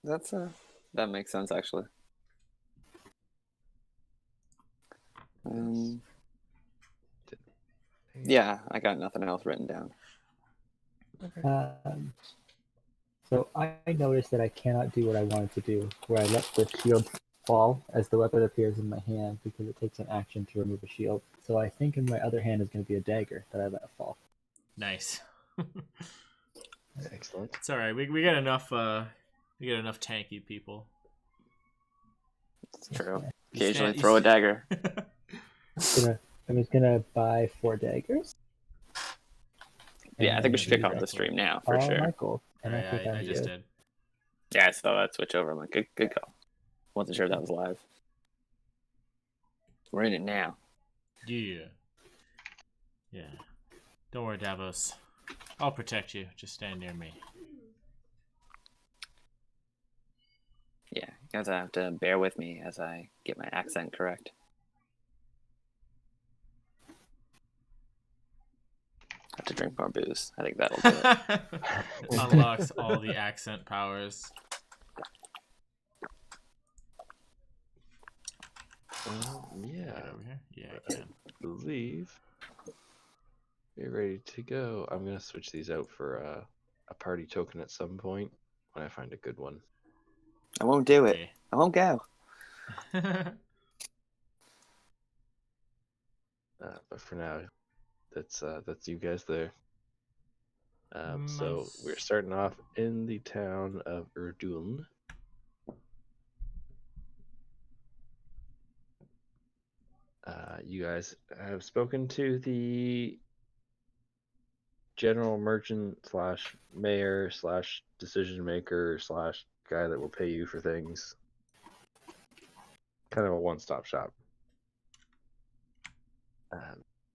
That's that makes sense actually. Um, yeah, I got nothing else written down. So I noticed that I cannot do what I wanted to do, where I let the shield fall as the weapon appears in my hand because it takes an action to remove a shield. So I think in my other hand is going to be a dagger that I let fall. Nice. Excellent. It's all right. We get enough. We get enough tanky people. It's true. You Occasionally stand- throw a dagger. I'm just gonna buy 4 daggers. Yeah, I think we should kick off the Exactly. stream now for Oh, sure. Michael. And Alright, I think I just good. did. Yeah, I saw that switch over. I'm like, good call. Wasn't sure if that was live. We're in it now. Yeah. Yeah. Don't worry, Davos. I'll protect you. Just stand near me. Yeah, you guys have to bear with me as I get my accent correct. I have to drink more booze. I think that'll do it. Unlocks all the accent powers. Yeah. Get over here. Yeah, I can. Believe we're ready to go. I'm gonna switch these out for a party token at some point when I find a good one. I won't do it. Okay. I won't go. But for now, that's you guys there. So Nice. we're starting off in the town of Erduln. You guys have spoken to the general merchant slash mayor slash decision maker slash guy that will pay you for things. Kind of a one-stop shop.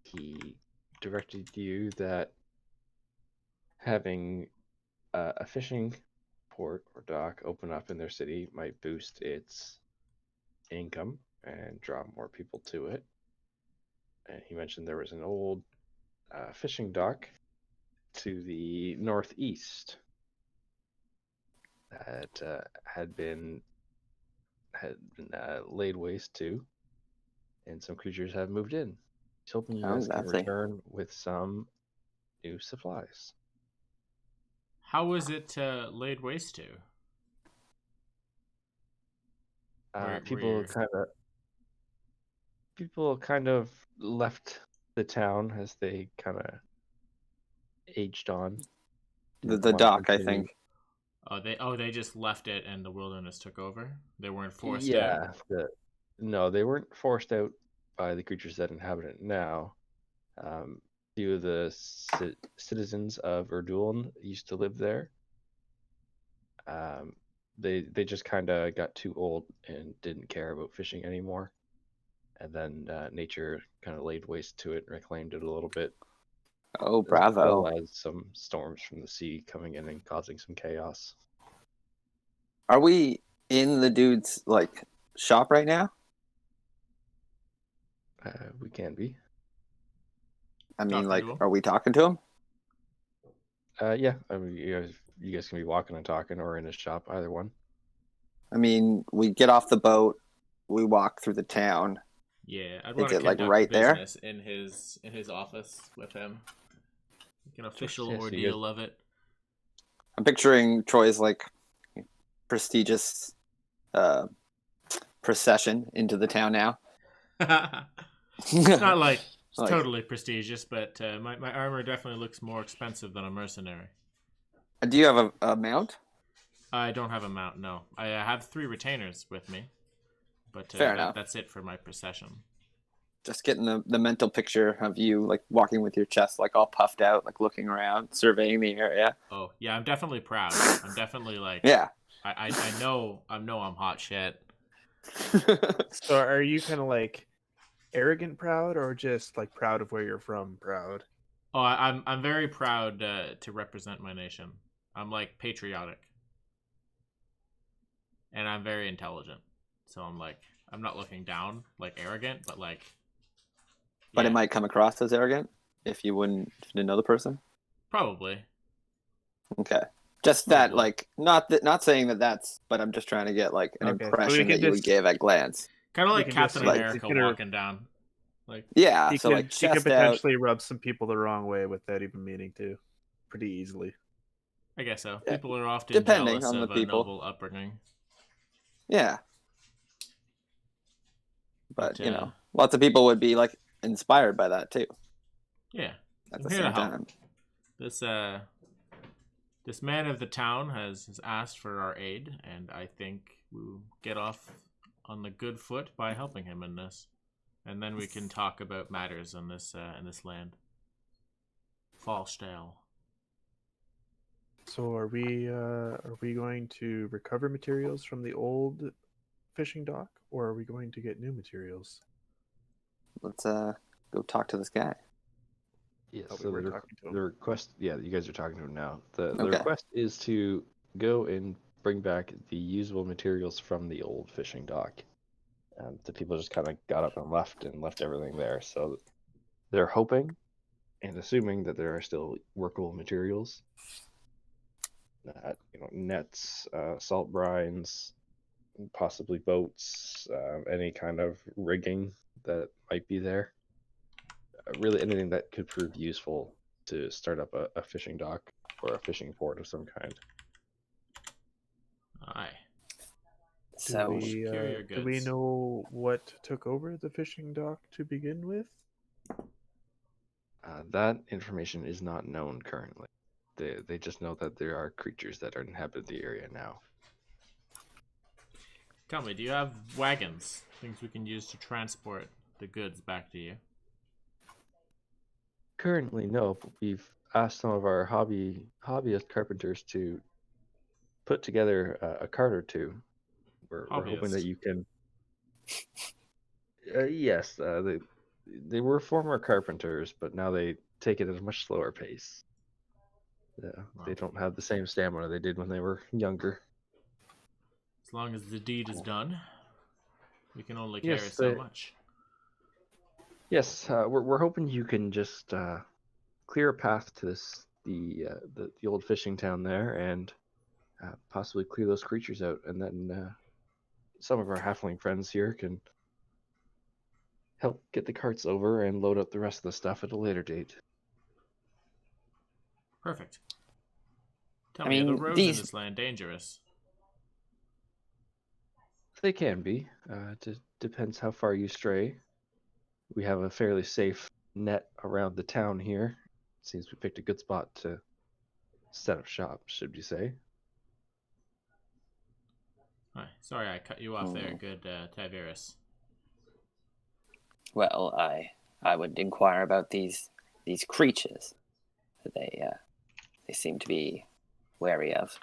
He directed you that having a fishing port or dock open up in their city might boost its income and draw more people to it. And he mentioned there was an old fishing dock to the northeast that had been laid waste to, and some creatures have moved in. He's hoping you guys can return with some new supplies. How was it laid waste to? People kind of left the town as they kind of aged on. The dock, I think. They just left it and the wilderness took over. They weren't forced out. out. No, they weren't forced out by the creatures that inhabit it now. Few of the citizens of Erduln used to live there. They just kind of got too old and didn't care about fishing anymore. And then nature kind of laid waste to it and reclaimed it a little bit. Oh, bravo. As well as some storms from the sea coming in and causing some chaos. Are we in the dude's shop right now? We can be. I mean, are we talking to him? Yeah. I mean, you guys can be walking and talking, or in his shop, either one. I mean, we get off the boat, we walk through the town. Yeah, I'd want to conduct right business there in his office with him. Like an official ordeal of it. I'm picturing Troy's prestigious procession into the town now. It's not totally prestigious, but my armor definitely looks more expensive than a mercenary. Do you have a mount? I don't have a mount, no. I have 3 retainers with me, but Fair enough. That's it for my procession. Just getting the mental picture of you walking with your chest all puffed out, looking around, surveying the area. Oh yeah, I'm definitely proud. I'm definitely yeah. I know I'm hot shit. So are you kind of arrogant proud, or just proud of where you're from proud? Oh, I'm very proud to represent my nation. I'm patriotic, and I'm very intelligent. So I'm not looking down arrogant, but But it might come across as arrogant if you didn't know the person. Probably. Okay. Just that, Probably. like, not saying that that's, but I'm just trying to get like an Okay, so we impression can that you would just- give at glance. Kind of We like can just Captain say like- America he's gonna- walking down. Like, Yeah, He so could, like he could chest out. potentially rub some people the wrong way without even meaning to, pretty easily. I guess so. Yeah, People are often depending jealous on the of a people. noble upbringing. Yeah, but But, you know, lots of people would be like inspired by that too. yeah, At I'm the here to same help. time. This man of the town has asked for our aid, and I think we'll get off on the good foot by helping him in this, and then we can talk about matters in this land. Falshtille. So are we going to recover materials from the old fishing dock, or are we going to get new materials? Let's go talk to this guy. Yeah, Thought we so were the, talking to him. the request, yeah, you guys are talking to him now. The Okay. request is to go and bring back the usable materials from the old fishing dock. The people just kind of got up and left everything there. So they're hoping and assuming that there are still workable materials. Nets, salt brines, possibly boats, any kind of rigging that might be there. Really anything that could prove useful to start up a fishing dock or a fishing port of some kind. Aye. So Secure your Do we goods. know what took over the fishing dock to begin with? That information is not known currently. They just know that there are creatures that are inhabit the area now. Tell me, do you have wagons? Things we can use to transport the goods back to you? Currently, no, but we've asked some of our hobbyist carpenters to put together a cart or two. We're hoping that Hobbyist. you can. Yes, they were former carpenters, but now they take it at a much slower pace. Yeah, they Wow. don't have the same stamina they did when they were younger. As long as the deed is done, we can only Yes, carry so much. Yes, we're hoping you can just clear a path to the old fishing town there, and possibly clear those creatures out, and then some of our halfling friends here can help get the carts over and load up the rest of the stuff at a later date. Perfect. Tell I me, are the mean, roads these- in this land dangerous? They can be. It depends how far you stray. We have a fairly safe net around the town here. Seems we picked a good spot to set up shop, should we say. Hi, sorry I cut you off there, good Tiberius. well, I would inquire about these creatures that they seem to be wary of.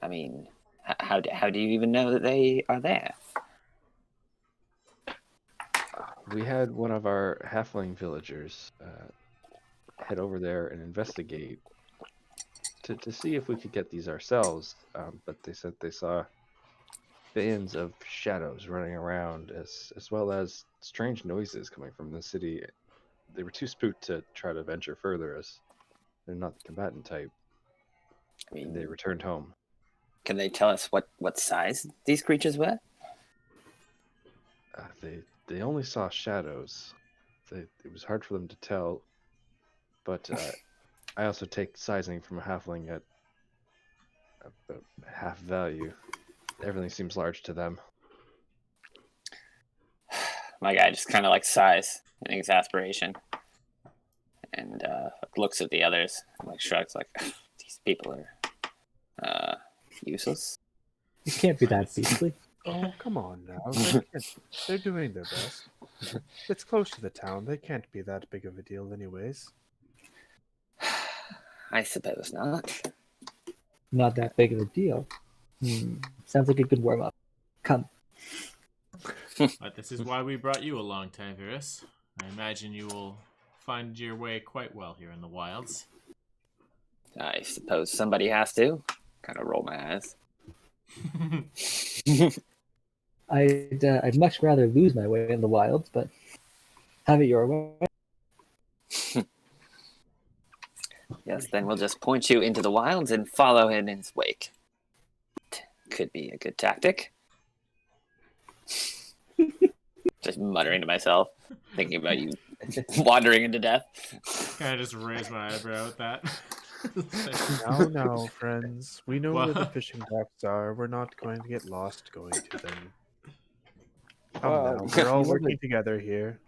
I mean, how do you even know that they are there? We had one of our halfling villagers head over there and investigate to see if we could get these ourselves, but they said they saw bands of shadows running around as well as strange noises coming from the city. They were too spooked to try to venture further as they're not the combatant type, I and they mean, returned home. can they tell us what size these creatures were? They only saw shadows. It was hard for them to tell, but I also take sizing from a halfling at about half value. Everything seems large to them. My guy just kind of like sighs in exasperation and looks at the others and like shrugs like these people are useless. It can't be that beastly. Oh, come on now. They're doing their best. It's close to the town. They can't be that big of a deal anyways. I suppose not. Not that big of a deal. Sounds like a good warm up. Come. But this is why we brought you along, Tiberius. I imagine you will find your way quite well here in the wilds. I suppose somebody has to. Kind of roll my eyes. I'd much rather lose my way in the wilds, but have it your way. Yes, then we'll just point you into the wilds and follow in his wake. Could be a good tactic. Just muttering to myself, thinking about you wandering into death. Kind of just raise my eyebrow at that. Now, friends, we know where the What? fishing docks are. We're not going to get lost going to them. Well, Now, we're all you know working together here.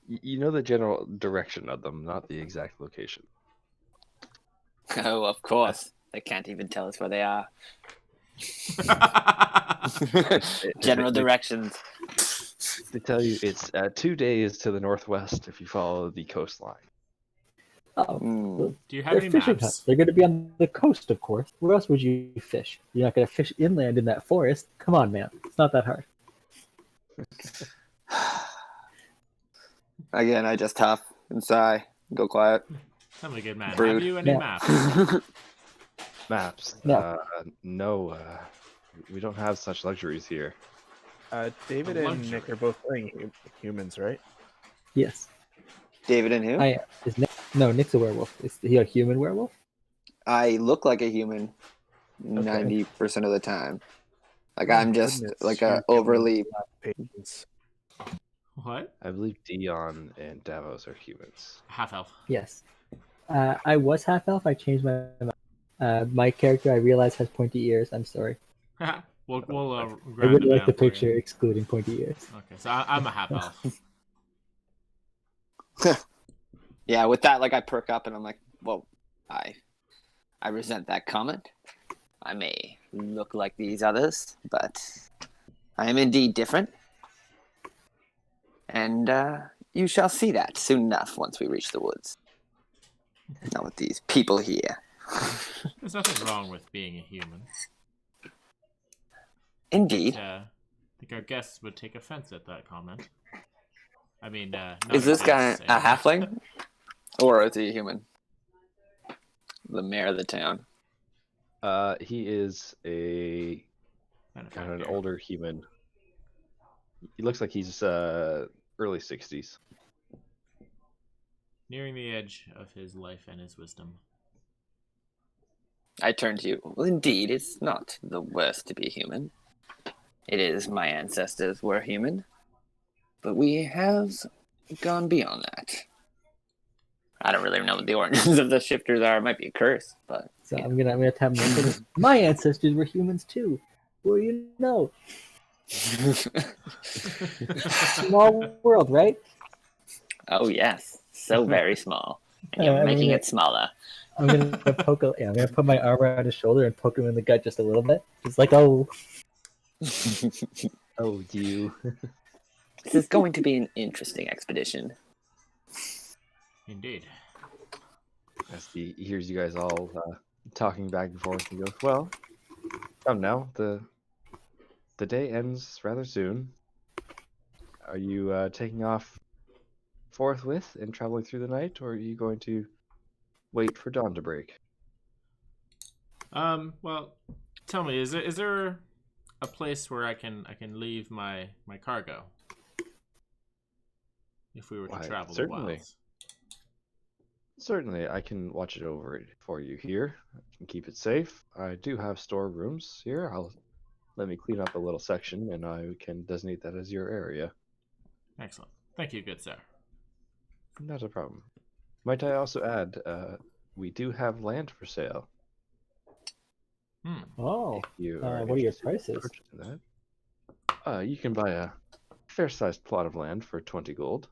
You know the general direction of them, not the exact location. Oh, of course. They can't even tell us where they are. General directions. They tell you it's 2 days to the northwest if you follow the coastline. Oh, Mm. Do you have they're any fishing maps? huts. They're going to be on the coast, of course. Where else would you fish? You're not going to fish inland in that forest. Come on, man. It's not that hard. Again, I just huff and sigh, go quiet. I'm a good man. Brood. Have you any Yeah. maps? Maps? No. No. We don't have such luxuries here. David A and Nick luxury. are both playing humans, right? Yes. David and who? I is Nick. No, Nick's a werewolf. Is he a human werewolf? I look like a human 90% of the time. Like, I'm just Goodness, like you a overly... humans have patience. What? I believe Dion and Davos are humans. Half elf. Yes. I was half elf. I changed my mind. My character, I realize, has pointy ears. I'm sorry. we'll I grab really it like the down for you. picture, excluding pointy ears. Okay, so I'm a half elf. Yeah, with that, like, I perk up and I'm like, well, I resent that comment. I may look like these others, but I am indeed different. And you shall see that soon enough once we reach the woods. Not with these people here. There's nothing wrong with being a human. Indeed. I think our guests would take offense at that comment. I mean, not Is this guy offense, a halfling? Or is he a human? The mayor of the town. He is a kind of an Benefactor. older human. He looks like he's early 60s. Nearing the edge of his life and his wisdom. I turn to you. Well, indeed, it's not the worst to be human. It is my ancestors were human. But we have gone beyond that. I don't really know what the origins of the shifters are. It might be a curse, but So I'm gonna tap my foot. My ancestors were humans too. Well, you know, small world, right? oh yes, so very small. And you're I'm making gonna- it smaller. I'm gonna poke. I'm gonna put my arm around his shoulder and poke him in the gut just a little bit. Just like, oh, Oh, you. This is going to be an interesting expedition. Indeed. As he hears you guys all talking back and forth, he goes, "Well, come now. The day ends rather soon. Are you taking off forthwith and traveling through the night, or are you going to wait for dawn to break?" Well, tell me, is there a place where I can leave my cargo if we were to Why, travel the certainly. wilds? Certainly, I can watch it over it for you here. I can keep it safe. I do have storerooms here. Let me clean up a little section, and I can designate that as your area. Excellent. Thank you, good sir. Not a problem. Might I also add, we do have land for sale. oh. You What are your interested in prices? purchasing that? You can buy a fair-sized plot of land for 20 gold.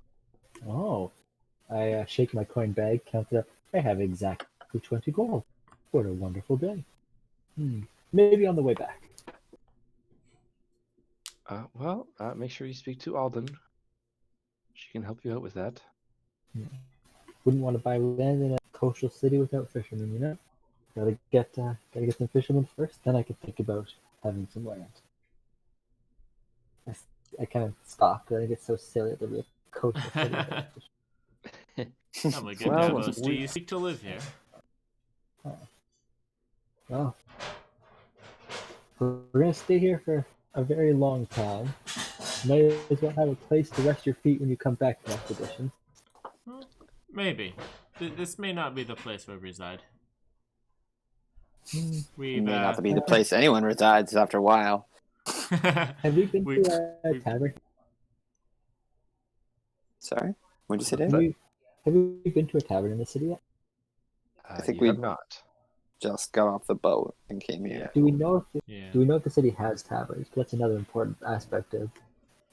Oh. I shake my coin bag, count it up. I have exactly 20 gold. What a wonderful day. Maybe on the way back. Well, make sure you speak to Alden. She can help you out with that. Wouldn't want to buy land in a coastal city without fishermen, you know? Gotta get some fishermen first, then I can think about having some land. I kind of scoff because I think it's so silly that there'll be a coastal city without fishermen. Oh my good Well, Davos, do you seek to live here? Well, we're gonna stay here for a very long time. Might as well have a place to rest your feet when you come back from expedition. Well, maybe. This may not be the place where we reside. Hmm. We've It may not be the place anyone resides after a while. Have you been We- to a we- tavern? Sorry? What'd you say, Have Dave? you been to a tavern in the city yet? I think you we- have not. Just got off the boat and came here. Do we know if yeah. Do we know if the city has taverns? That's another important aspect of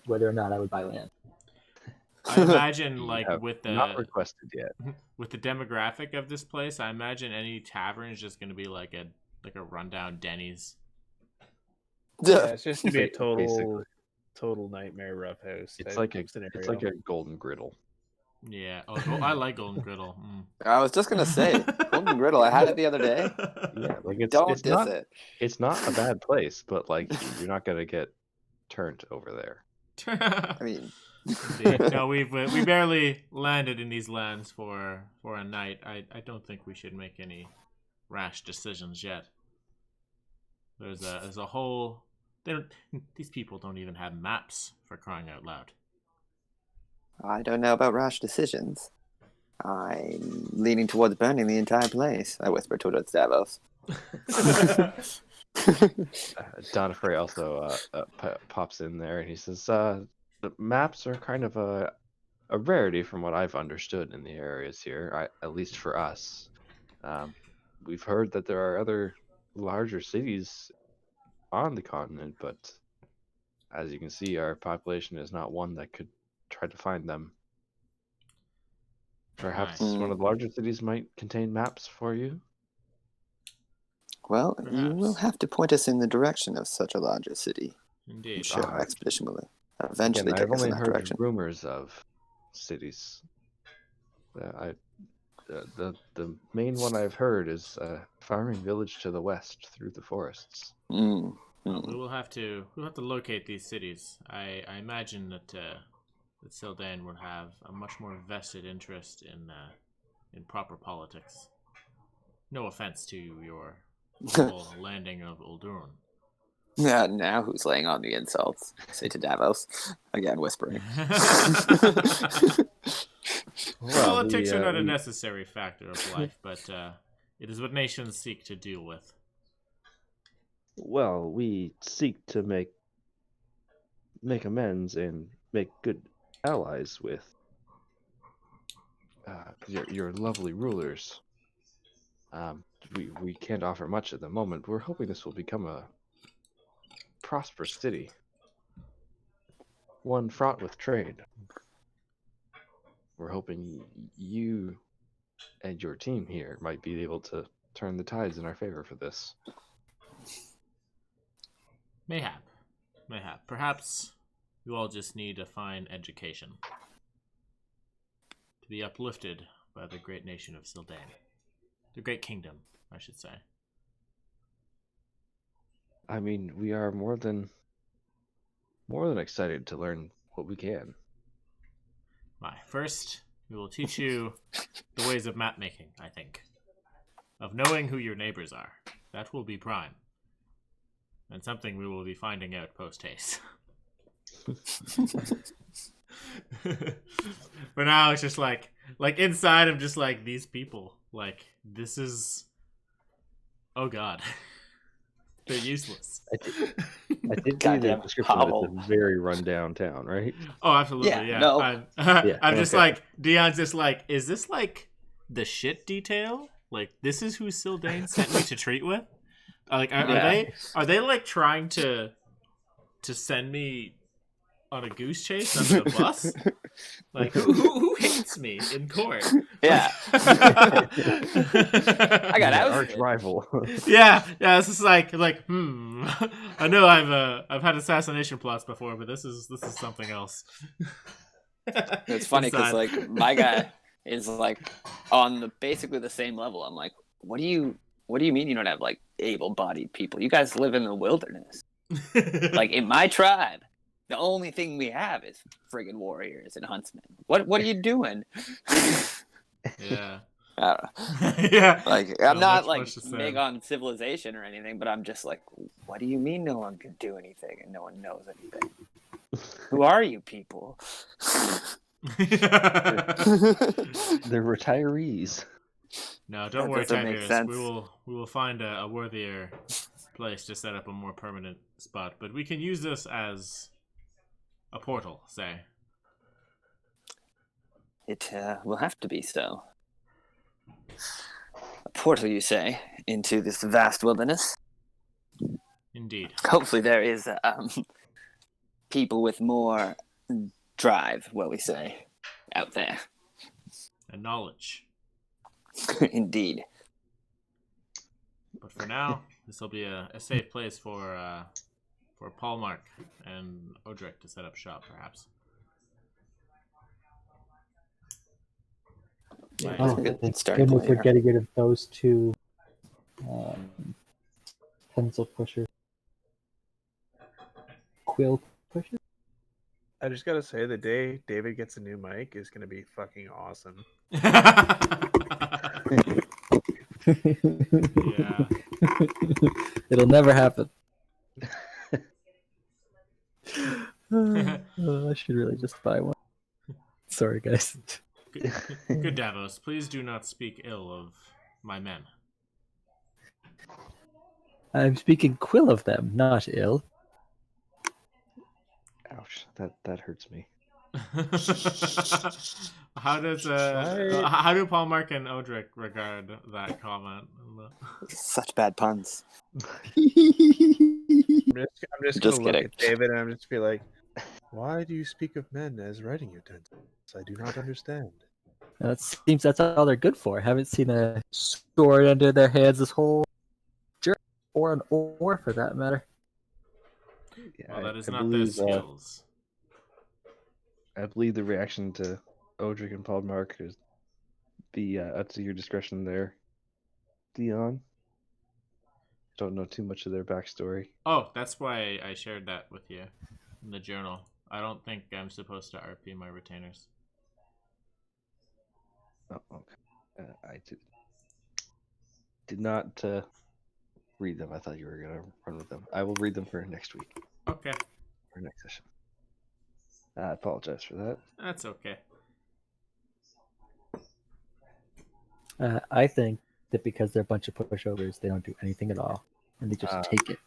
whether or not I would buy land. I imagine You like have with not the requested yet. with the demographic of this place, I imagine any tavern is just gonna be like a rundown Denny's. Yeah, it's just gonna be a Basically. total nightmare rough house. It's type like a scenario. it's like a golden griddle. Yeah. Oh, I like Golden Griddle. I was just gonna say, Golden Griddle, I had it the other day. Yeah, like it's Don't it's diss not it. it's not a bad place, but like you're not gonna get turned over there. I mean, Indeed. No, we barely landed in these lands for a night. I don't think we should make any rash decisions yet. There's a whole. These people don't even have maps, for crying out loud. I don't know about rash decisions. I'm leaning towards burning the entire place. I whisper towards Davos. Donifrey also pops in there and he says, "The maps are kind of a rarity from what I've understood in the areas here, at least for us. We've heard that there are other larger cities on the continent, but as you can see, our population is not one that could try to find them. Perhaps Nice. one of the larger cities might contain maps for you." Well, you will Perhaps. have to point us in the direction of such a larger city. I'm Indeed. sure our expedition will eventually Again, take I've us in only that heard direction. rumors of cities. The main one I've heard is a farming village to the west through the forests. Mm, Well, mm. we'll have to locate these cities. I imagine that Sildan would have a much more vested interest in proper politics. No offense to your whole landing of Uldurn. Yeah, now who's laying on the insults? Say to Davos. Again, whispering. Politics we, are not a we- necessary factor of life, but it is what nations seek to deal with. Well, we seek to make amends and make good allies with your lovely rulers. We can't offer much at the moment. We're hoping this will become a prosperous city, one fraught with trade. We're hoping you and your team here might be able to turn the tides in our favor for this. Mayhap. Perhaps you all just need a fine education to be uplifted by the great nation of Sildan. The great kingdom, I should say. I mean, we are more than excited to learn what we can. First, we will teach you the ways of map making, I think. Of knowing who your neighbors are. That will be prime. And something we will be finding out post-haste. For now, it's just like inside, I'm just like, these people. Like, this is... Oh god. They're useless. I did see the Goddamn description hovel. that it's a very run-down town, right? Oh, absolutely, Yeah, yeah. no. I'm just okay. like, Dion's just like, is this like the shit detail? Like, this is who Sildane sent me to treat with? Like, are they like trying to send me on a goose chase under the bus? Like, who hates me in court? Yeah. I got Your ousted. arch rival. Yeah. This is like, I know I've had assassination plots before, but this is something else. It's funny because Inside. like my guy is like on basically the same level. I'm like, what do you mean you don't have like able-bodied people? You guys live in the wilderness. Like in my tribe, the only thing we have is friggin' warriors and huntsmen. What are you doing? Yeah. I don't know. Yeah. Like No, I'm not much to like say. big on civilization or anything, but I'm just like, what do you mean no one can do anything and no one knows anything? Who are you people? They're retirees. No, That don't worry, doesn't make Tiberius. sense. We will find a worthier place to set up a more permanent spot. But we can use this as a portal, say. It will have to be so. A portal, you say, into this vast wilderness? Indeed. Hopefully there is people with more drive, what we say, out there. And knowledge. Indeed. But for now, this will be a safe place for Paul Mark and Odric to set up shop, perhaps. Yeah, Oh, good thank starting goodness point we're here. getting rid of those two pencil pushers. Quill pushers? I just gotta say, the day David gets a new mic is gonna be fucking awesome. Yeah. It'll never happen. I should really just buy one. Sorry, guys. Good Davos, please do not speak ill of my men. I'm speaking quill of them, not ill. Ouch, that hurts me. How do Paul Mark and Odric regard that comment? Such bad puns. I'm just Just gonna look kidding. at David and I'm just be like, why do you speak of men as writing utensils? I do not understand. It seems that's all they're good for. Haven't seen a sword under their hands this whole journey, or an oar for that matter. Yeah, Well, that is I not their believe, skills. I believe the reaction to Odric and Paul Mark is be up to your discretion there, Dion. Don't know too much of their backstory. Oh, that's why I shared that with you in the journal. I don't think I'm supposed to RP my retainers. Oh, okay. I did not read them. I thought you were gonna run with them. I will read them for next week Okay, or next session. I apologize for that. that's okay. I think that because they're a bunch of pushovers, they don't do anything at all, and they just take it.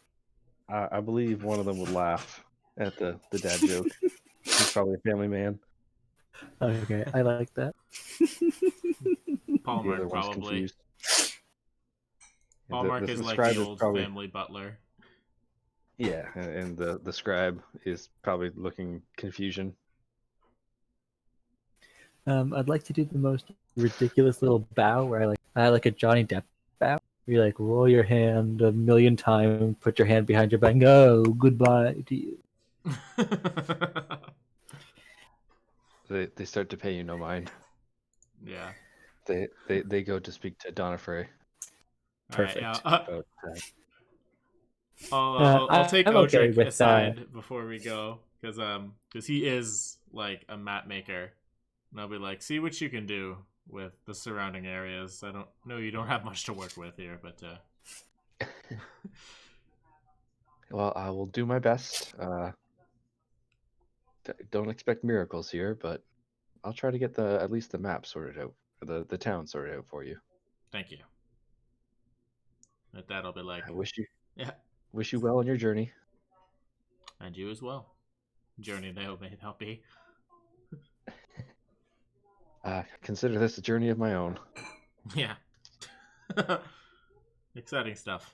I believe one of them would laugh at the dad joke. He's probably a family man. Okay, I like that. Paul The other Mark one's probably. confused. Paul The- Mark the is like scribe the is old probably- family butler. Yeah, and the scribe is probably looking confusion. I'd like to do the most ridiculous little bow where I like a Johnny Depp bow. You like roll your hand 1,000,000 times, put your hand behind your back, and go goodbye to you. They start to pay you no mind. Yeah. They go to speak to Donna Frey. Perfect. All right, About, I'll take I'm okay Odric with, aside before we go, because he is like a map maker, and I'll be like, see what you can do with the surrounding areas. I don't know, you don't have much to work with here, but well, I will do my best. Don't expect miracles here, but I'll try to get at least the map sorted out, or the town sorted out for you. thank you. At that, I'll be like, I wish yeah, you well on your journey. and you as well. Journey may help be. Consider this a journey of my own. Yeah. Exciting stuff.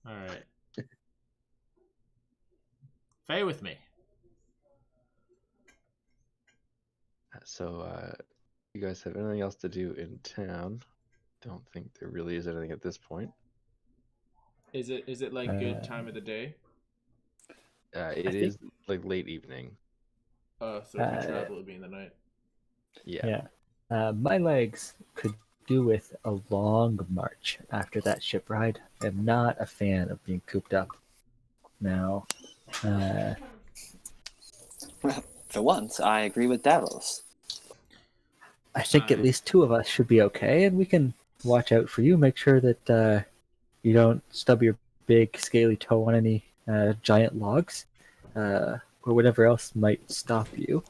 All right. Fay with me. So, you guys have anything else to do in town? Don't think there really is anything at this point. Is it like good time of the day? It is like late evening. So if you travel, it would be in the night. Yeah. My legs could do with a long march after that ship ride. I'm not a fan of being cooped up. Now, For once, I agree with Davos. I think at least two of us should be okay, and we can watch out for you. Make sure that you don't stub your big scaly toe on any giant logs or whatever else might stop you.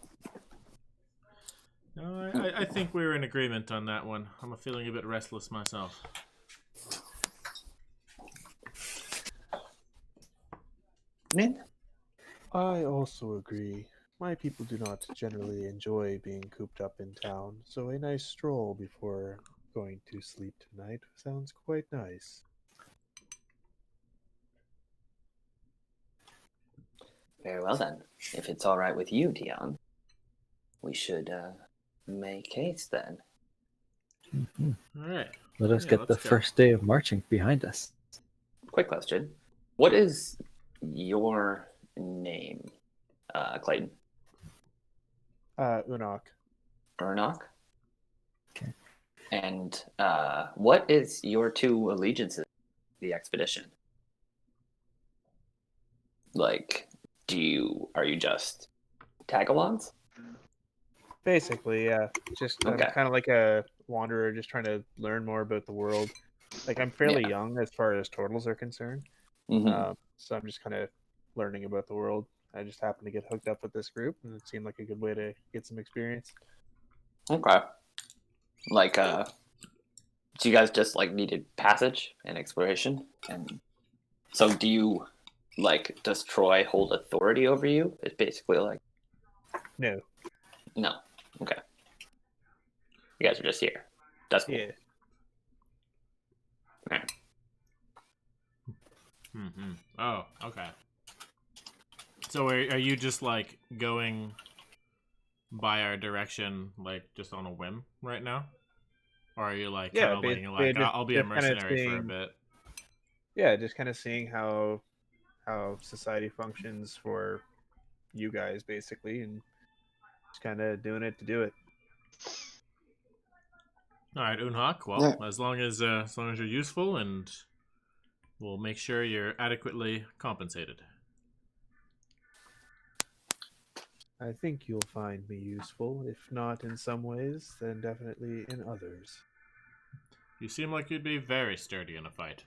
No, I think we're in agreement on that one. I'm feeling a bit restless myself. Nin? I also agree. My people do not generally enjoy being cooped up in town, so a nice stroll before going to sleep tonight sounds quite nice. Very well then. If it's all right with you, Dion, we should make haste then. Mhm. All right. Let us Yeah, get the let's go. first day of marching behind us. Quick question. What is your name, Clayton? Unok. Ernok? Okay. And what is your two allegiances to the expedition? Like, are you just tagalongs? Basically, yeah. Just I'm Okay. kind of like a wanderer, just trying to learn more about the world. Like I'm fairly young as far as turtles are concerned, Mm-hmm. so I'm just kind of learning about the world. I just happened to get hooked up with this group, and it seemed like a good way to get some experience. Okay. Like, so you guys just like needed passage and exploration, and so do you does Troy hold authority over you? It's basically like No, no. Okay. You guys are just here. That's cool. yeah. Alright. Mm-hmm. Oh, okay. So are you just like going by our direction, like just on a whim right now, or are you like kind Yeah, of like basically I'll be a just kind of mercenary for a seeing, bit? yeah, just kind of seeing how society functions for you guys, basically, and just kind of doing it to do it. All right, Unhak. Well, Yeah. as long as you're useful, and we'll make sure you're adequately compensated. I think you'll find me useful, if not in some ways, then definitely in others. You seem like you'd be very sturdy in a fight.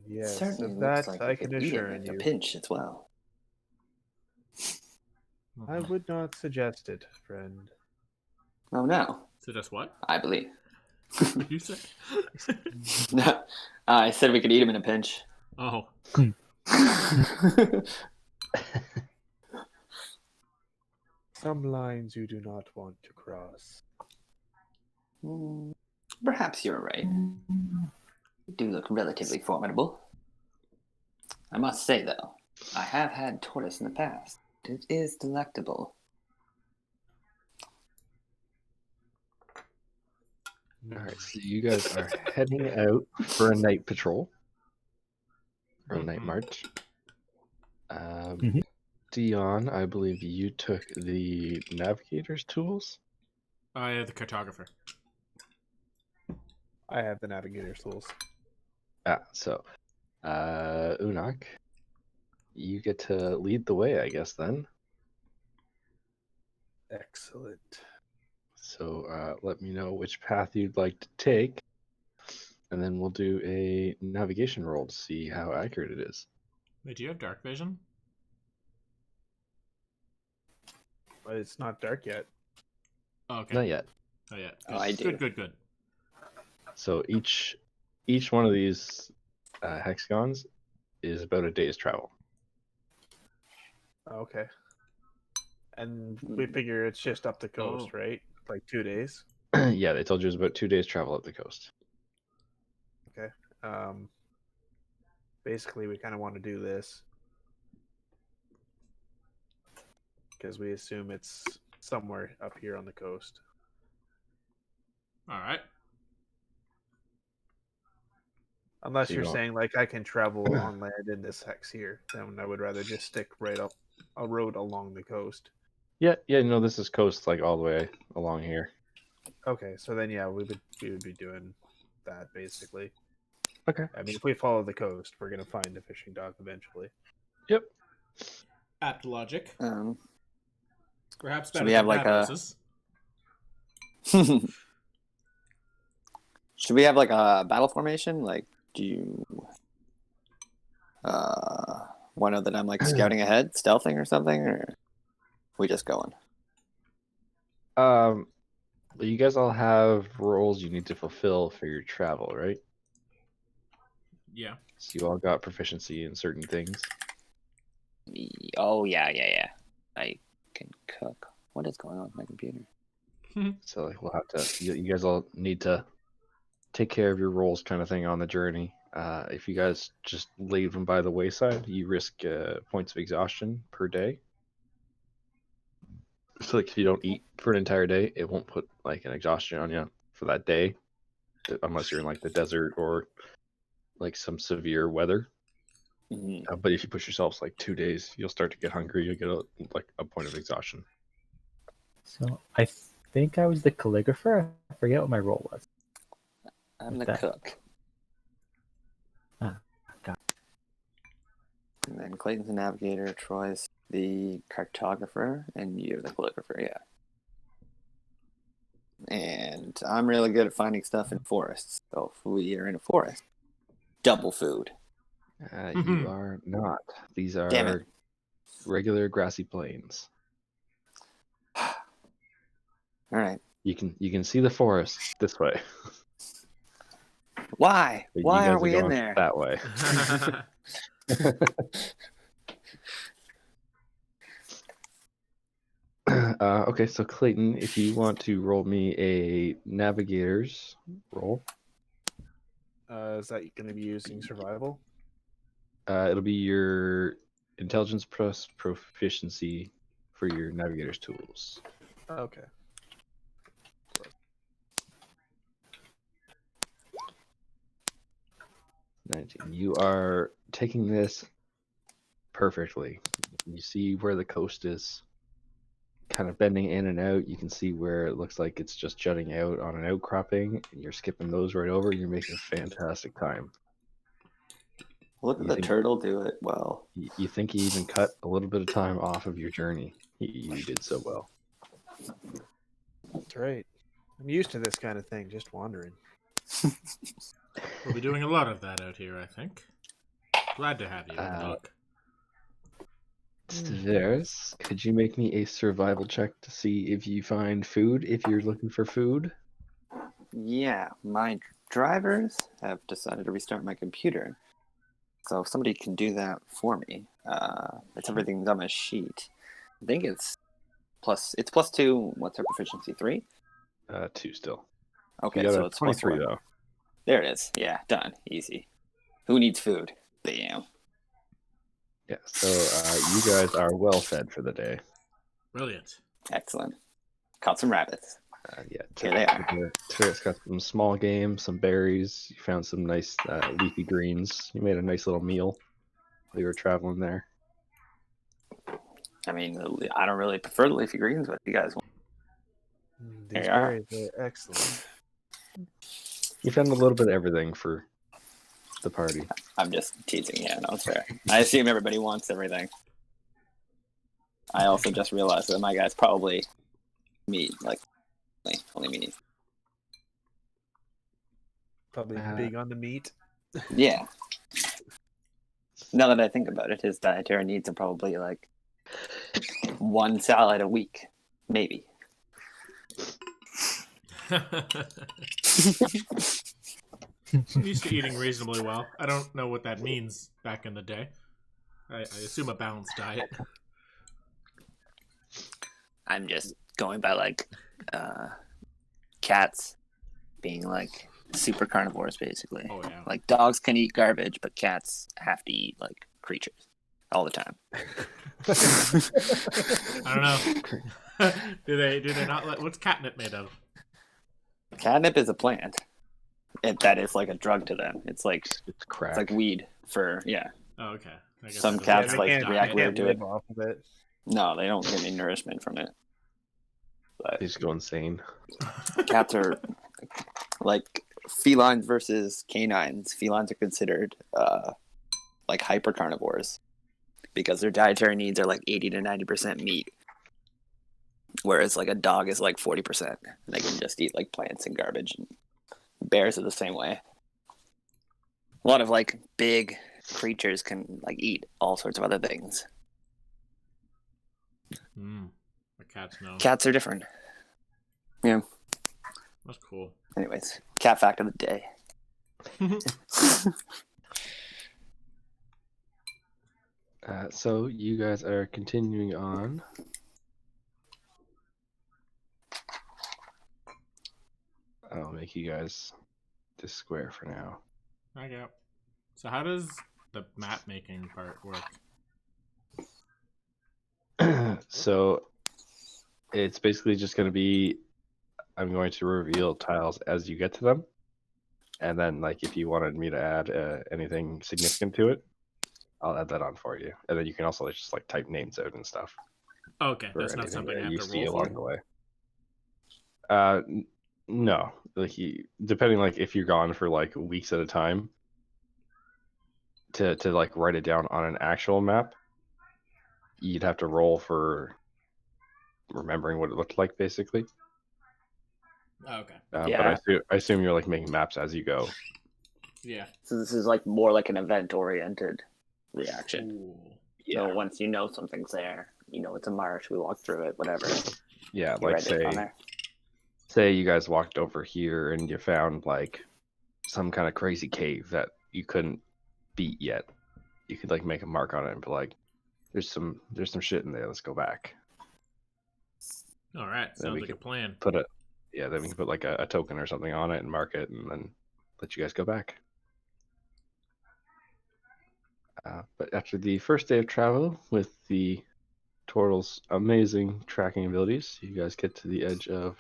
Yes, Certainly of looks that like I you can could eat him assure at a you. pinch as well. I Mhm. would not suggest it, friend. Oh no, So just what? I believe. What you say? No, I said we could eat him in a pinch. Oh, Some lines you do not want to cross. Perhaps you're right. You do look relatively formidable. I must say, though, I have had tortoise in the past. It is delectable. All right, so you guys are heading out for a night patrol or a night Mhm. march. Mhm. Dion, I believe you took the navigator's tools. I am the cartographer. I have the navigator's tools. So Unak, you get to lead the way, I guess, then. Excellent. So let me know which path you'd like to take, and then we'll do a navigation roll to see how accurate it is. Wait, do you have dark vision? But it's not dark yet. Oh, okay. Not yet. Oh yeah. Good. Oh, I do. Good. So each one of these hexagons is about a day's travel. Okay. And we figure it's just up the coast, Oh. right? Like 2 days. Yeah, they told you it was about 2 days travel up the coast. Okay. Basically, we kind of want to do this because we assume it's somewhere up here on the coast. All right. Unless So you you're don't- saying like I can travel on land in this hex here, then I would rather just stick right up a road along the coast. Yeah, no, this is coast like all the way along here. Okay, so then yeah, we would be doing that basically. Okay. I mean, if we follow the coast, we're gonna find a fishing dock eventually. Yep. Apt logic. Perhaps Should better we than have, like, bad a- horses. Should we have like a battle formation? Like, do you want to know that I'm like scouting ahead, stealthing or something? Or We just going. You guys all have roles you need to fulfill for your travel, right? Yeah. So you all got proficiency in certain things. Oh yeah. I can cook. What is going on with my computer? So like we'll have to. You guys all need to take care of your roles, kind of thing, on the journey. If you guys just leave them by the wayside, you risk points of exhaustion per day. So like if you don't eat for an entire day, it won't put like an exhaustion on you for that day, unless you're in like the desert or like some severe weather. Mm-hmm. But if you push yourselves like 2 days, you'll start to get hungry. You'll get like a point of exhaustion. So I think I was the calligrapher. I forget what my role was. I'm With the that. cook. Ah, got And then Clayton's the navigator, Troy's the cartographer, and you're the calligrapher, yeah. And I'm really good at finding stuff in forests. So if we are in a forest, double food. You are not. These Damn are it. regular grassy plains. All right. You can see the forest this way. Why? But Why you are guys we are in going there? that way. Okay, so Clayton, if you want to roll me a navigator's roll, Is that going to be using survival? it'll be your intelligence plus proficiency for your navigator's tools. Okay. 19. You are taking this perfectly. You see where the coast is kind of bending in and out. You can see where it looks like it's just jutting out on an outcropping, and you're skipping those right over. You're making a fantastic time. Look at You the think- turtle do it well. You think you even cut a little bit of time off of your journey. You did so well. That's right. I'm used to this kind of thing, just wandering. We'll be doing a lot of that out here, I think. Glad to have you, Doc. Stairs, could you make me a survival check to see if you find food, if you're looking for food? Yeah, my drivers have decided to restart my computer. So if somebody can do that for me, it's everything's on my sheet. I think it's plus 2. What's our proficiency? 3? 2 still. Okay, You got so a it's plus 23 1. though. There it is. Yeah, done. Easy. Who needs food? Bam. Yeah, so you guys are well fed for the day. Brilliant. Excellent. Caught some rabbits. Yeah, Here they are. Turret's got some small game, some berries. You found some nice leafy greens. You made a nice little meal while you were traveling there. I mean, I don't really prefer the leafy greens, but if you guys want. These They are. berries are excellent. You found a little bit of everything for the party. I'm just teasing. Yeah, no, it's fair. I assume everybody wants everything. I also just realized that my guys probably meat, like only meat. Probably big on the meat. Yeah. Now that I think about it, his dietary needs are probably like 1 salad a week, maybe. I'm used to eating reasonably well. I don't know what that means back in the day. I assume a balanced diet. I'm just going by like cats being like super carnivores, basically. Oh, yeah. Like dogs can eat garbage, but cats have to eat like creatures all the time. I don't know. do they not let? What's catnip made of? Catnip is a plant. That is like a drug to them. It's like crack. It's like weed for Oh, okay. I guess Some that doesn't cats, have like, a react diet. weird to it. Off of it. No, they don't get any nourishment from it. But They just go insane. cats are like felines versus canines. Felines are considered like hyper carnivores because their dietary needs are like 80 to 90% meat, whereas like a dog is like 40%. They can just eat like plants and garbage. And bears are the same way. A lot of like big creatures can like eat all sorts of other things. cats know. Cats are different. Yeah. That's cool. Anyways, cat fact of the day. So you guys are continuing on. I'll make you guys this square for now. Okay. So how does the map making part work? So it's basically just going to be, I'm going to reveal tiles as you get to them. And then, like, if you wanted me to add anything significant to it, I'll add that on for you. And then you can also just, like, type names out and stuff. Okay, For that's not anything something I that have you to see roll along for. the way. No. Like, depending, like, if you're gone for, like, weeks at a time, to like, write it down on an actual map, you'd have to roll for remembering what it looked like, basically. Oh, okay. Yeah. But I assume you're, like, making maps as you go. Yeah. So this is like more like an event-oriented reaction. Ooh. So once you know something's there, you know it's a marsh. We walk through it, whatever. Yeah, You like, write it on there. say you guys walked over here and you found, like, some kind of crazy cave that you couldn't beat yet. You could, like, make a mark on it and be like, there's some shit in there, let's go back. All right. Then Sounds we like a could plan. then we can put, like, a token or something on it and mark it and then let you guys go back. But after the first day of travel with the turtle's amazing tracking abilities, you guys get to the edge of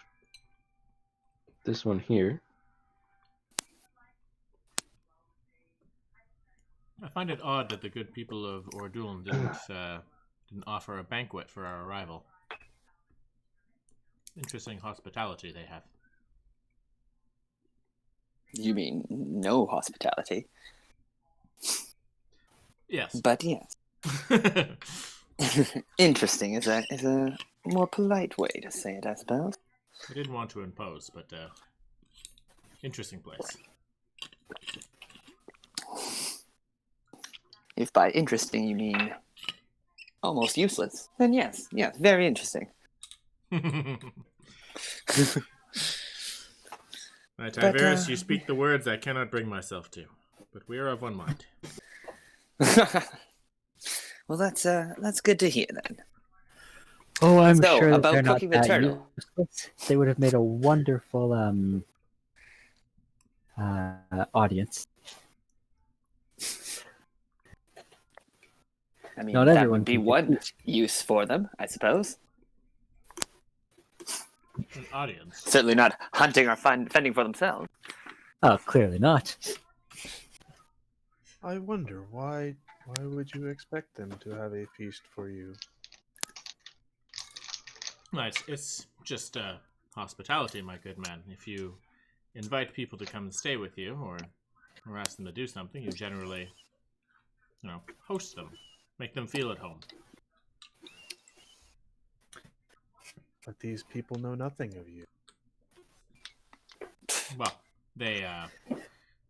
this one here. I find it odd that the good people of Orduln didn't offer a banquet for our arrival. Interesting hospitality they have. You mean no hospitality? Yes. But yes. Interesting is a more polite way to say it, I suppose. I didn't want to impose, but interesting place. If by interesting you mean almost useless, then yes, very interesting. My But, Tiberius, you speak the words I cannot bring myself to, but we are of one mind. Well, that's good to hear then. Oh, I'm So, sure that about they're not cooking the that turtle. useless. They would have made a wonderful audience. I mean, Not that everyone would be can one compete. use for them, I suppose. An audience. Certainly not hunting or fending for themselves. Oh, clearly not. I wonder why would you expect them to have a feast for you? Nice. It's just hospitality, my good man. If you invite people to come and stay with you, or ask them to do something, you generally, host them, make them feel at home. But these people know nothing of you. Well, they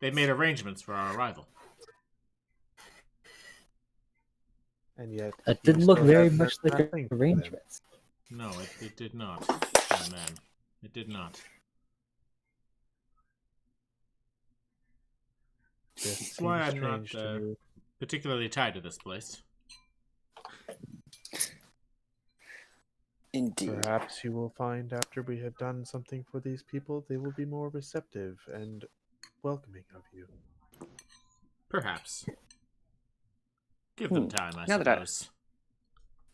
made arrangements for our arrival. And yet It you didn't look still very have much done like nothing for them. arrangements. No, it did not, young man. It did not. Just That's why seems I'm not strange to me. particularly tied to this place. Indeed. Perhaps you will find after we have done something for these people, they will be more receptive and welcoming of you. Perhaps. Give them time, I Now that I- suppose.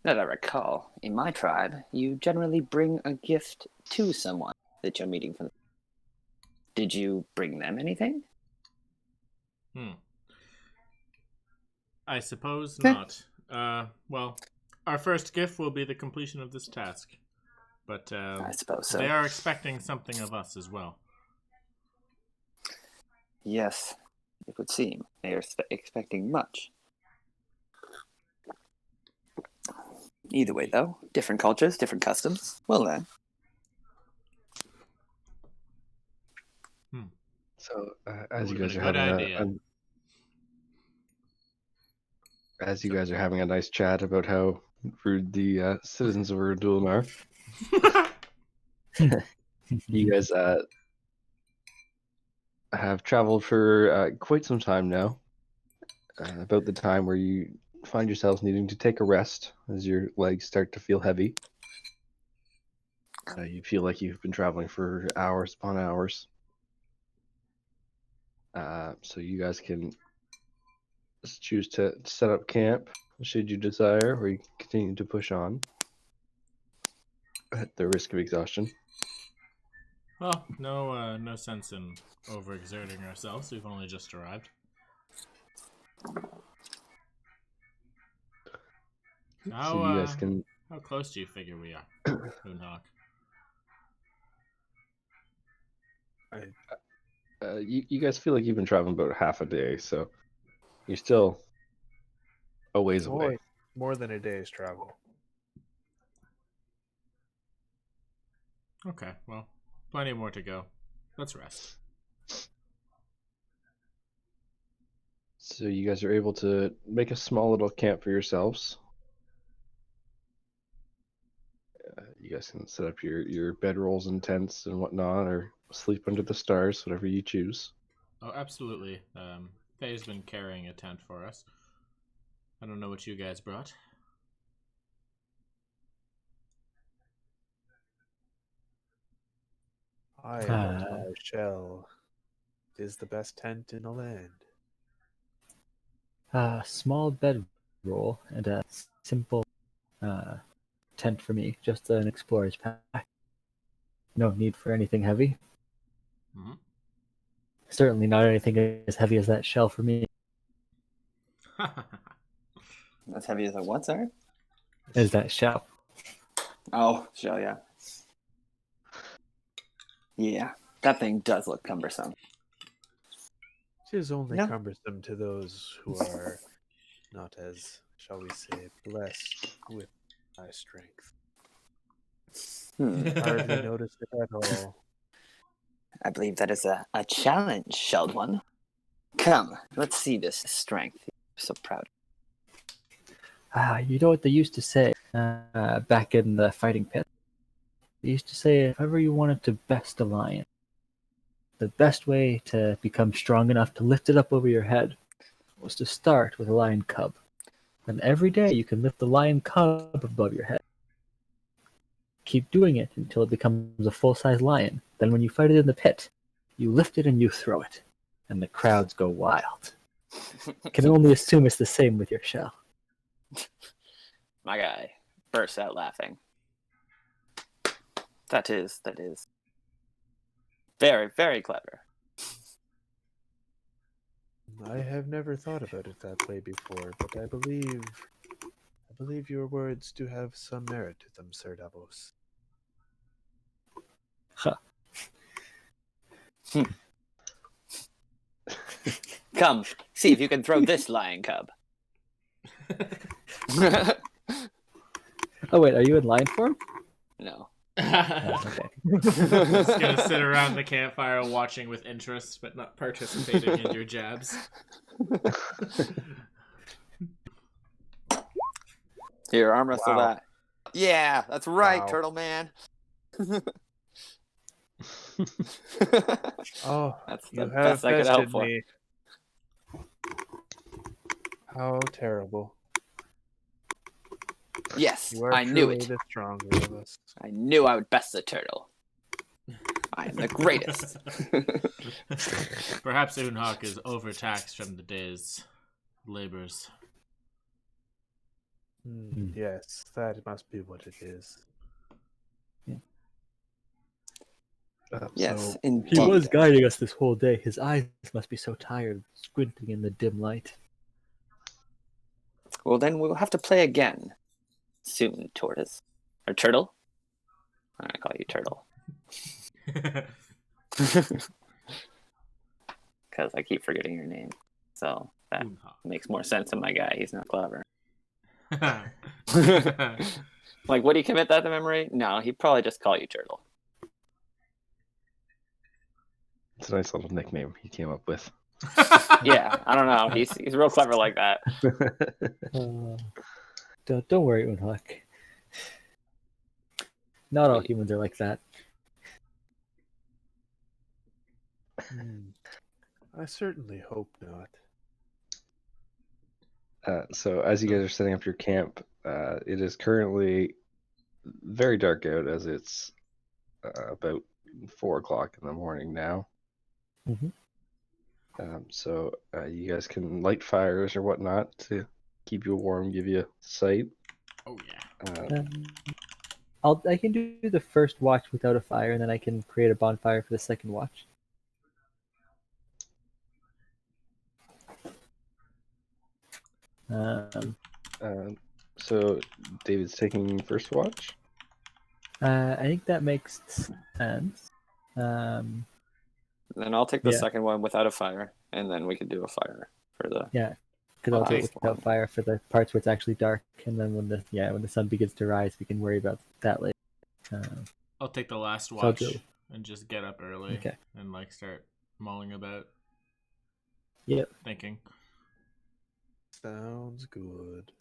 Now that I recall, in my tribe, you generally bring a gift to someone that you're meeting for. Did you bring them anything? I suppose Heh. not. Well, our first gift will be the completion of this task. But I suppose so. they are expecting something of us as well. Yes, it would seem. They are expecting much. Either way, though, different cultures, different customs. Well then. So as you Would've guys are been a having good idea. as you guys are having a nice chat about how rude the citizens of Urduln are, You guys have traveled for quite some time now. About the time where you find yourselves needing to take a rest as your legs start to feel heavy. You feel like you've been traveling for hours upon hours. So you guys can just choose to set up camp should you desire, or you can continue to push on at the risk of exhaustion. Well, no sense in overexerting ourselves. We've only just arrived. So you guys can. How close do you figure we are, Moonhawk? You guys feel like you've been traveling about half a day, so you're still a ways away. More than a day's travel. Okay, well, plenty more to go. Let's rest. So you guys are able to make a small little camp for yourselves. You guys can set up your bedrolls and tents and whatnot, or sleep under the stars, whatever you choose. Oh, absolutely. Faye's been carrying a tent for us. I don't know what you guys brought. I brought my shell. It is the best tent in the land. A small bedroll and a simple tent for me, just an explorer's pack. No need for anything heavy. Mm-hmm. Certainly not anything as heavy as that shell for me. As heavy as a what, sorry? Is that shell? Oh, shell, yeah. Yeah, that thing does look cumbersome. It is only No. cumbersome to those who are not as, shall we say, blessed with my strength. Hardly noticed it at all. I believe that is a challenge, shelled one. Come, let's see this strength. You're so proud. You know what they used to say back in the fighting pit? They used to say if ever you wanted to best a lion, the best way to become strong enough to lift it up over your head was to start with a lion cub. And every day you can lift the lion cub above your head. Keep doing it until it becomes a full-size lion. Then when you fight it in the pit, you lift it and you throw it. And the crowds go wild. Can only assume it's the same with your shell. My guy bursts out laughing. That is very, very clever. I have never thought about it that way before, but I believe your words do have some merit to them, Sir Davos. Huh. Come, see if you can throw this lion cub. Oh wait, are you in lion form? No. Okay. Just gonna sit around the campfire watching with interest, but not participating in your jabs. Here, arm wrestle Wow. that. Yeah, that's right, Wow. Turtle Man. Oh, That's you the have best I could hope bested for. me. How terrible. Yes, You are I knew truly it. the stronger of us. I knew I would best the turtle. I am the greatest. Perhaps Unhawk is overtaxed from the day's labors. Yes, that must be what it is. Yes, So indeed. He was guiding us this whole day. His eyes must be so tired, squinting in the dim light. Well, then we'll have to play again. Soon, tortoise. Or turtle? I'm gonna call you turtle. Because I keep forgetting your name. So that makes more sense to my guy. He's not clever. Like, would he commit that to memory? No, he'd probably just call you turtle. it's a nice little nickname he came up with. Yeah, I don't know. He's real clever like that. Don't worry, Unhawk. Not all humans are like that. I certainly hope not. So as you guys are setting up your camp, it is currently very dark out as it's about 4 o'clock in the morning now. Mhm. So you guys can light fires or whatnot to keep you warm, give you sight. Oh yeah. I can do the first watch without a fire, and then I can create a bonfire for the second watch. So David's taking first watch. I think that makes sense. Then I'll take the Yeah. second one without a fire, and then we could do a fire for the. Yeah, because I'll do it last without one. fire for the parts where it's actually dark, and then when the sun begins to rise, we can worry about that later. I'll take the last I'll watch go. and just get up early Okay. and like start mulling about, Yep. thinking. Sounds good.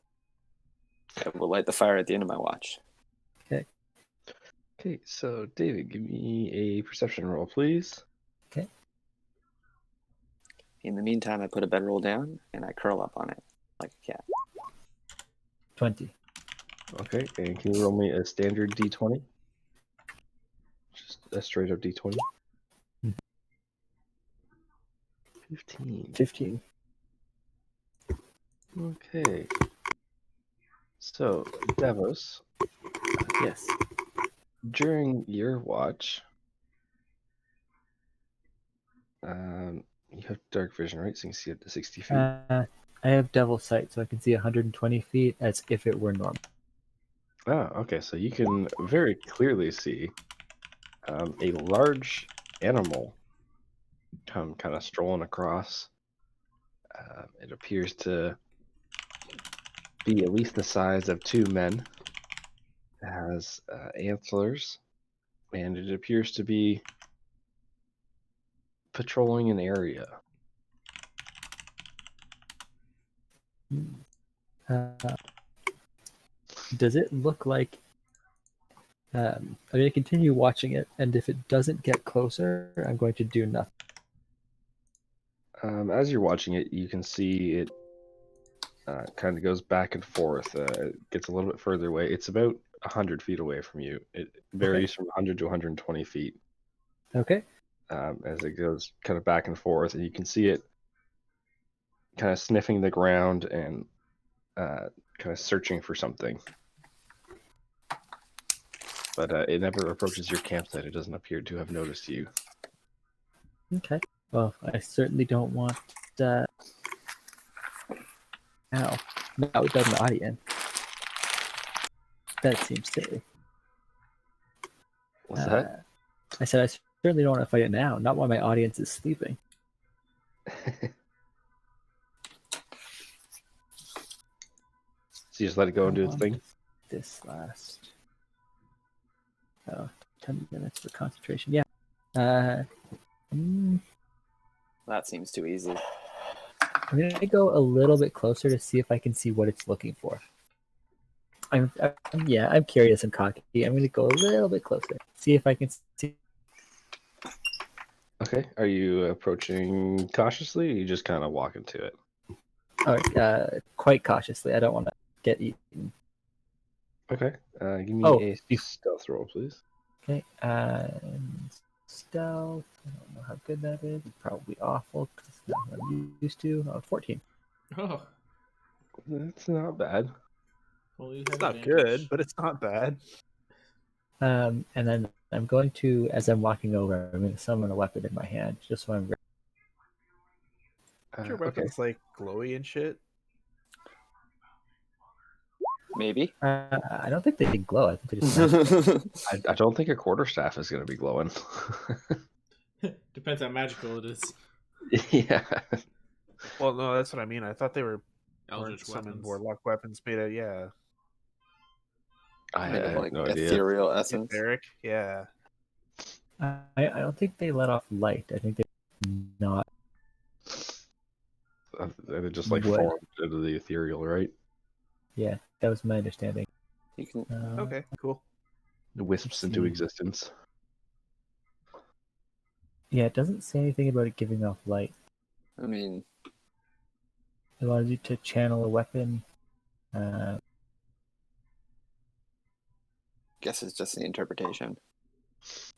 Yeah, we'll light the fire at the end of my watch. Okay, so David, give me a perception roll, please. Okay. In the meantime, I put a bedroll down and I curl up on it like a cat. 20. Okay, and can you roll me a standard d20? Just a straight up d20. Mhm. 15. 15. Okay. So, Davos, Yes. during your watch, you have dark vision, right? So you can see up to 60 feet. I have devil sight, so I can see 120 feet as if it were normal. Oh, okay. So you can very clearly see a large animal come kind of strolling across. It appears to be at least the size of 2 men. It has antlers, and it appears to be patrolling an area. Does it look like? I'm going to continue watching it, and if it doesn't get closer, I'm going to do nothing. As you're watching it, you can see it kind of goes back and forth. It gets a little bit further away. It's about 100 feet away from you. It varies from 100 to 120 feet Okay. as it goes kind of back and forth. And you can see it kind of sniffing the ground and kind of searching for something. But it never approaches your campsite. It doesn't appear to have noticed you. Okay. Well, I certainly don't want. Ow. Now without an audience. That seems silly. What's that? I said I certainly don't want to fight it now. Not while my audience is sleeping. So you just let it go and do its thing? This last 10 minutes for concentration. Yeah. That seems too easy. I'm going to go a little bit closer to see if I can see what it's looking for. I'm curious and cocky. I'm going to go a little bit closer. See if I can see. Okay. Are you approaching cautiously, or you just kind of walk into it? Quite cautiously. I don't want to get eaten. Okay. Give me a stealth roll, please. Okay. Stealth. I don't know how good that is. It's probably awful because it's not what I'm used to. 14. Oh, That's not bad. well, you It's have not advantage. good, but it's not bad. And then I'm going to, as I'm walking over, I'm going to summon a weapon in my hand, just so I'm ready. Your Okay. weapon's like glowy and shit. Maybe. I don't think they glow. I think they just. I don't think a quarterstaff is going to be glowing. Depends how magical it is. Yeah. Well, no, that's what I mean. I thought they were Eldritch summoned weapons. warlock weapons made of, yeah. I Made of, have like no idea. ethereal essence. Etheric, yeah. I don't think they let off light. I think they not. They're just like Wood. formed into the ethereal, right? Yeah, that was my understanding. You can. Okay, cool. wisps into see. existence. Yeah, it doesn't say anything about it giving off light. I mean, It allows you to channel a weapon. Uh, guess it's just the interpretation.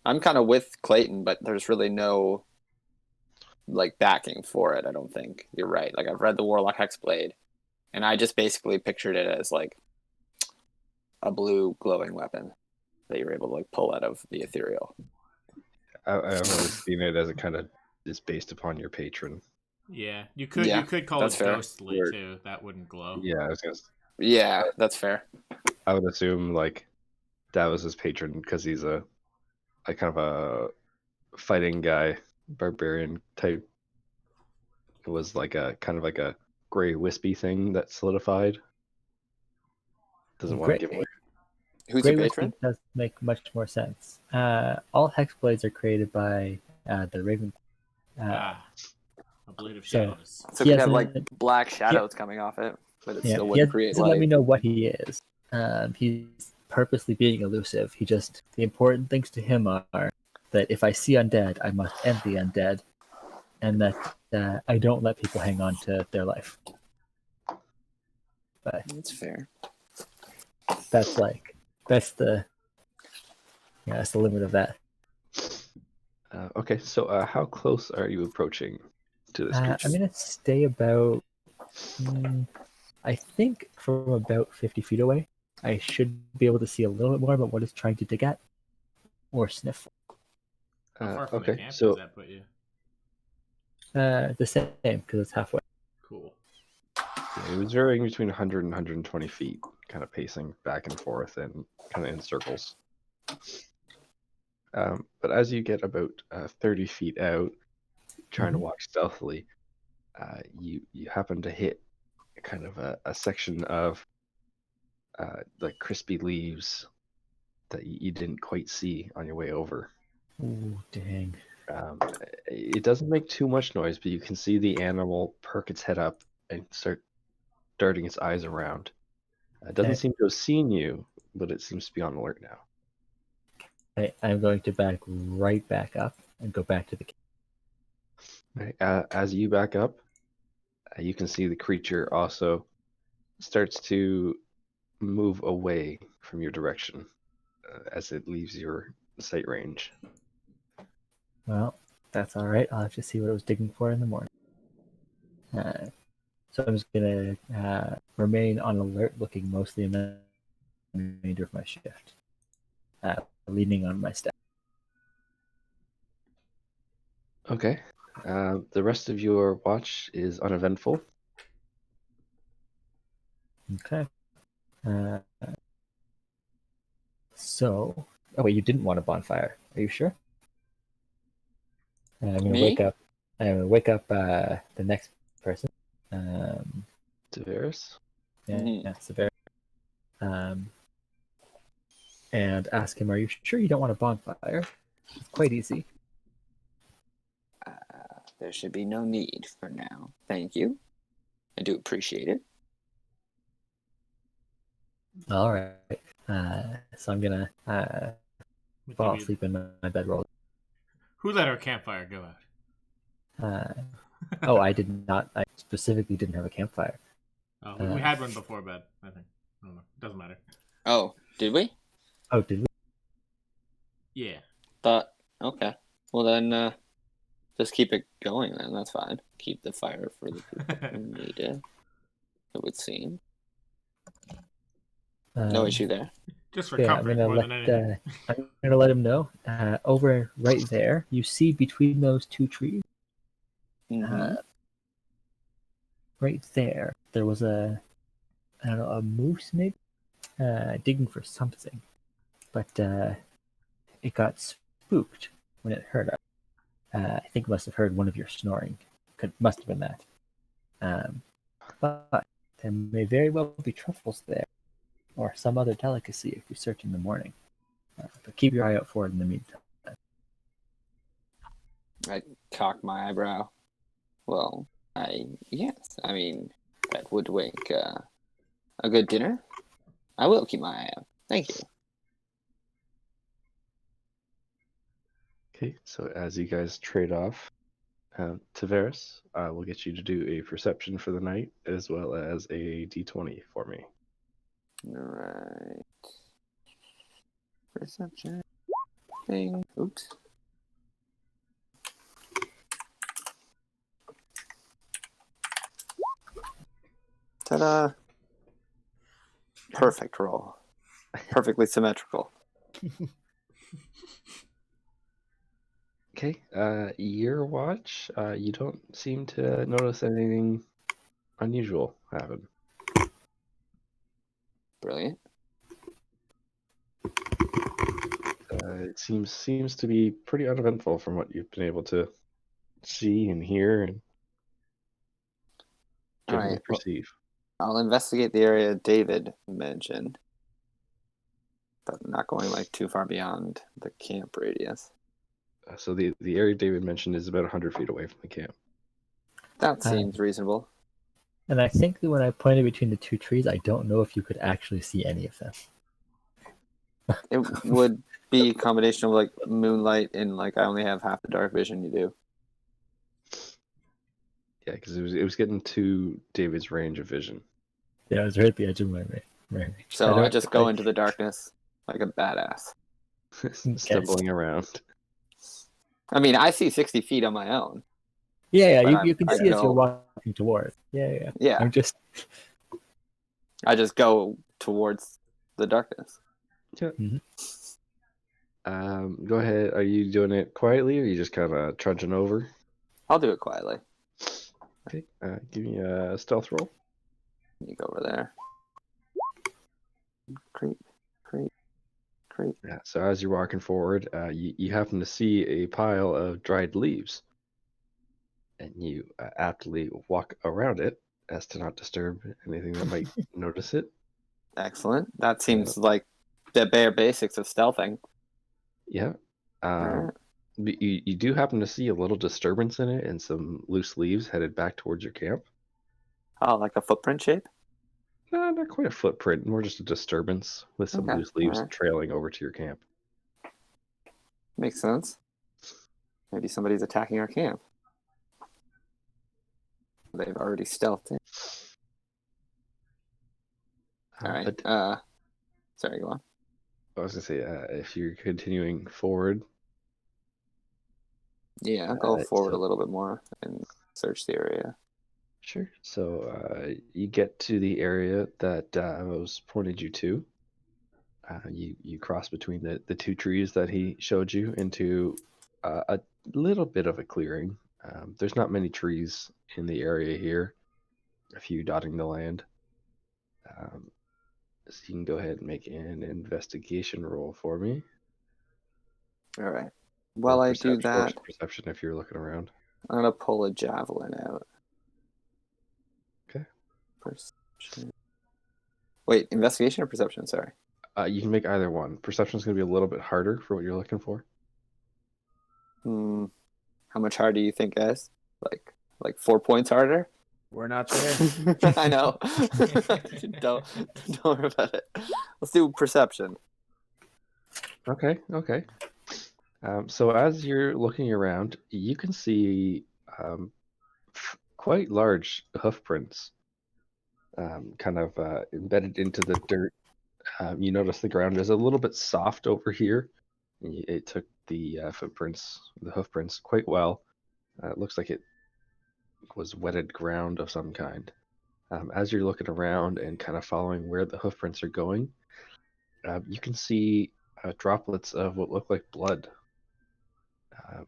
I'm kind of with Clayton, but there's really no like backing for it. I don't think you're right. Like I've read the Warlock Hexblade, and I just basically pictured it as like a blue glowing weapon that you're able to like pull out of the ethereal. I've always seen it as it kind of is based upon your patron. Yeah, you could Yeah, call that's it fair. ghostly Word. too. That wouldn't glow. Yeah, Yeah, that's fair. I would assume like that was his patron because he's a kind of a fighting guy, barbarian type. It was like a kind of like a gray wispy thing that solidified. Doesn't want to give away. Who's Grey your Whiskey patron? does make much more sense. All Hexblades are created by the Raven. A blade of so- shadows. So He it could have hasn't- like black shadows coming off it, but it Yeah, still he wouldn't create doesn't let me light. know what he is. He's purposely being elusive. The important things to him are that if I see undead, I must end the undead, and that I don't let people hang on to their life. But That's fair. that's the limit of that. Okay, so how close are you approaching to this creature? I'm gonna stay about, I think, from about 50 feet away. I should be able to see a little bit more about what it's trying to dig at or sniff. How far from okay, the camp so does that put you? The same because it's halfway. Cool. yeah, it was varying between 100 and 120 feet, kind of pacing back and forth and kind of in circles. But as you get about 30 feet out, trying to walk stealthily, you happen to hit kind of a section of like crispy leaves that you didn't quite see on your way over. Ooh, dang. It doesn't make too much noise, but you can see the animal perk its head up and start darting its eyes around. It doesn't Okay. seem to have seen you, but it seems to be on alert now. I'm going to back right back up and go back to the camp. Right, as you back up, you can see the creature also starts to move away from your direction as it leaves your sight range. Well, that's all right. I'll have to see what it was digging for in the morning. So I'm just going to remain on alert, looking mostly in the remainder of my shift, leaning on my staff. Okay. The rest of your watch is uneventful. Okay. Oh wait, you didn't want a bonfire. Are you sure? I'm gonna Me? wake up. I'm gonna wake up the next person. Tavares? Yeah, Mhm. yeah, Sever. And ask him, "Are you sure you don't want a bonfire?" It's quite easy. There should be no need for now. Thank you. I do appreciate it. All right. So I'm gonna Would fall you be- asleep in my bedroll. Who let our campfire go out? Oh, I did not. I specifically didn't have a campfire. Oh, we had one before bed, I think. I don't know. Doesn't matter. Oh, did we? Oh, did we? Yeah. Thought, okay. Well then, just keep it going then. That's fine. Keep the fire for the people who need it. It would seem. No issue there. Just for Yeah, I'm comfort gonna more than anything. I'm gonna let him know. Over right there, you see between those two trees. Mhm. Right there was I don't know, a moose maybe, digging for something, but it got spooked when it heard us. I think it must have heard one of your snoring. Must have been that. But there may very well be truffles there, or some other delicacy if we search in the morning. But keep your eye out for it in the meantime. I cock my eyebrow. Well, yes. I mean, that would make a good dinner. I will keep my eye out. Thank you. Okay, so as you guys trade off, Tavares, we'll get you to do a perception for the night as well as a d20 for me. Alright. Perception. Thing. Oops. Ta-da! Perfect roll. Perfectly symmetrical. Okay, your watch, you don't seem to notice anything unusual happen. Brilliant. It seems to be pretty uneventful from what you've been able to see and hear and generally Alright, well, perceive. I'll investigate the area David mentioned, but not going like too far beyond the camp radius. So the area David mentioned is about 100 feet away from the camp. That seems reasonable. And I think that when I pointed between the two trees, I don't know if you could actually see any of them. It would be a combination of like moonlight and like I only have half the dark vision you do. Yeah, because it was getting to David's range of vision. Yeah, I was right at the edge of my range. So I just go into the darkness like a badass. Stumbling around. I mean, I see 60 feet on my own. Yeah, But you can I see as go- you're walking towards. Yeah. Yeah. I'm just. I just go towards the darkness. Yeah. Mhm. Go ahead. Are you doing it quietly or are you just kind of trudging over? I'll do it quietly. Okay. Give me a stealth roll. You go over there. Creep. Yeah. So as you're walking forward, you happen to see a pile of dried leaves, and you aptly walk around it as to not disturb anything that might notice it. Excellent. That seems like the bare basics of stealthing. Yeah. Alright. But you do happen to see a little disturbance in it and some loose leaves headed back towards your camp. Oh, like a footprint shape? Not quite a footprint, more just a disturbance with some Okay, loose leaves alright. trailing over to your camp. Makes sense. Maybe somebody's attacking our camp. They've already stealthed in. Alright. Sorry, go on. I was gonna say, if you're continuing forward, Yeah, I'll go forward so- a little bit more and search the area. sure. So you get to the area that I was pointed you to. You cross between the two trees that he showed you into a little bit of a clearing. There's not many trees in the area here, a few dotting the land. So you can go ahead and make an investigation roll for me. Alright. While I do that, Perception if you're looking around. I'm gonna pull a javelin out. Okay. Perception. Wait, investigation or perception? Sorry. You can make either one. Perception is going to be a little bit harder for what you're looking for. How much harder do you think, guys? Like 4 points harder? We're not there. I know. don't worry about it. Let's do perception. Okay. So as you're looking around, you can see quite large hoof prints kind of embedded into the dirt. You notice the ground is a little bit soft over here. It took the hoof prints quite well. It looks like it was wetted ground of some kind. As you're looking around and kind of following where the hoof prints are going, you can see droplets of what look like blood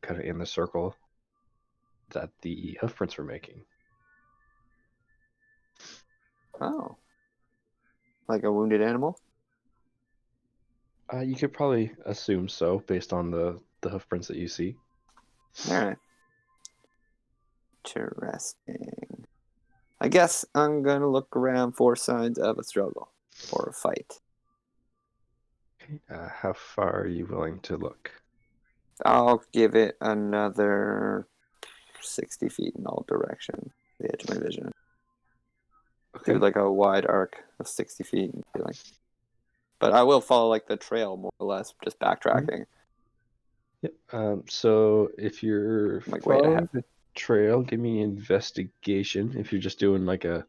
kind of in the circle that the hoof prints were making. Oh. Like a wounded animal? You could probably assume so based on the hoof prints that you see. Alright. Interesting. I guess I'm gonna look around for signs of a struggle or a fight. Okay. How far are you willing to look? I'll give it another 60 feet in all directions. The edge of my vision. Okay. Do like a wide arc of 60 feet. And be like, but I will follow like the trail more or less, just backtracking. Yep. So if you're Like, wait, I following have. the trail, give me investigation. If you're just doing like a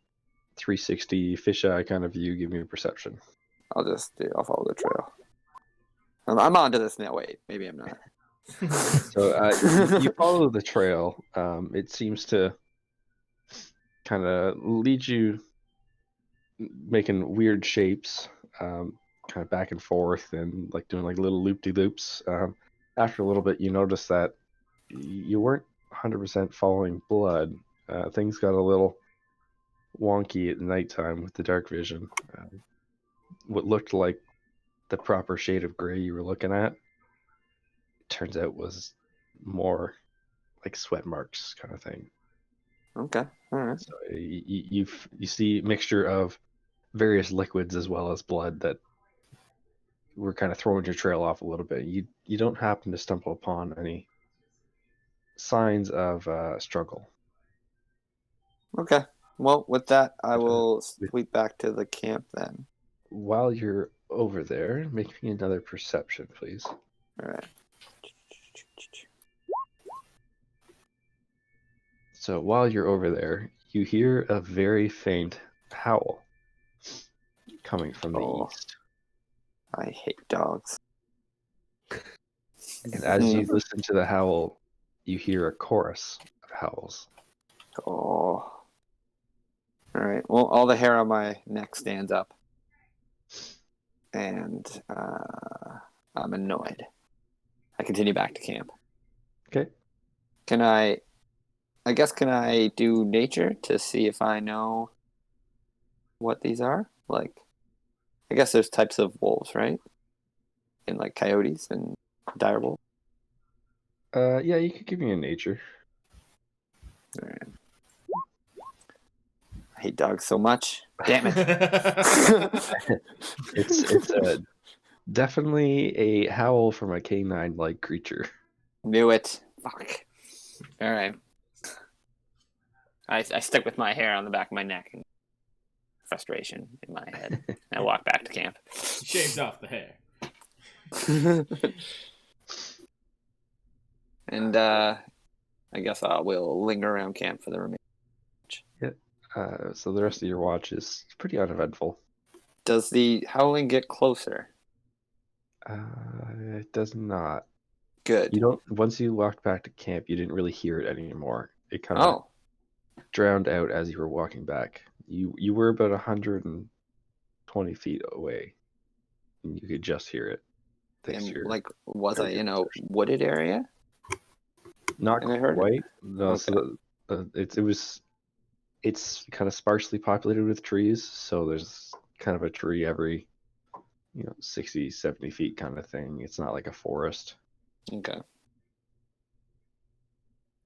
360 fisheye kind of view, give me a perception. I'll follow the trail. I'm onto this now. Wait, maybe I'm not. So you follow the trail. It seems to kind of lead you making weird shapes, kind of back and forth and like doing like little loop-de-loops. After a little bit, you notice that you weren't 100% following blood. Things got a little wonky at nighttime with the dark vision. What looked like the proper shade of gray you were looking at turns out was more like sweat marks kind of thing. Okay, all right. So you see a mixture of various liquids as well as blood that were kind of throwing your trail off a little bit. You don't happen to stumble upon any signs of struggle. Okay. Well, with that, I But, will sweep back to the camp then. While you're over there, make me another perception, please. All right. So while you're over there, you hear a very faint howl coming from the Oh. east. I hate dogs. And as you listen to the howl, you hear a chorus of howls. Oh. All right. Well, all the hair on my neck stands up, and I'm annoyed. I continue back to camp. Okay. Can I do nature to see if I know what these are? Like, I guess there's types of wolves, right? And like coyotes and dire wolves. Yeah, you could give me a nature. All right. I hate dogs so much. Damn it. It's definitely a howl from a canine-like creature. Knew it. Fuck. All right. I stick with my hair on the back of my neck and frustration in my head. I walk back to camp. Shaves off the hair. And I guess I will linger around camp for the remainder. So the rest of your watch is pretty uneventful. Does the howling get closer? It does not. Good. You don't. Once you walked back to camp, you didn't really hear it anymore. It kind of drowned out as you were walking back. You were about 120 feet away, and you could just hear it. And like, was I in a wooded area? Not And I heard quite. it? No. Okay. So it's kind of sparsely populated with trees. So there's kind of a tree every 60, 70 feet kind of thing. It's not like a forest. Okay.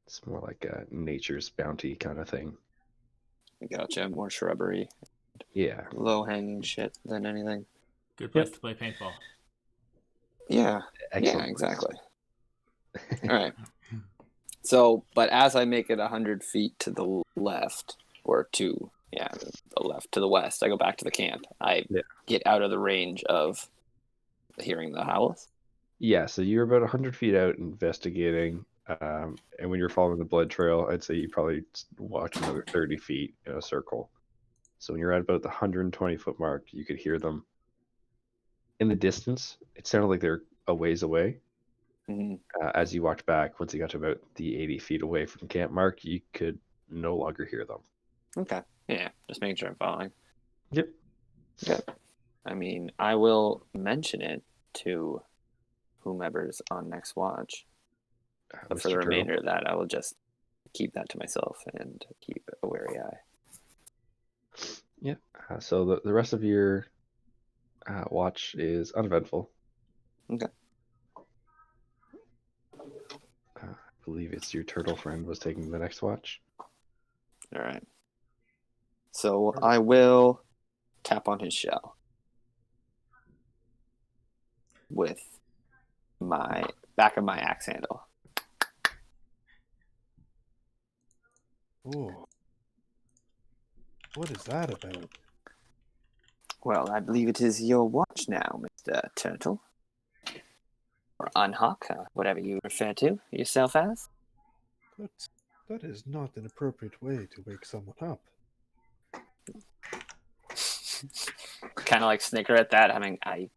It's more like a nature's bounty kind of thing. Gotcha. More shrubbery. Yeah. Low-hanging shit than anything. Good place to play paintball. Yeah. Excellent. Yeah, exactly. All right. So, but as I make it 100 feet to the left, or to the left to the west, I go back to the camp. I get out of the range of hearing the howls. Yeah, so you're about 100 feet out investigating, and when you're following the blood trail, I'd say you probably walked another 30 feet in a circle. So when you're at about the 120-foot mark, you could hear them in the distance. It sounded like they're a ways away. Mm-hmm. As you walked back, once you got to about the 80 feet away from camp mark, you could no longer hear them. Okay. Yeah, just making sure I'm following. Yep. Good. I mean, I will mention it to whomever's on next watch. But for the remainder of that, I will just keep that to myself and keep a wary eye. Yeah. So the rest of your watch is uneventful. Okay. I believe it's your turtle friend was taking the next watch. All right. So I will tap on his shell with my back of my axe handle. Ooh. What is that about? Well, I believe it is your watch now, Mr. Turtle. or unhock, whatever you refer to yourself as. That is not an appropriate way to wake someone up. Kind of like snicker at that. I mean, I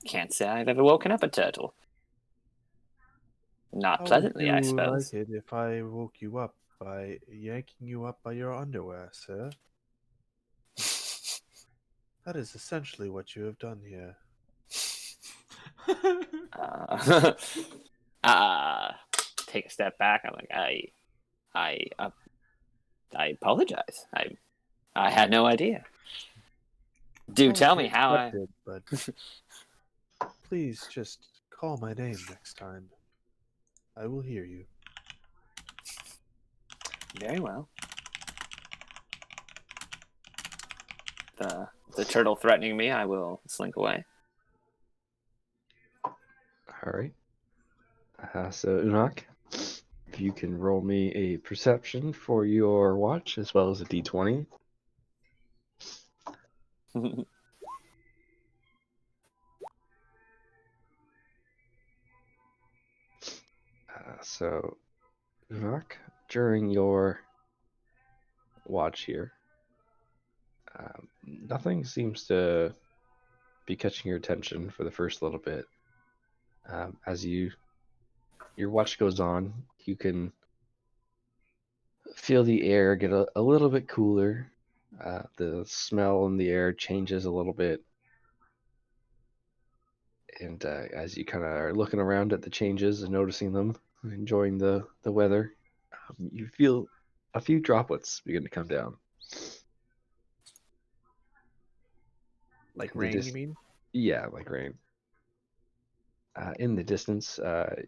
can't say I've ever woken up a turtle. Not How pleasantly, I would you suppose. like it if I woke you up by yanking you up by your underwear, sir? That is essentially what you have done here. Uh, take a step back. I'm like, I apologize. I had no idea. Do tell me how I. Accepted, but please just call my name next time. I will hear you. Very well. The turtle threatening me, I will slink away. All right. So Unok, if you can roll me a perception for your watch as well as a d20. So Unok, during your watch here, nothing seems to be catching your attention for the first little bit. As your watch goes on, you can feel the air get a little bit cooler. The smell in the air changes a little bit. And as you kind of are looking around at the changes and noticing them, enjoying the weather, you feel a few droplets begin to come down. Like In the rain, you mean? Yeah, like rain. In the distance,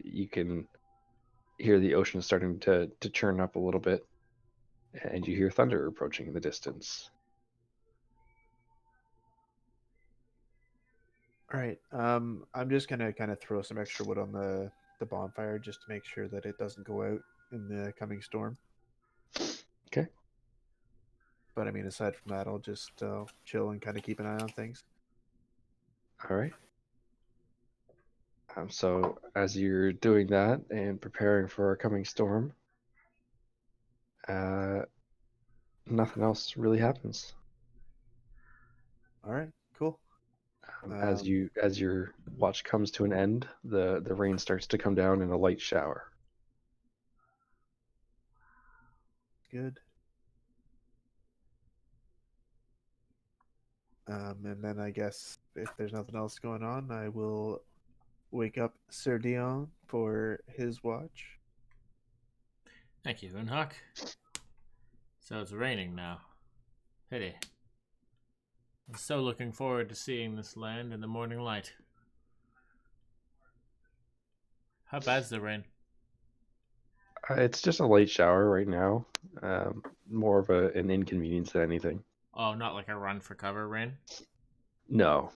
you can hear the ocean starting to churn up a little bit, and you hear thunder approaching in the distance. All right. I'm just gonna kind of throw some extra wood on the bonfire just to make sure that it doesn't go out in the coming storm. Okay. But I mean, aside from that, I'll just chill and kind of keep an eye on things. All right. So as you're doing that and preparing for a coming storm, nothing else really happens. All right. Cool. As your watch comes to an end, the rain starts to come down in a light shower. Good. And then I guess if there's nothing else going on, I will wake up Sir Dion for his watch. Thank you, Unhook. So it's raining now. Pity. I'm so looking forward to seeing this land in the morning light. How bad's the rain? It's just a light shower right now. More of an inconvenience than anything. Oh, not like a run for cover rain? No,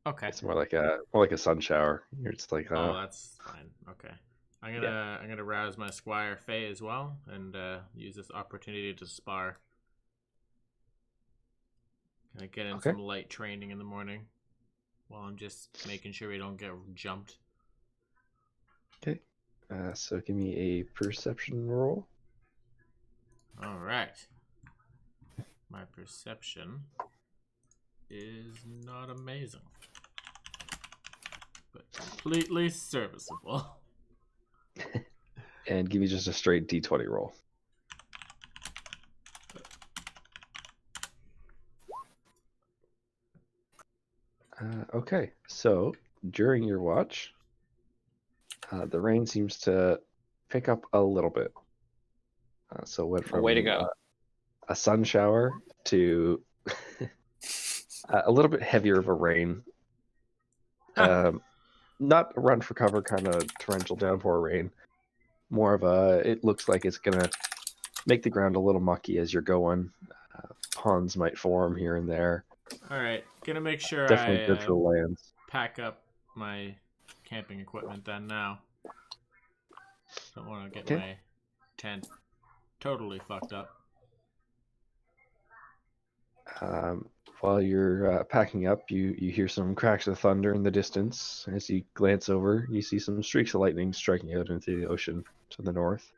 Okay. it's more like a sun shower. You're just like, Oh, that's fine. Okay. I'm Yeah. gonna rouse my squire Faye as well and use this opportunity to spar. Gonna get in Okay. some light training in the morning while I'm just making sure we don't get jumped. Okay. So give me a perception roll. All right. My perception is not amazing, but completely serviceable. And give me just a straight d20 roll. Okay, so during your watch, the rain seems to pick up a little bit. So it went from Way to go. a sun shower to a little bit heavier of a rain. Not a run for cover kind of torrential downpour rain. More of it looks like it's going to make the ground a little mucky as you're going. Ponds might form here and there. All right, gonna make sure Definitely I good for the lands. pack up my camping equipment then now. Don't want to get Okay. my tent totally fucked up. While you're packing up, you hear some cracks of thunder in the distance. As you glance over, you see some streaks of lightning striking out into the ocean to the north.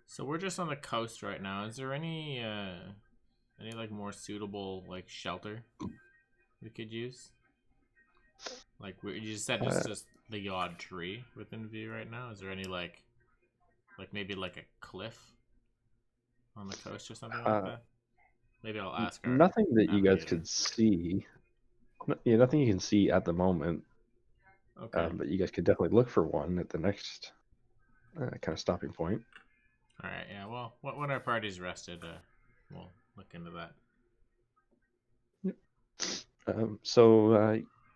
So we're just on the coast right now. Is there any like more suitable like shelter we could use? Like you said, it's just the odd tree within view right now. Is there any like maybe like a cliff on the coast or something like that? Maybe I'll ask our Nothing that you guys navigator. could see. Yeah, nothing you can see at the moment. Okay. But you guys could definitely look for one at the next kind of stopping point. All right. Yeah. Well, when our party's rested, we'll look into that.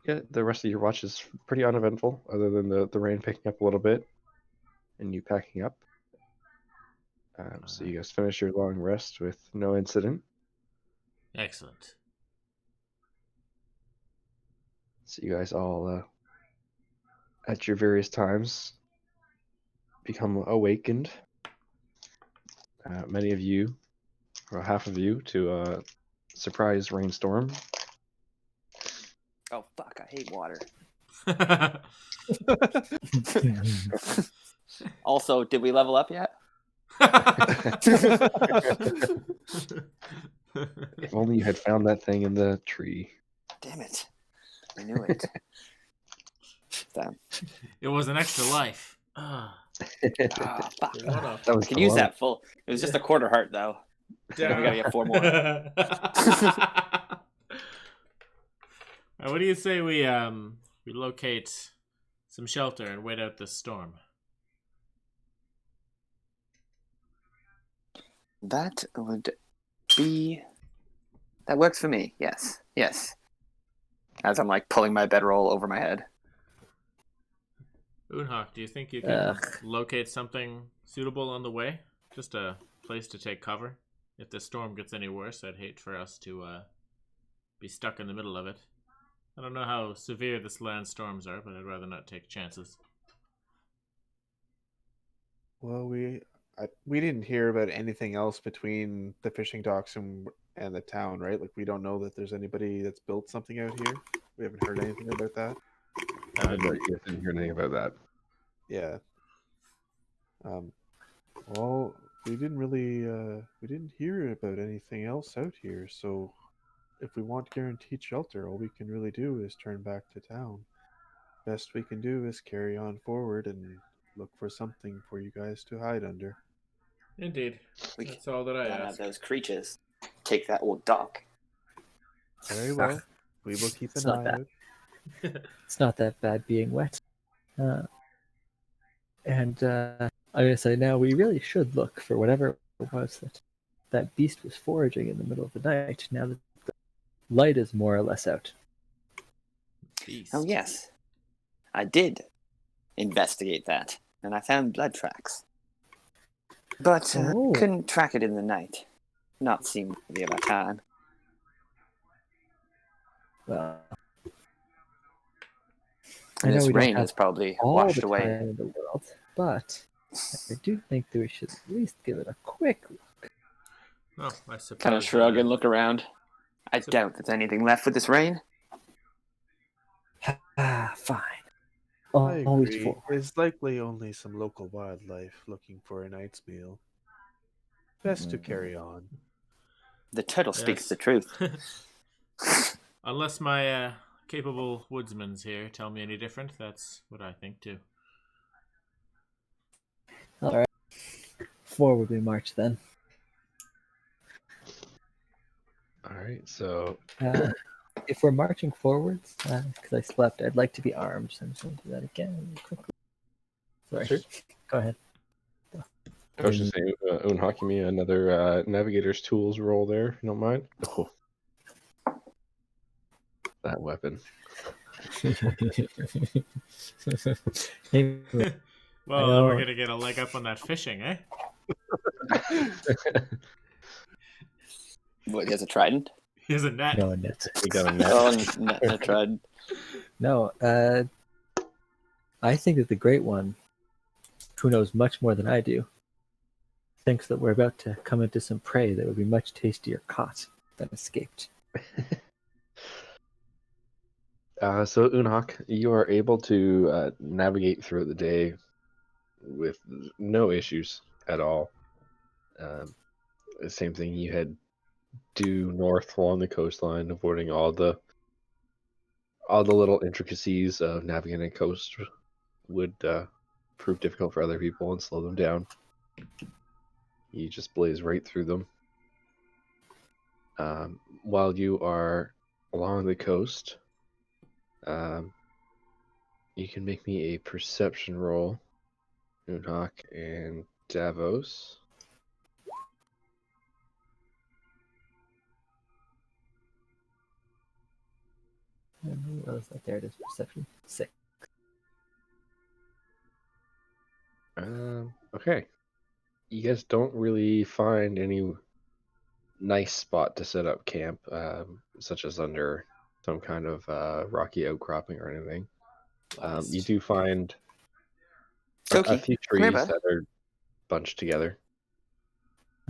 Yeah, the rest of your watch is pretty uneventful, other than the rain picking up a little bit and you packing up. So you guys finish your long rest with no incident. Excellent. So you guys all, at your various times, become awakened. Many of you, or half of you, to a surprise rainstorm. Oh fuck! I hate water. Also, did we level up yet? If only you had found that thing in the tree. Damn it! I knew it. Damn. It was an extra life. Ah, Ah, fuck. what a That was I could the use one. that full. It was just a quarter heart though. Then we gotta get 4 more. What do you say we locate some shelter and wait out this storm? That would be. That works for me. Yes. Yes. As I'm like pulling my bedroll over my head. Unhak, do you think you can locate something suitable on the way? Just a place to take cover? If the storm gets any worse, I'd hate for us to be stuck in the middle of it. I don't know how severe this land storms are, but I'd rather not take chances. Well, we didn't hear about anything else between the fishing docks and the town, right? Like, we don't know that there's anybody that's built something out here. We haven't heard anything about that. I bet you guys didn't hear anything about that. Yeah. Well, we didn't hear about anything else out here. So, if we want guaranteed shelter, all we can really do is turn back to town. Best we can do is carry on forward and look for something for you guys to hide under. Indeed. We That's all that I Gotta have ask. those creatures take that old dock. Very well. We will keep It's an not eye that. out. It's not that bad being wet. I'm gonna say now we really should look for whatever it was that beast was foraging in the middle of the night. Now that the light is more or less out. Beast. Oh yes, I did investigate that, and I found blood tracks. But Oh. couldn't track it in the night. Not seem to be about time. Well, And know this we don't rain have has probably all washed the away. time in the world, but I do think that we should at least give it a quick look. Oh, I suppose. Kind of shrug and look around. I doubt there's anything left with this rain. Fine. I Always agree. forward. There's likely only some local wildlife looking for a night's meal. Best to carry on. The turtle speaks Yes. the truth. Unless my capable woodsmen's here tell me any different, that's what I think too. All right. Forward we march then. All right, so If we're marching forwards, because I slept, I'd like to be armed. So I'm just going to do that again really quickly. Sorry. Sure. Go ahead. I was just saying, Unhak, give me another navigator's tools roll there, if you don't mind. Oh. That weapon. Hey, Well, we're gonna get a leg up on that fishing, eh? What, he has a trident? He has a net. no, net. We got a net. Oh, a trident. No, I think that the Great One, who knows much more than I do, thinks that we're about to come into some prey that would be much tastier caught than escaped. So Unhak, you are able to navigate throughout the day with no issues at all. Um, Same thing, you head due north along the coastline, avoiding all the little intricacies of navigating a coast would prove difficult for other people and slow them down. You just blaze right through them. While you are along the coast, you can make me a perception roll, Unhak and Davos. Oh, it's like there it is. Perception 6. Okay. You guys don't really find any nice spot to set up camp, such as under some kind of rocky outcropping or anything. You do find a Toki, few come here, trees bud. that are bunched together.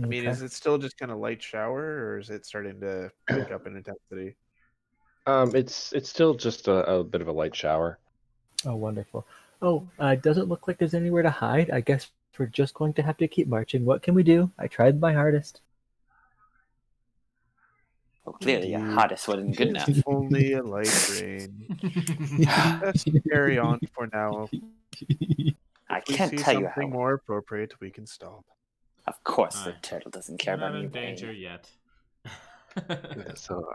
I mean, Okay. is it still just kind of light shower, or is it starting to pick up in intensity? It's still just a bit of a light shower. Oh, wonderful. Oh, doesn't look like there's anywhere to hide. I guess we're just going to have to keep marching. What can we do? I tried my hardest. Well, clearly your Indeed. hottest wasn't good enough. Only a light rain. Let's carry on for now. I If we can't see tell you something how. more appropriate, we can stop. Of course, the Aye. turtle doesn't care We're not about in any danger rain. yet. Yeah, so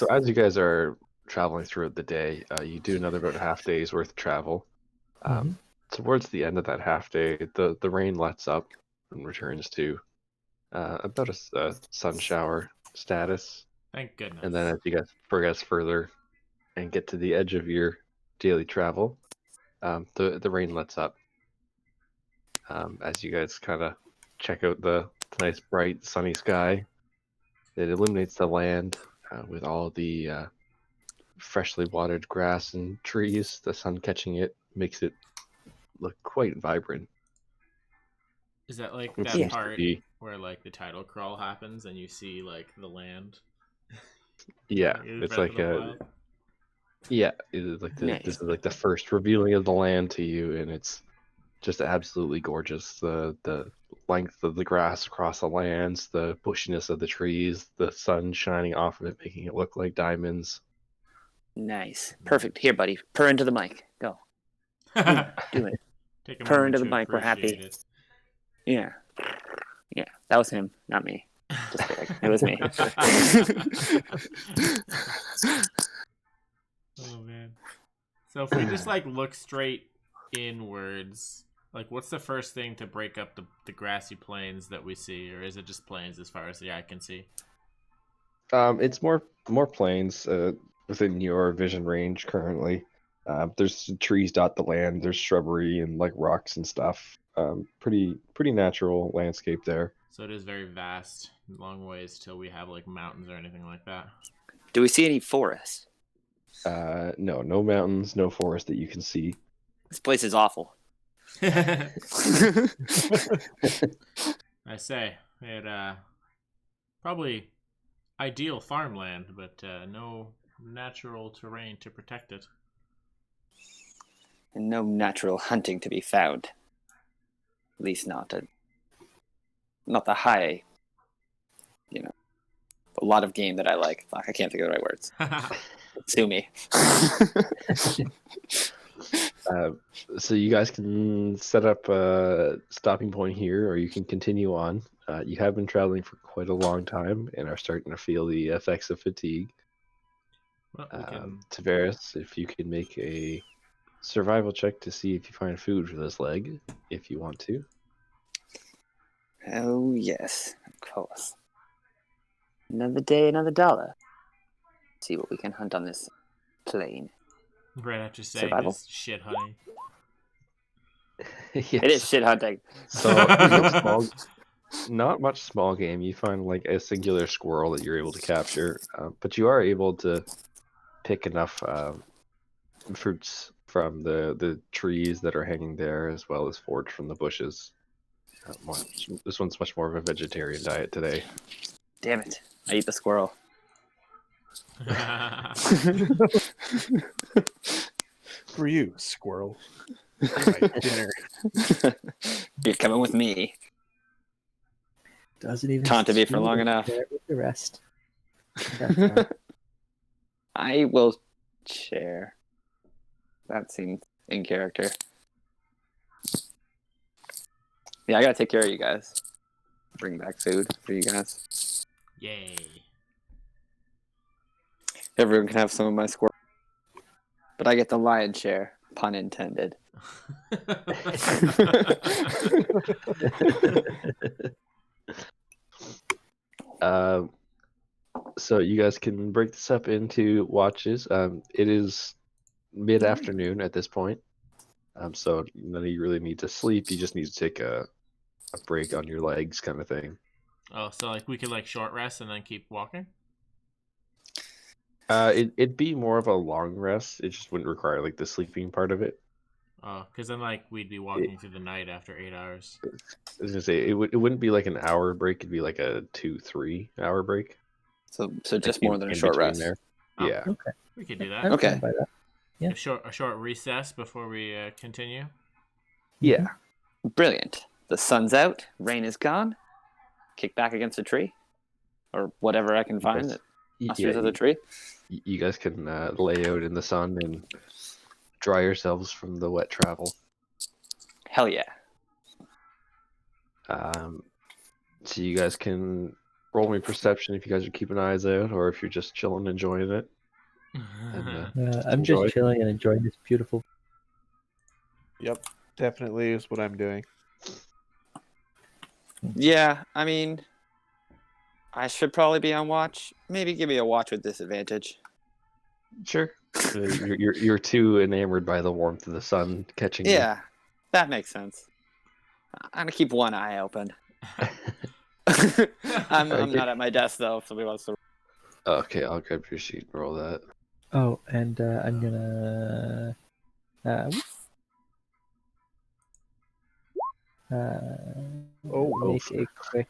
as you guys are traveling throughout the day, you do another about half day's worth of travel. Mhm. Towards the end of that half day, the rain lets up and returns to about a sun shower status. Thank goodness. And then as you guys progress further and get to the edge of your daily travel, the rain lets up. As you guys kind of check out the nice bright sunny sky, it illuminates the land with all the freshly watered grass and trees. The sun catching it makes it look quite vibrant. Is that like It that seems to part be, where like the title crawl happens and you see like the land? yeah, In it's Breath of like the a, Wild? yeah, it is like this Nice. is like the first revealing of the land to you, and it's just absolutely gorgeous. The length of the grass across the lands, the bushiness of the trees, the sun shining off of it, making it look like diamonds. Nice. Perfect. Here, buddy. Purr into the mic. Go. Do it. Take a Purr moment into the to mic. We're happy. appreciate it. Yeah. Yeah. That was him, not me. Just kidding. It was me. Oh man. So if we just like look straight inwards, like what's the first thing to break up the grassy plains that we see, or is it just plains as far as the eye can see? It's more plains within your vision range currently. There's trees dot the land. There's shrubbery and like rocks and stuff. Pretty natural landscape there. So it is very vast, long ways till we have like mountains or anything like that. Do we see any forests? No mountains, no forest that you can see. This place is awful. I say it probably ideal farmland, but no natural terrain to protect it. And no natural hunting to be found. At least not the high, a lot of game that I like. Fuck, I can't think of the right words. Sue me. So you guys can set up a stopping point here, or you can continue on. You have been traveling for quite a long time and are starting to feel the effects of fatigue. Well, we can... Tavares, if you can make a survival check to see if you find food for this leg, if you want to. Oh, yes, of course. Another day, another dollar. See what we can hunt on this plain. Right after saying Survival? this shit honey. Yes. It is shit hunting. So not much small game. You find like a singular squirrel that you're able to capture, but you are able to pick enough fruits from the trees that are hanging there, as well as forage from the bushes. This one's much more of a vegetarian diet today. Damn it. I eat the squirrel. For you, squirrel. My dinner. You're coming with me. Doesn't even Taunted me for steal long it, enough. share it with the rest. That's right. I will share. That seems in character. Yeah, I gotta take care of you guys. Bring back food for you guys. Yay. Everyone can have some of my squirrel. But I get the lion's share. Pun intended. So you guys can break this up into watches. It is mid-afternoon at this point. So none of you really need to sleep. You just need to take a break on your legs, kind of thing. Oh, so like we could like short rest and then keep walking? It'd be more of a long rest. It just wouldn't require like the sleeping part of it. Oh, because then like we'd be walking through the night after 8 hours. I was gonna say it wouldn't be like an hour break. It'd be like a 2-3 hour break. So just Like more than a in short between rest. there. Oh. Yeah. Okay. We could do that. I'm Okay. fine by that. Yeah. A short recess before we continue. Yeah. Brilliant. The sun's out. Rain is gone. Kick back against a tree. Or whatever I can find that must use as a tree. You guys can lay out in the sun and dry yourselves from the wet travel. Hell yeah. So you guys can roll me perception if you guys are keeping eyes out, or if you're just chilling, enjoying it. And, I'm enjoy. just chilling and enjoying this beautiful. Yep, definitely is what I'm doing. Yeah, I mean, I should probably be on watch. Maybe give me a watch with disadvantage. Sure. You're too enamored by the warmth of the sun catching you. Yeah, that makes sense. I'm gonna keep one eye open. I'm not at my desk though. If somebody wants to. Okay, I'll grab your sheet and roll that. Oh, and I'm gonna make a quick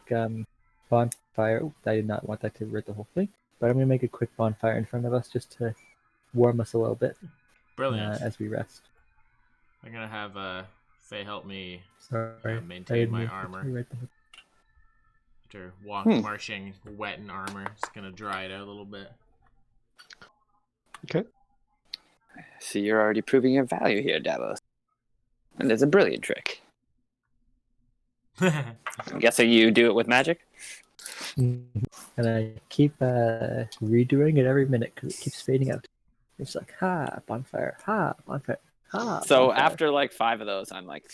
bonfire. Ooh, I did not want that to hurt the whole thing, but I'm gonna make a quick bonfire in front of us just to warm us a little bit. Brilliant. As we rest. I'm gonna have Faye help me Sorry, maintain my armor. Right After marching wet in armor, just gonna dry it out a little bit. Okay. See, you're already proving your value here, Davos. And it's a brilliant trick. I'm guessing you do it with magic? and I keep redoing it every minute because it keeps fading out. It's like, bonfire, bonfire, So bonfire. after like 5 of those, I'm like,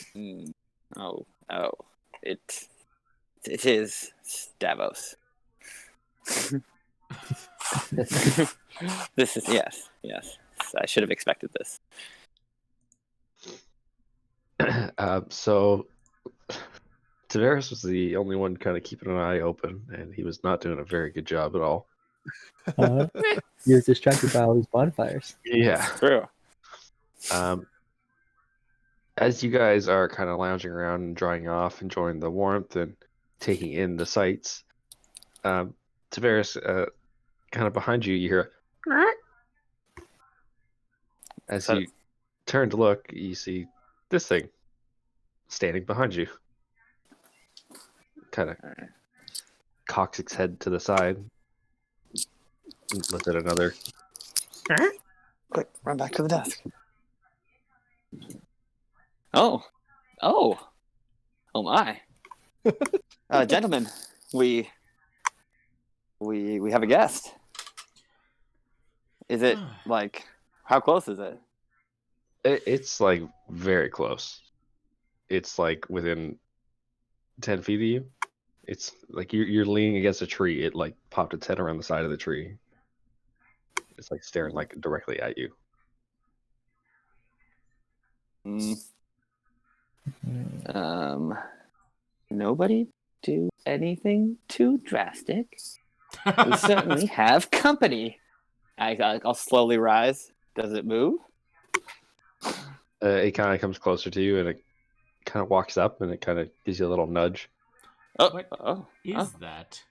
it is Davos. This is yes. I should have expected this. So Tavares was the only one kind of keeping an eye open, and he was not doing a very good job at all. He was distracted by all these bonfires. Yeah. True. As you guys are kind of lounging around and drying off, enjoying the warmth and taking in the sights, Tavares, kind of behind you, you hear as you turn to look, you see this thing standing behind you. Kind of cocks its head to the side. Looks at another. Quick, run back to the desk. Oh my. Gentlemen, we have a guest. Is it like, how close is it? It's like very close. It's like within 10 feet of you. It's like you're leaning against a tree. It like popped its head around the side of the tree. It's like staring like directly at you. Nobody do anything too drastic. We certainly have company. I'll slowly rise. Does it move? It kind of comes closer to you, and it kind of walks up, and it kind of gives you a little nudge. What is that?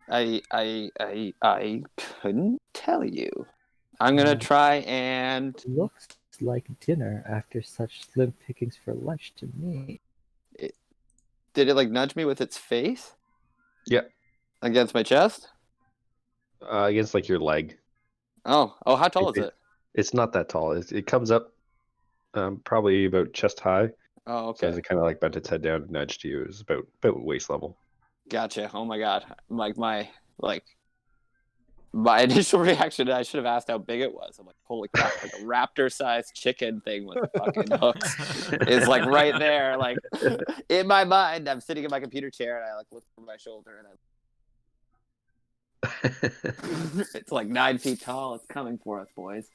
I couldn't tell you. I'm gonna try and Looks like dinner after such slim pickings for lunch to me. did it like nudge me with its face Yeah, against my chest? against like your leg. Oh, how tall is it? It's not that tall. It comes up probably about chest high. Oh, So as okay. it kind of like bent its head down and nudged you, it was about waist level. Gotcha. Oh my god. My initial reaction, I should have asked how big it was. I'm like, holy crap, like a raptor-sized chicken thing with fucking hooks is like right there. Like in my mind, I'm sitting in my computer chair and I like look over my shoulder and it's like 9 feet tall. It's coming for us, boys.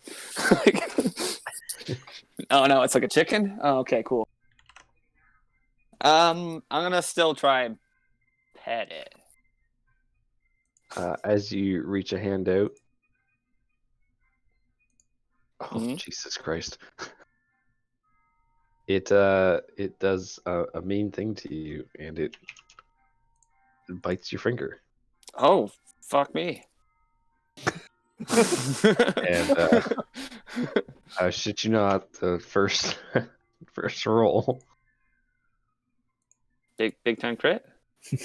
Oh no, it's like a chicken? Oh, okay, cool. I'm gonna still try and pet it. As you reach a hand out, Mhm. Jesus Christ! It does a mean thing to you, and it bites your finger. Oh, fuck me. And shit you not, the first roll. Big time crit?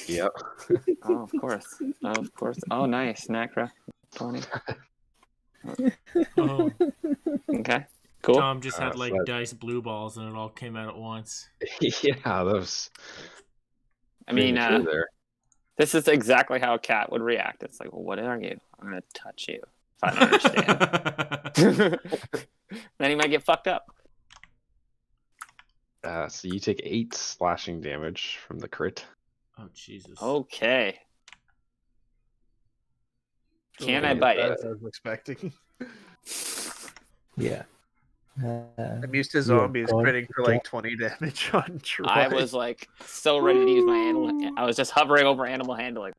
Yep. Oh, of course. Oh, nice. Nacra. 20. Oh, Okay. Cool. Tom just had so like that- dice blue balls and it all came out at once. Yeah, that was. I mean, premature there. this is exactly how a cat would react. It's like, well, what are you? I'm going to touch you. If I don't understand. Then he might get fucked up. So you take 8 slashing damage from the crit. Oh Jesus. Okay. Can I Okay, bite that's it? what I was expecting. Yeah. I'm used to You're zombies going critting to for like get- 20 damage on Troy. I was like so ready to use my animal. I was just hovering over animal handling.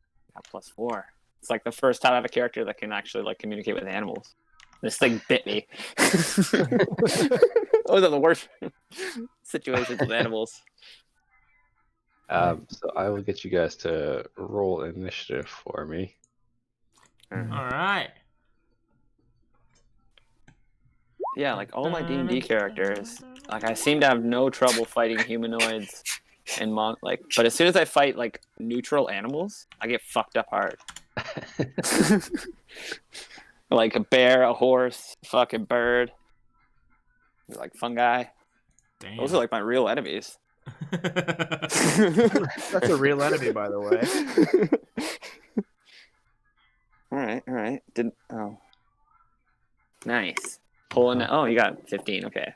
+4. It's like the first time I have a character that can actually like communicate with animals. This thing bit me. Those are the worst situations with animals. So I will get you guys to roll initiative for me. All right. Yeah, like all my D&D characters, like I seem to have no trouble fighting humanoids and but as soon as I fight like neutral animals, I get fucked up hard. Like a bear, a horse, fucking bird, like fungi. Damn. Those are like my real enemies. That's a real enemy, by the way. All right. Nice. Pulling. Oh, you got 15. Okay.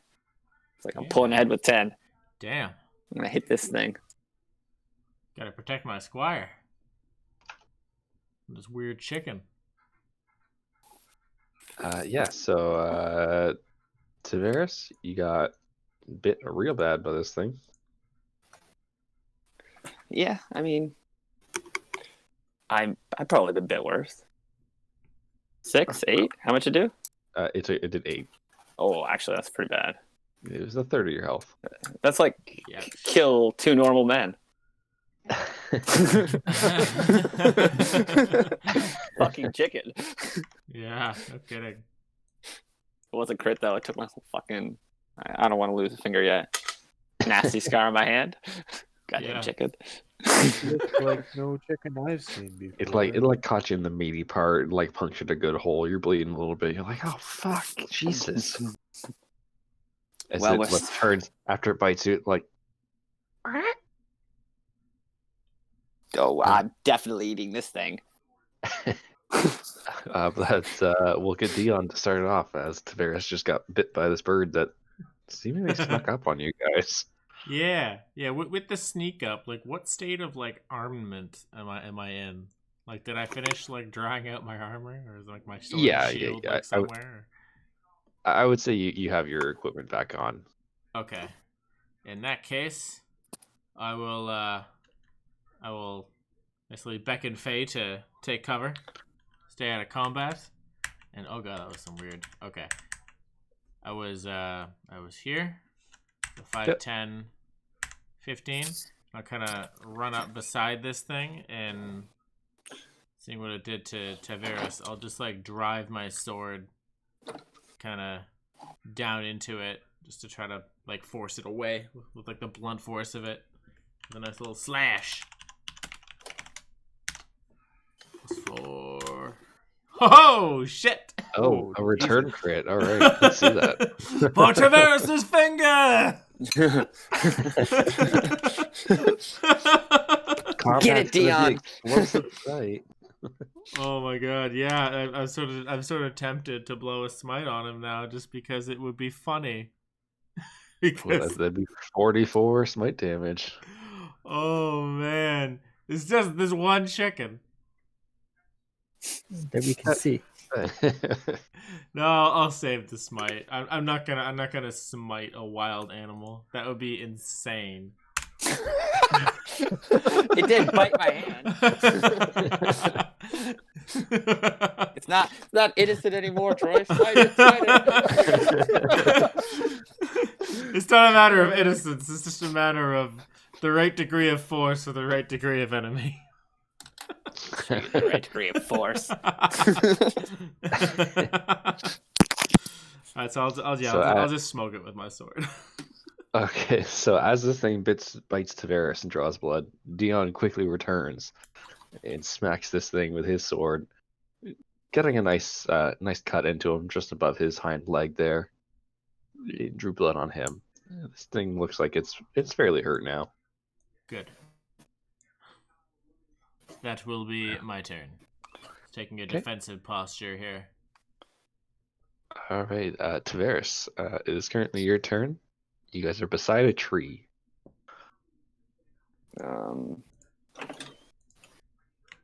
It's like I'm pulling ahead with 10. Damn. I'm gonna hit this thing. Gotta protect my squire. This weird chicken. So Tavares, you got bit real bad by this thing. Yeah, I mean, I probably been a bit worse. 6, 8. How much it do? It did 8. Oh, actually, that's pretty bad. It was a third of your health. That's like Yeah. kill 2 normal men. Fucking chicken. Yeah, no kidding. It wasn't crit though. It took my whole fucking. I don't want to lose a finger yet. Nasty scar on my hand. Goddamn Yeah. chicken. Looks like no chicken I've seen before. It caught you in the meaty part, and, like punctured a good hole. You're bleeding a little bit. You're like, oh fuck, Jesus. As Well, it we're- like, turns after it bites you, like. Oh, I'm definitely eating this thing. We'll get Dion to start it off, as Tavares just got bit by this bird that seemingly snuck up on you guys. Yeah. With the sneak up, like, what state of like armament am I in? Like, did I finish like drying out my armor, or is like my sword and shield like somewhere? I would say you have your equipment back on. Okay. In that case, I will basically beckon Faye to take cover, stay out of combat, and oh god, that was some weird. Okay, I was here, so 5, Yep. 10, 15. I'll kind of run up beside this thing and seeing what it did to Tavares. I'll just like drive my sword kind of down into it just to try to like force it away with like the blunt force of it. With a nice little slash. +4. Oh shit! Oh, a return crit. All right, let's see that. For Travers's finger! Get it, Dion. Right. Oh my god, yeah, I'm sort of tempted to blow a smite on him now just because it would be funny. Well, that'd be 44 smite damage. Oh man, it's just this one chicken. That we can see. No, I'll save the smite. I'm not gonna smite a wild animal. That would be insane. It did bite my hand. It's not innocent anymore, Troy. Smite it. It's not a matter of innocence. It's just a matter of the right degree of force for the right degree of enemy. The right degree of force. Alright, so So I'll just smoke it with my sword. Okay, so as the thing bites Tavares and draws blood, Dion quickly returns and smacks this thing with his sword, getting a nice cut into him just above his hind leg there. It drew blood on him. This thing looks like it's fairly hurt now. Good. That will be my turn. Taking a defensive posture here. All right, Tavares, it is currently your turn. You guys are beside a tree.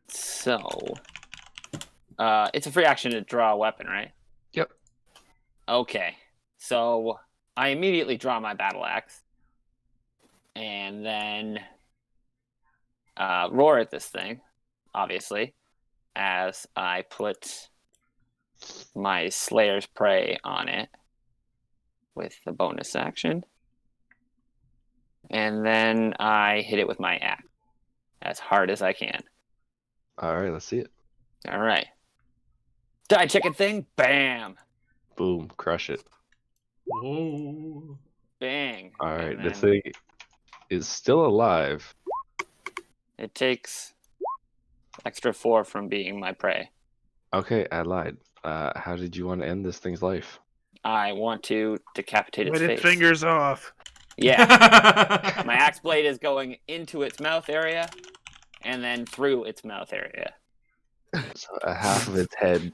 So, it's a free action to draw a weapon, right? Yep. Okay. So, I immediately draw my battle axe. And then roar at this thing, obviously, as I put my Slayer's Prey on it with the bonus action. And then I hit it with my axe as hard as I can. All right, let's see it. All right. Die, chicken thing. Bam. Boom, crush it. Whoa. Bang. All right, And this then thing is still alive. it takes extra 4 from being my prey. Okay, I lied. How did you want to end this thing's life? I want to decapitate its Let face. its fingers off. Yeah. My axe blade is going into its mouth area and then through its mouth area. So half of its head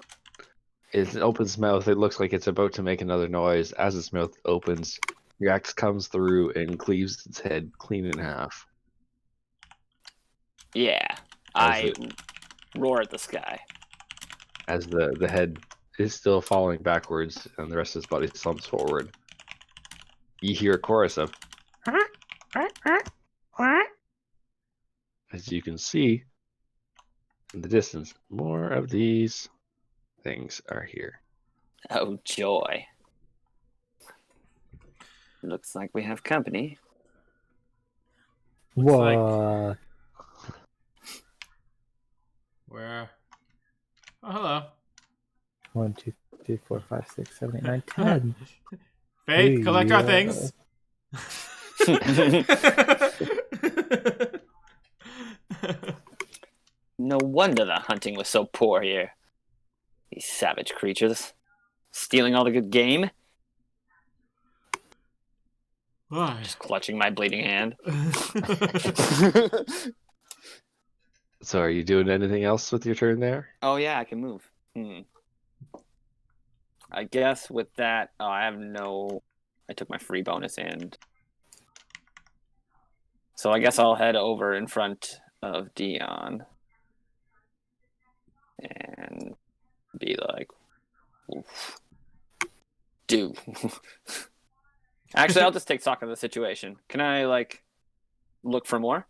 is it opens its mouth. It looks like it's about to make another noise. As its mouth opens, your axe comes through and cleaves its head clean in half. Yeah. I roar at the sky. As the head is still falling backwards and the rest of his body slumps forward. You hear a chorus of as you can see in the distance, more of these things are here. Oh, joy. Looks like we have company. What? Where? Oh, hello. 1, 2, 3, 4, 5, 6, 7, 8, 9, 10. Faith, Hey, collect our things. No wonder the hunting was so poor here. These savage creatures. Stealing all the good game. Just clutching my bleeding hand. So are you doing anything else with your turn there? Oh yeah, I can move. I guess with that, I took my free bonus and so I guess I'll head over in front of Dion and be like, oof. Dude. Actually, I'll just take stock of the situation. Can I look for more?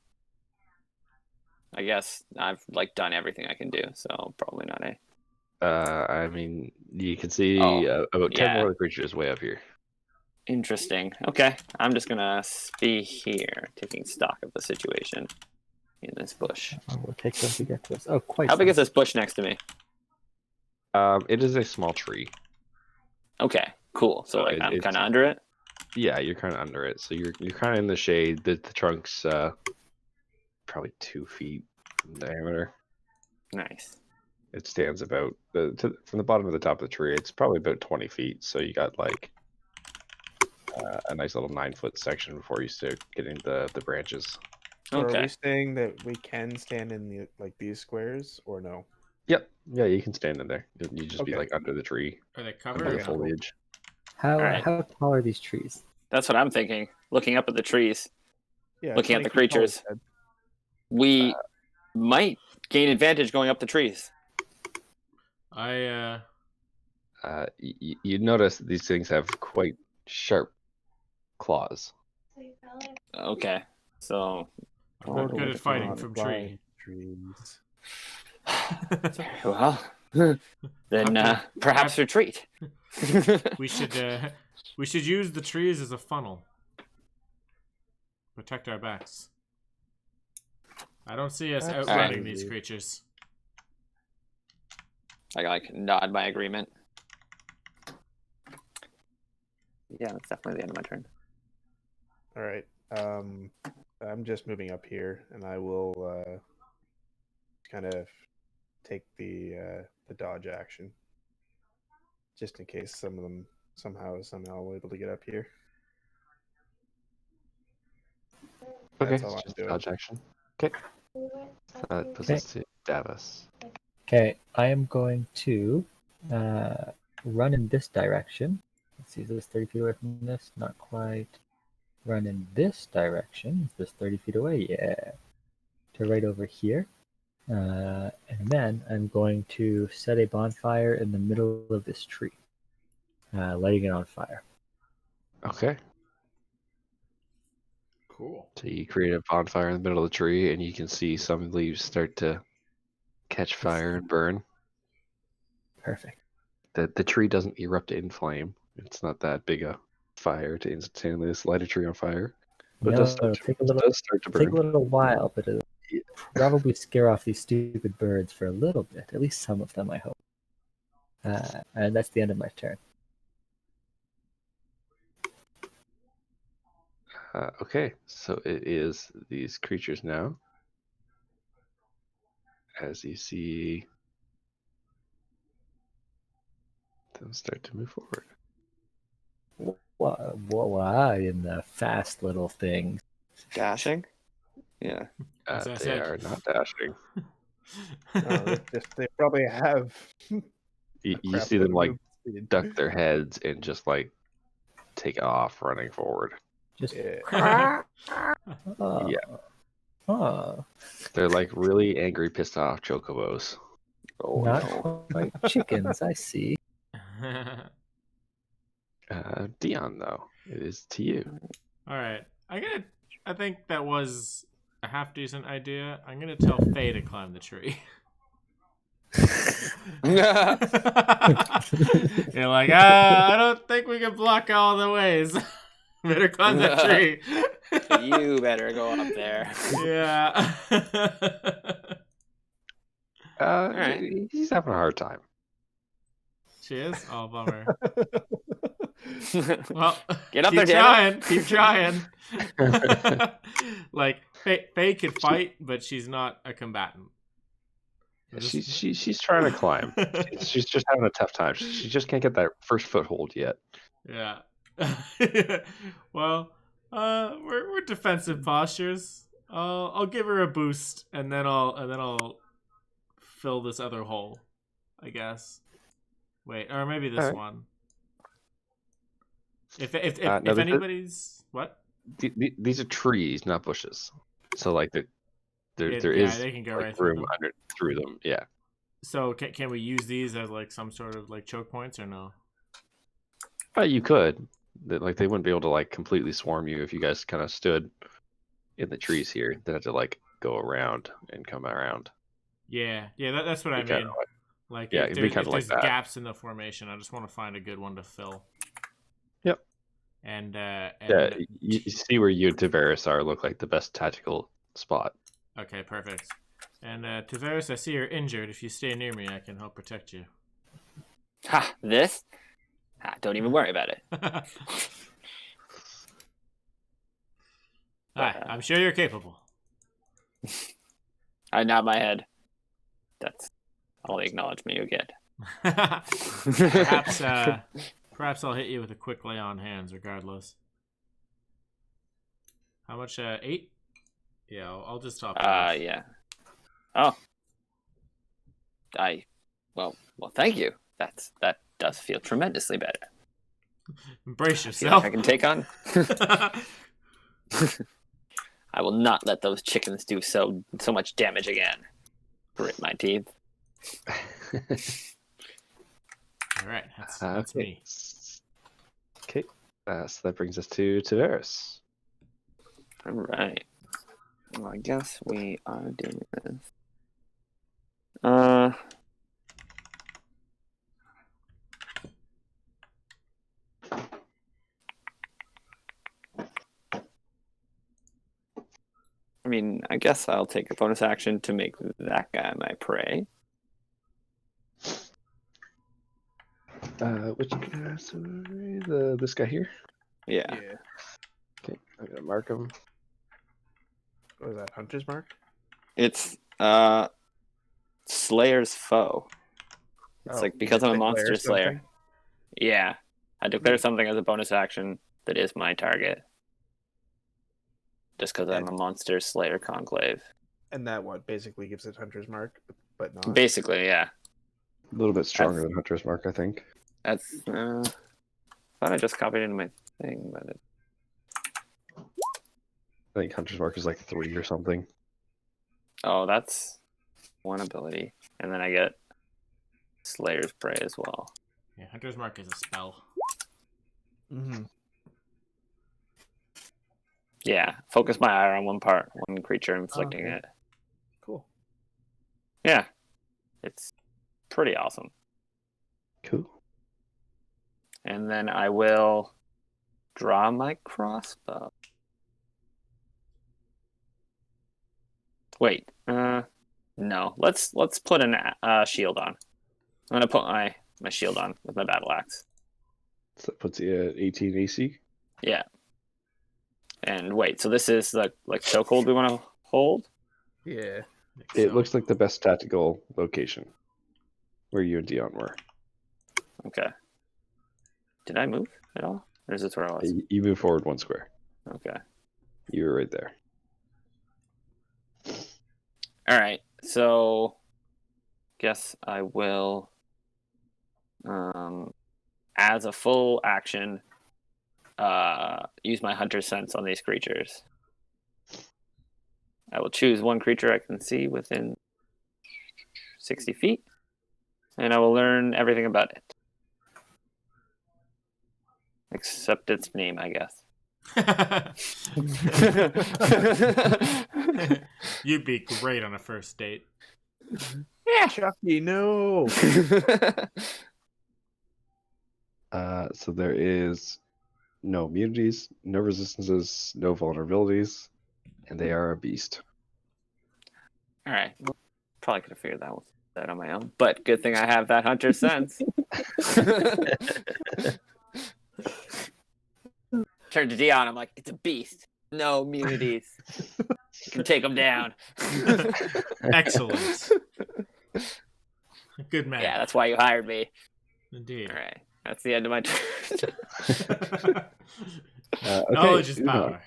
I guess I've done everything I can do, so probably not a. I mean, you can see about 10 more of the creatures way up here. Interesting. Okay, I'm just gonna be here, taking stock of the situation in this bush. We'll take them to get to us. Oh, quite. How big is this bush next to me? It is a small tree. Okay, cool. So No, like I'm it's- kind of under it. Yeah, you're kind of under it, so you're kind of in the shade. The trunk's probably 2 feet in diameter. Nice. It stands about from the bottom to the top of the tree. It's probably about 20 feet. So you got like a nice little 9-foot section before you start getting the branches. So are Okay. we saying that we can stand in the these squares or no? Yep. Yeah, you can stand in there. You just be Okay. like under the tree, Are they under covered? the Okay, cool. foliage. How Alright. how tall are these trees? That's what I'm thinking. Looking up at the trees, Yeah, looking at 20 the feet tall, creatures. Ted. We might gain advantage going up the trees. You notice that these things have quite sharp claws. Okay. So I'm not good at fighting Not from flying tree. trees. well, then Okay. perhaps retreat. We should use the trees as a funnel. Protect our backs. I don't see us Absolutely. outrunning these creatures. I like nod my agreement. Yeah, that's definitely the end of my turn. All right. I'm just moving up here, and I will kind of take the dodge action, just in case some of them somehow able to get up here. Okay, That's all it's I'm just doing. dodge action. Okay. So that puts Okay. us to Davos. Okay, I am going to run in this direction. Let's see, is this 30 feet away from this? Not quite. Run in this direction. Is this 30 feet away? Yeah. To right over here. And then I'm going to set a bonfire in the middle of this tree, lighting it on fire. Okay. Cool. So you create a bonfire in the middle of the tree, and you can see some leaves start to catch fire and burn. Perfect. The tree doesn't erupt in flame. It's not that big a fire to instantaneously light a tree on fire. But No, it it'll take a little, does start to take a burn. little while, but it'll probably scare off these stupid birds for a little bit. At least some of them, I hope. And that's the end of my turn. Okay, so it is these creatures now. As you see them start to move forward. Why in the fast little things? Dashing? Yeah. As I They said. are not dashing. No, they probably have. You crap see them load of like movement speed. duck their heads and just like take off running forward. Just Yeah. oh, Yeah. oh, They're like really angry, pissed off chocobos. Oh not no. quite chickens. I see. Dion, though, it is to you. All right. I think that was a half decent idea. I'm gonna tell Faye to climb the tree. You're like, I don't think we can block all the ways. Better climb that tree. You better go up there. Yeah. right. He's having a hard time. She is? Oh, bummer. Well, Get up keep there, trying. damn it. Keep trying. Like, Faye could fight, but she's not a combatant. She's trying to climb. She's just having a tough time. She just can't get that first foothold yet. Yeah. Well, we're defensive postures. I'll give her a boost, and then I'll fill this other hole, I guess. Wait, or maybe this Alright. one. If No, anybody's what? These are trees, not bushes. So like there Yeah, is they can go like right through room them. through them. Yeah. So can we use these as like some sort of like choke points or no? You could. Like they wouldn't be able to like completely swarm you if you guys kind of stood in the trees here. They'd have to like go around and come around. Yeah, that's what I Kinda mean. Like yeah, if it'd be there's, kinda if like there's that. gaps in the formation, I just want to find a good one to fill. Yep. And Yeah, you see where you and Tavares are look like the best tactical spot. okay, perfect. And Tavares, I see you're injured. If you stay near me, I can help protect you. Ha! This? Don't even worry about it. Hi, I'm sure you're capable. I nod my head. That's all the acknowledgement you get. Perhaps I'll hit you with a quick lay on hands, regardless. How much? 8? Yeah, I'll just top it off. Yeah. Oh. Well, thank you. That does feel tremendously better. Embrace I feel yourself. like I can take on. I will not let those chickens do so much damage again. Grit my teeth. All right, that's me. Okay, so that brings us to Tavares. All right. Well, I guess we are doing this. I mean, I guess I'll take a bonus action to make that guy my prey. Which guy? Sorry, this guy here. Yeah. Okay, I'm gonna mark him. What is that? Hunter's mark? It's Slayer's foe. It's like because I'm a monster slayer. Yeah. I declare something as a bonus action that is my target. Just because I'm a monster slayer conclave. And that basically gives it Hunter's mark, but not. Basically, yeah. A little bit stronger than Hunter's mark, I think. That's thought I just copied into my thing, but I think Hunter's mark is like 3 or something. Oh, that's one ability. And then I get Slayer's Prey as well. Yeah, Hunter's Mark is a spell. Mm-hmm. Yeah, focus my ire on one creature inflicting it. Cool. Yeah, it's pretty awesome. Cool. And then I will draw my crossbow. Wait, no. Let's put a shield on. I'm gonna put my shield on with my battle axe. So that puts you at 18 AC. Yeah. And wait, so this is the chokehold we want to hold? Yeah. It looks like the best tactical location where you and Dion were. Okay. Did I move at all? Or is this where I was? You move forward 1 square. Okay. You were right there. All right. So, guess I will, as a full action, use my hunter's sense on these creatures. I will choose one creature I can see within 60 feet, and I will learn everything about it. Except its name, I guess. You'd be great on a first date. Yeah. Chucky, no. So there is no immunities, no resistances, no vulnerabilities, and they are a beast. All right. Well, probably could have figured that one out on my own, but good thing I have that hunter sense. Turn to Dion. I'm like, it's a beast. No immunities. You can take them down. Excellent. Good man. Yeah, that's why you hired me. Indeed. All right. That's the end of my turn. Okay, Knowledge is Una. power.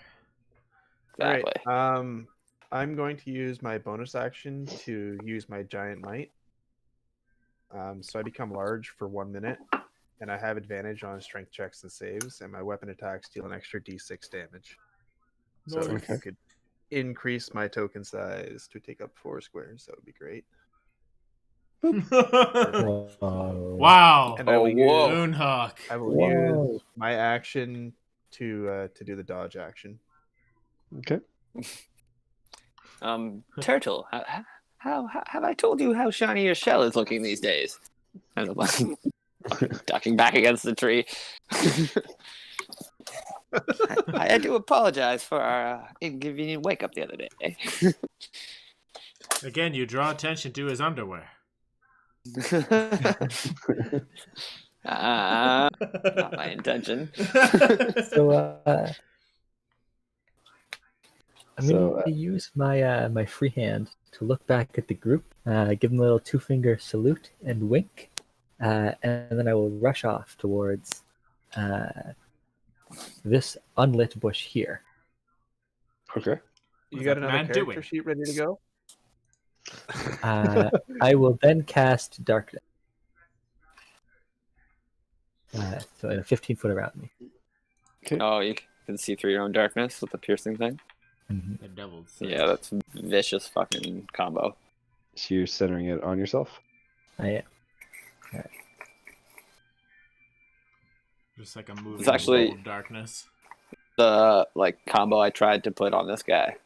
Exactly. All right. I'm going to use my bonus action to use my giant might. So I become large for 1 minute, and I have advantage on strength checks and saves, and my weapon attacks deal an extra d6 damage. So if you could increase my token size to take up 4 squares, that would be great. Wow. And I will whoa. Moonhawk. I will use my action to do the dodge action. Okay. Turtle, how have I told you how shiny your shell is looking these days? And I'm like, ducking back against the tree. I do apologize for our inconvenient wake up the other day. Again, you draw attention to his underwear. Not my intention. So I'm So, going to use my my free hand to look back at the group, give them a little 2-finger salute and wink, and then I will rush off towards this unlit bush here. Okay. You What's got that another man character doing? sheet ready to go? I will then cast darkness. So in a 15-foot around me. Okay. Oh, you can see through your own darkness with the piercing thing? Mhm. The devil's. Yeah, that's a vicious fucking combo. So you're centering it on yourself? I am. Just like a moving It's actually- ball of darkness. The combo I tried to put on this guy.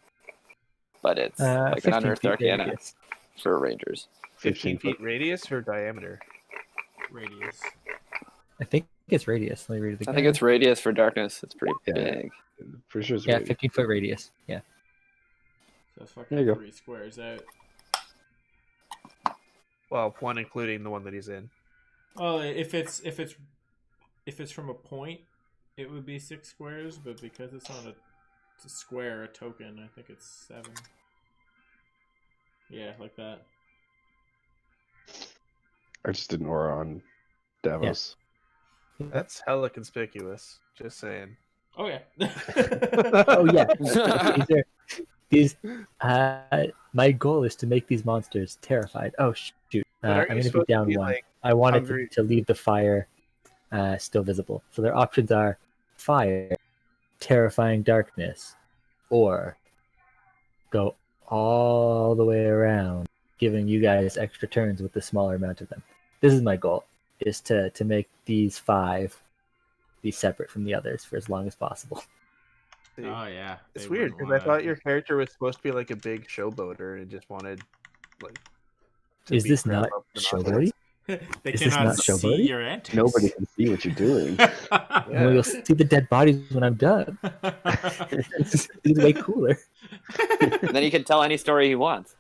But it's like an 15 unearthed feet arcana radius. for rangers. 15 15 feet radius or diameter? Radius. I think it's radius. Let me read it I again. think it's radius for darkness. It's pretty Yeah. big. Pretty sure it's Yeah, radius. 15-foot radius. Yeah. So that's There fucking you go. 3 squares out. Well, one including the one that he's in. Well, if it's from a point, it would be 6 squares, but because it's not a square, a token, I think it's 7. Yeah, like that. I just did an aura on Davos. That's hella conspicuous. Just saying. Oh yeah. Oh yeah. these my goal is to make these monsters terrified. Oh shoot. But aren't I'm you going to be supposed to down be, one. like, I wanted hungry? to leave the fire still visible. So their options are fire, terrifying darkness, or go all the way around, giving you guys extra turns with the smaller amount of them. This is my goal, is to make these 5 be separate from the others for as long as possible. See, Oh yeah. it's They weird wouldn't because I thought wanna- your character was supposed to be like a big showboater and just wanted like. to Is beat this crap not up with showboaty? they Is this cannot not see showboaty? your antics. Nobody can see what you're doing. Yeah. Well, you'll see the dead bodies when I'm done. This is way cooler. And then he can tell any story he wants.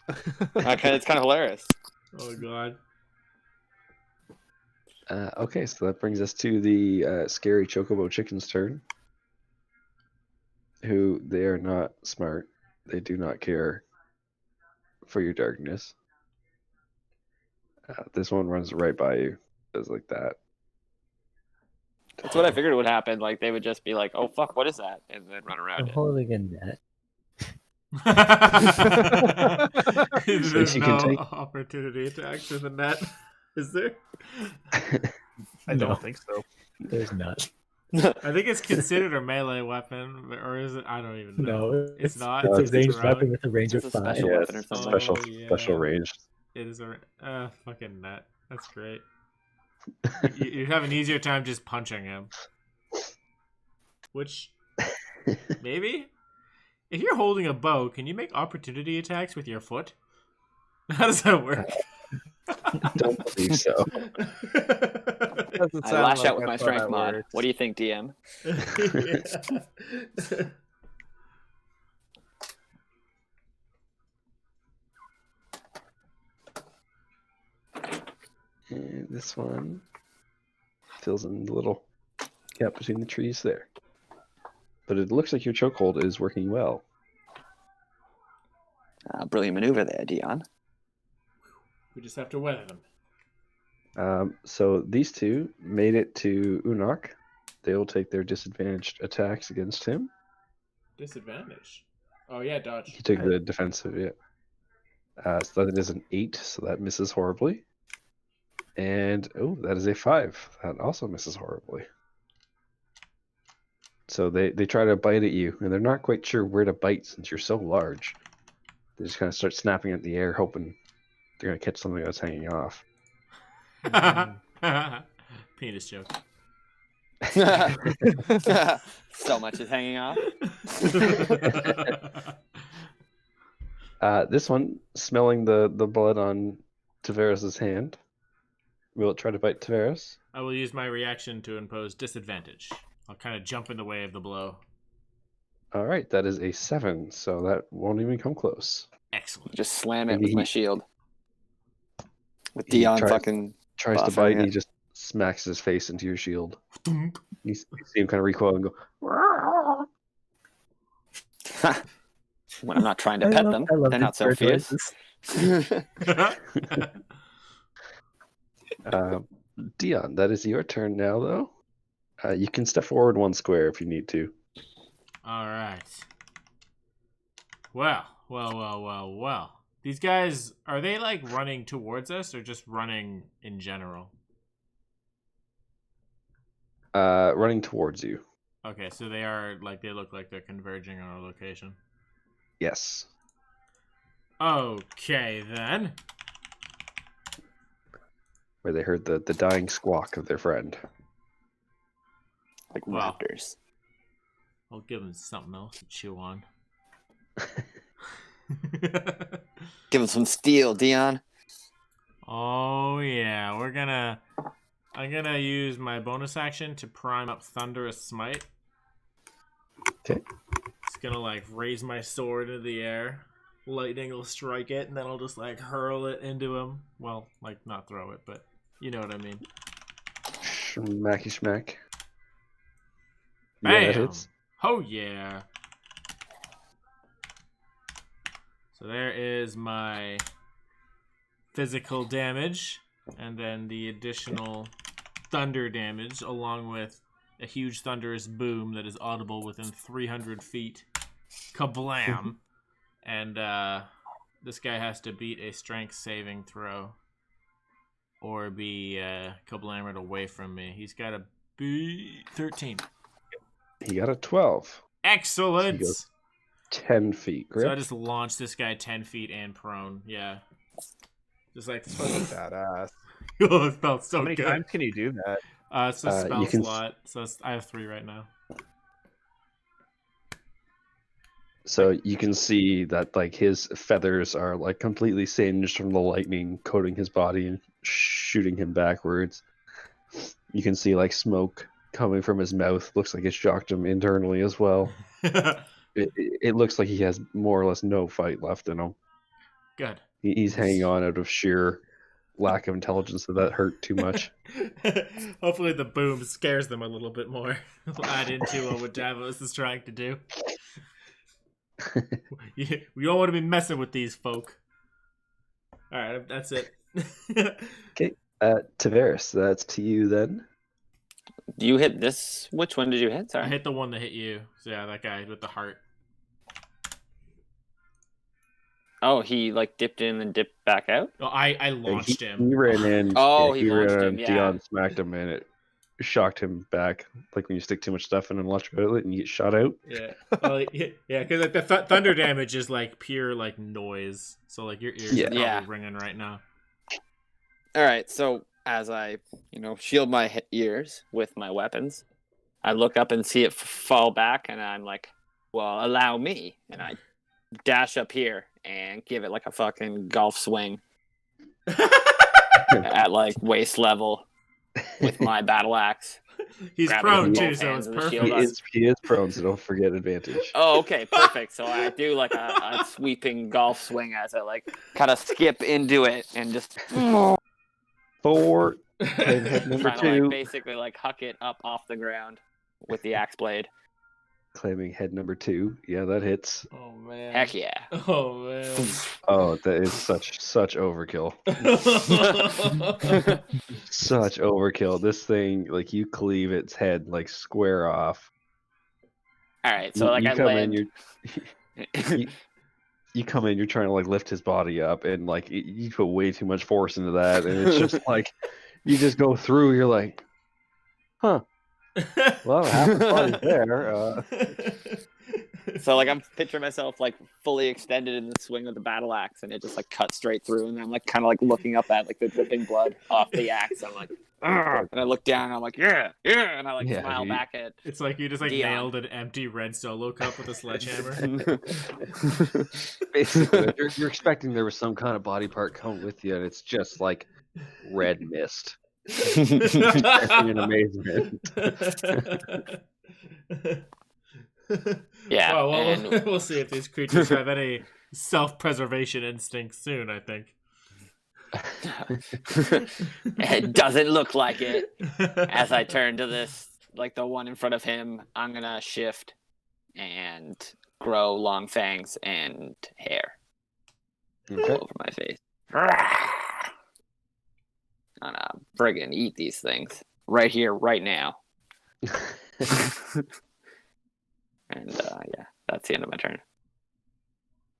It's kind of hilarious. Oh god. Okay, so that brings us to the scary chocobo chicken's turn. Who, they are not smart. They do not care for your darkness. This one runs right by you. Does like that. That's what I figured would happen. Like, they would just be like, oh, fuck, what is that? And then run I'm around it. holding a net. There's you can no take- opportunity attacks in the net, is there? I No. don't think so. There's not. I think it's considered a melee weapon, or is it? I don't even know. No, It's not. It's It's a ranged around. weapon with a range It's of a 5. special Yeah, weapon or it's something. special, Oh, yeah. special range. It is a fucking net. That's great. You have an easier time just punching him. Which maybe if you're holding a bow, can you make opportunity attacks with your foot? How does that work? Don't believe so. Doesn't I sound lash like out with my that's how strength that mod. works. What do you think, DM? Yeah. And this one fills in the little gap between the trees there. But it looks like your chokehold is working well. Brilliant maneuver there, Dion. We just have to weather them. So these two made it to Unok. They will take their disadvantaged attacks against him. Disadvantage. Oh yeah, dodge. He took the defensive, yeah. So that is an 8, so that misses horribly. And, oh, that is a 5. That also misses horribly. So they try to bite at you, and they're not quite sure where to bite since you're so large. They just kind of start snapping at the air, hoping they're going to catch something that's hanging off. Penis joke. So much is hanging off. This one, smelling the blood on Taveras' hand, will it try to bite Taveras? I will use my reaction to impose disadvantage. I'll kind of jump in the way of the blow. All right, that is a 7, so that won't even come close. Excellent. Just slam it Maybe with my he- shield. With he Dion tried- fucking Tries to buffering bite, and he it. just smacks his face into your shield. You see him kind of recoil and go. When I'm not trying to pet them, they're these not so bird fierce. noises. Dion, that is your turn now, though. You can step forward 1 square if you need to. All right. Well. These guys, are they like running towards us or just running in general? Running towards you. Okay, so they look like they're converging on our location. Yes. Okay, then. Where they heard the dying squawk of their friend. Like Wow. raptors. I'll give them something else to chew on. Give them some steel, Dion. Oh yeah, I'm gonna use my bonus action to prime up Thunderous Smite. Okay. It's gonna like raise my sword into the air. Lightning will strike it, and then I'll just like hurl it into him. Well, like not throw it, but you know what I mean. Schmacky schmack. Bam! Yeah, that hits. Oh yeah. So there is my physical damage, and then the additional thunder damage, along with a huge thunderous boom that is audible within 300 feet. Kablam! And this guy has to beat a strength saving throw, or be kablammered away from me. He's got to beat 13. He got a 12. Excellent! He goes 10 feet, correct? So I just launched this guy 10 feet and prone. Yeah. Just like Badass. oh, it felt so How many good. times can you do that? It's a spell you can slot, so I have 3 right now. So you can see that like his feathers are like completely singed from the lightning coating his body and shooting him backwards. You can see like smoke coming from his mouth. Looks like it's shocked him internally as well. It looks like he has more or less no fight left in him. Good. He's hanging on out of sheer lack of intelligence, so that hurt too much. Hopefully the boom scares them a little bit more. We'll add into what Davos is trying to do. We don't want to be messing with these folk. Alright, that's it. Okay, Tavares, that's to you then. You hit this. Which one did you hit? I Sorry. hit the one that hit you. So yeah, that guy with the heart. Oh, he like dipped in and dipped back out. Oh, I launched He him. ran in. Oh, yeah, he ran launched in, him, yeah. Dion smacked him, and it shocked him back. Like when you stick too much stuff in an electric outlet and you get shot out. Yeah, well, yeah, because like the thunder damage is like pure like noise. So like your ears are probably Yeah. ringing right now. All right. So as I, shield my ears with my weapons, I look up and see it fall back, and I'm like, "Well, allow me." And I dash up here and give it like a fucking golf swing at like waist level with my battle axe. He's Grab it prone with too, both so hands it's and the shield perfect. up. He is prone, so don't forget advantage. Oh, okay, perfect. So I do like a sweeping golf swing as I like kind of skip into it and just 4. Claim head number trying to 2. like basically like huck it up off the ground with the axe blade. Claiming head number 2. Yeah, that hits. Oh man. Heck yeah. Oh man. Oh, that is such overkill. Such overkill. This thing, like you cleave its head like square off. All right, so like you I come land. in, you come in, you're trying to like lift his body up, and like you put way too much force into that, and it's just like you just go through. You're like, huh? Well, half his body's there. So like I'm picturing myself like fully extended in the swing of the battle axe, and it just like cuts straight through, and I'm like kind of like looking up at like the dripping blood off the axe. I'm like, "Argh," and I look down, and I'm like, yeah, and I like Yeah, smile back at. It's like you just like Dion. nailed an empty red solo cup with a sledgehammer. Basically, you're expecting there was some kind of body part coming with you, and it's just like red mist. In amazement. Yeah, Well, and- we'll see if these creatures have any self-preservation instincts soon, I think. It doesn't look like it. As I turn to this, like the one in front of him, I'm gonna shift and grow long fangs and hair all Okay. over my face. I'm gonna friggin' eat these things right here, right now. And yeah, that's the end of my turn.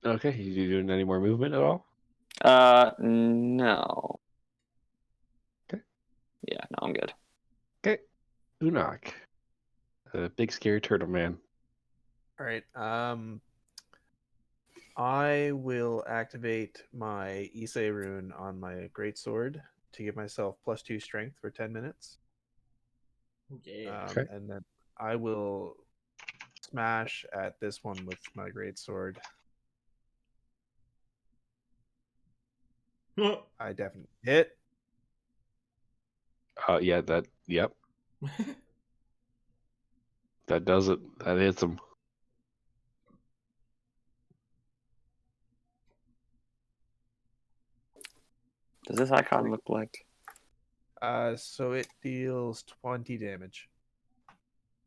Okay, you doing any more movement at all? No. Okay. Yeah, no, I'm good. Okay. Unok. The big scary turtle man. All right. I will activate my Issei rune on my greatsword to give myself +2 strength for 10 minutes. Yeah. Okay. And then I will smash at this one with my greatsword. I definitely hit. Yeah, yep. That does it. That hits him. Does this icon look like? So it deals 20 damage.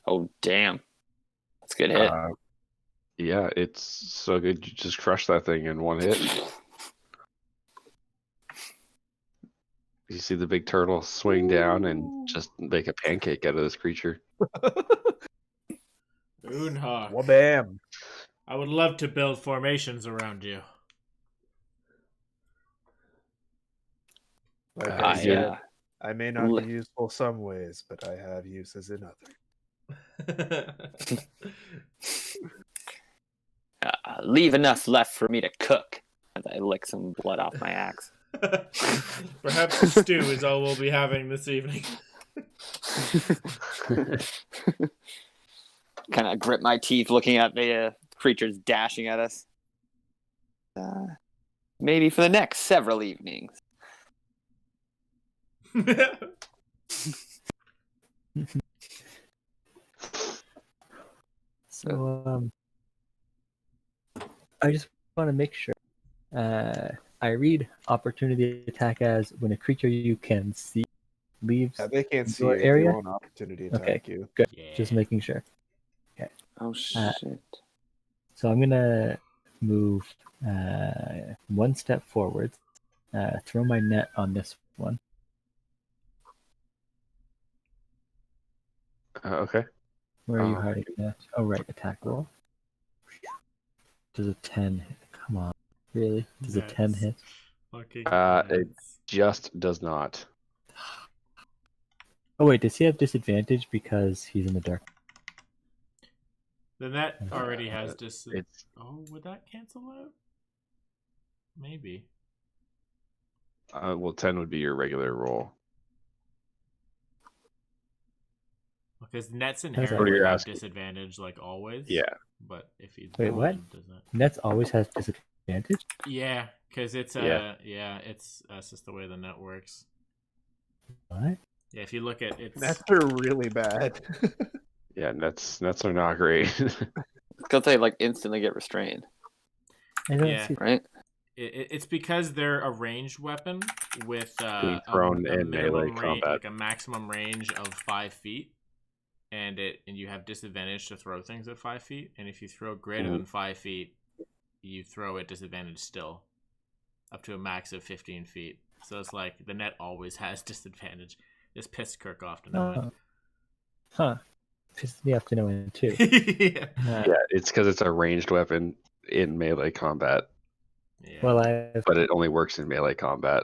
Oh, damn. That's a good hit. Yeah, it's so good. You just crush that thing in one hit. You see the big turtle swing down and just make a pancake out of this creature. Unhawk. Wabam! I would love to build formations around you. Like I I, said, I may not li- be useful some ways, but I have uses in others. leave enough left for me to cook as I lick some blood off my axe. Perhaps the stew is all we'll be having this evening. Kind of grip my teeth looking at the creatures dashing at us. Maybe for the next several evenings. So I just want to make sure. I read opportunity attack as when a creature you can see leaves Yeah, they can't see your you. area. They won't opportunity attack Okay. you. Good. Yeah. Just making sure. Oh, shit. So I'm gonna move one step forward, throw my net on this one. Okay. Where are you hiding that? Oh, right, attack roll. Does a 10 hit? Come on, really? Does a 10 hit? Fucking It nuts. just does not. Oh wait, does he have disadvantage because he's in the dark? Then that already has It's Oh, would that cancel out? Maybe. well, 10 would be your regular roll. Because Net's What inherently you're have asking. disadvantage, like always. Yeah. But if he's Wait, what? does that? Nets always has disadvantage? Yeah, because it's it's just the way the net works. What? Yeah, if you look at it's Nets are really bad. Yeah, nets are not great. Because they like instantly get restrained, I don't Yeah. see. right? it's because they're a ranged weapon with Being thrown a in melee minimum range, combat. like a maximum range of 5 feet, and you have disadvantage to throw things at 5 feet. And if you throw greater than 5 feet, you throw at disadvantage still, up to a max of 15 feet. So it's like the net always has disadvantage. This pissed Kirk off to know Oh. Huh. Pisses me off to know it too. it. Yeah. Yeah, it's because it's a ranged weapon in melee combat, Yeah. Well, but it only works in melee combat.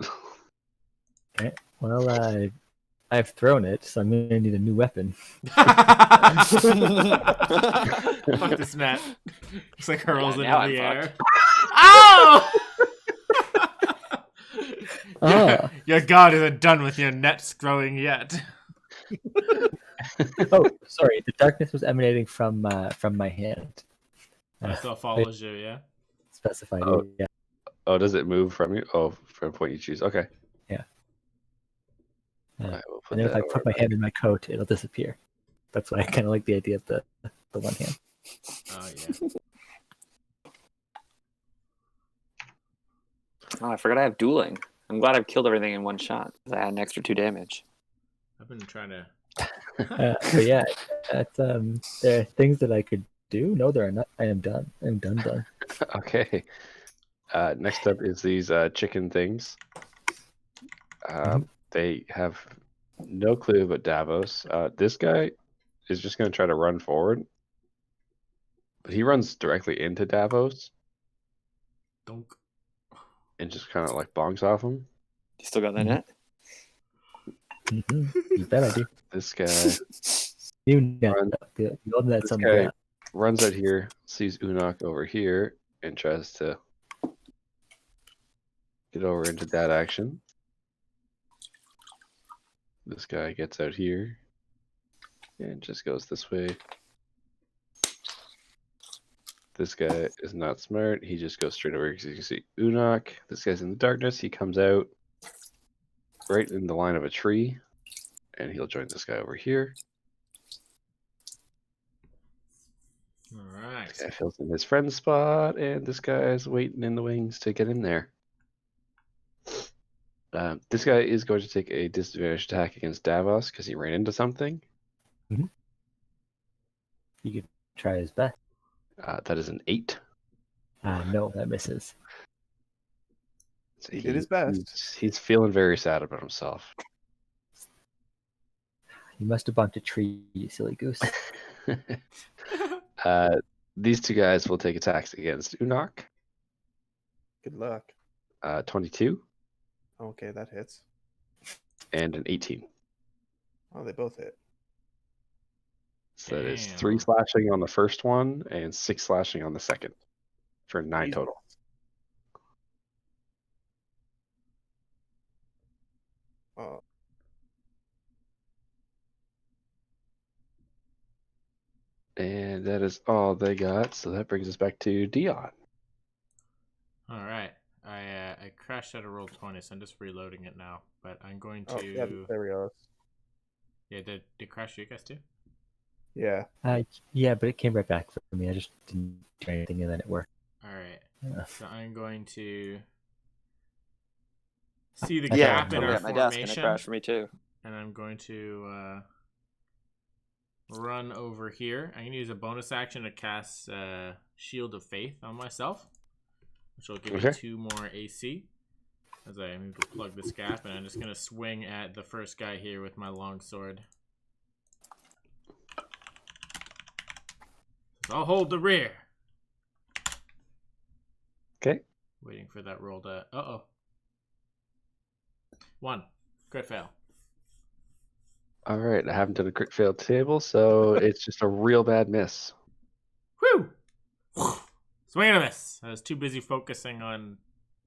I've thrown it, so I'm gonna need a new weapon. Fuck this net. It's like hurls Yeah, now into the I'm air. Ow! Ah. Your god isn't done with your nets growing yet. Oh, sorry. The darkness was emanating from my hand. That still follows you, yeah? Specified. Oh. Yeah. Oh, does it move from you? Oh, from a point you choose. Okay. Yeah. I will put And then if that I over put my back. hand in my coat, it'll disappear. That's why I kind of like the idea of the one hand. Oh, yeah. Oh, I forgot I have dueling. I'm glad I've killed everything in one shot. 'Cause I had an extra 2 damage. I've been trying to. But yeah, that's there are things that I could do. No, there are not. I am done. I'm done. Okay. Next up is these chicken things. They have no clue about Davos. This guy is just going to try to run forward, but he runs directly into Davos Donk. and just kind of like bonks off him. You still got that net? You bet I do. This guy You net. Run. The old net's This on the guy ground. runs out here, sees Unok over here, and tries to get over into that action. This guy gets out here and just goes this way. This guy is not smart. He just goes straight over because you can see Unok. This guy's in the darkness. He comes out right in the line of a tree, and he'll join this guy over here. All right. This guy fills in his friend's spot, and this guy's waiting in the wings to get in there. This guy is going to take a disadvantage attack against Davos because he ran into something. He could try his best. That is an 8. No, that misses. So He did his best. He's feeling very sad about himself. He must have bumped a tree, you silly goose. These two guys will take attacks against Unok. Good luck. 22 Okay, that hits. and an 18. Oh, they both hit. So that is Damn. 3 slashing on the first one and 6 slashing on the second for 9 Jesus. total. Oh, And that is all they got. So that brings us back to Dion. All right. I crashed out of roll 20, so I'm just reloading it now. But I'm going to. oh yeah, there we go. Yeah, did crash you guys too? Yeah. Yeah, but it came right back for me. I just didn't do anything and then it worked. All right. Yeah. So I'm going to see the Yeah, gap in I'm our at my desk and it formation, crashed for me too. and I'm going to run over here. I'm going to use a bonus action to cast Shield of Faith on myself, which will give me Okay. 2 more AC. As I move to plug this gap, and I'm just going to swing at the first guy here with my long sword. So I'll hold the rear. Okay. Waiting for that roll to. Uh-oh. 1. Crit fail. All right. I haven't done a crit fail table, so it's just a real bad miss. Whew! Swing and a miss. I was too busy focusing on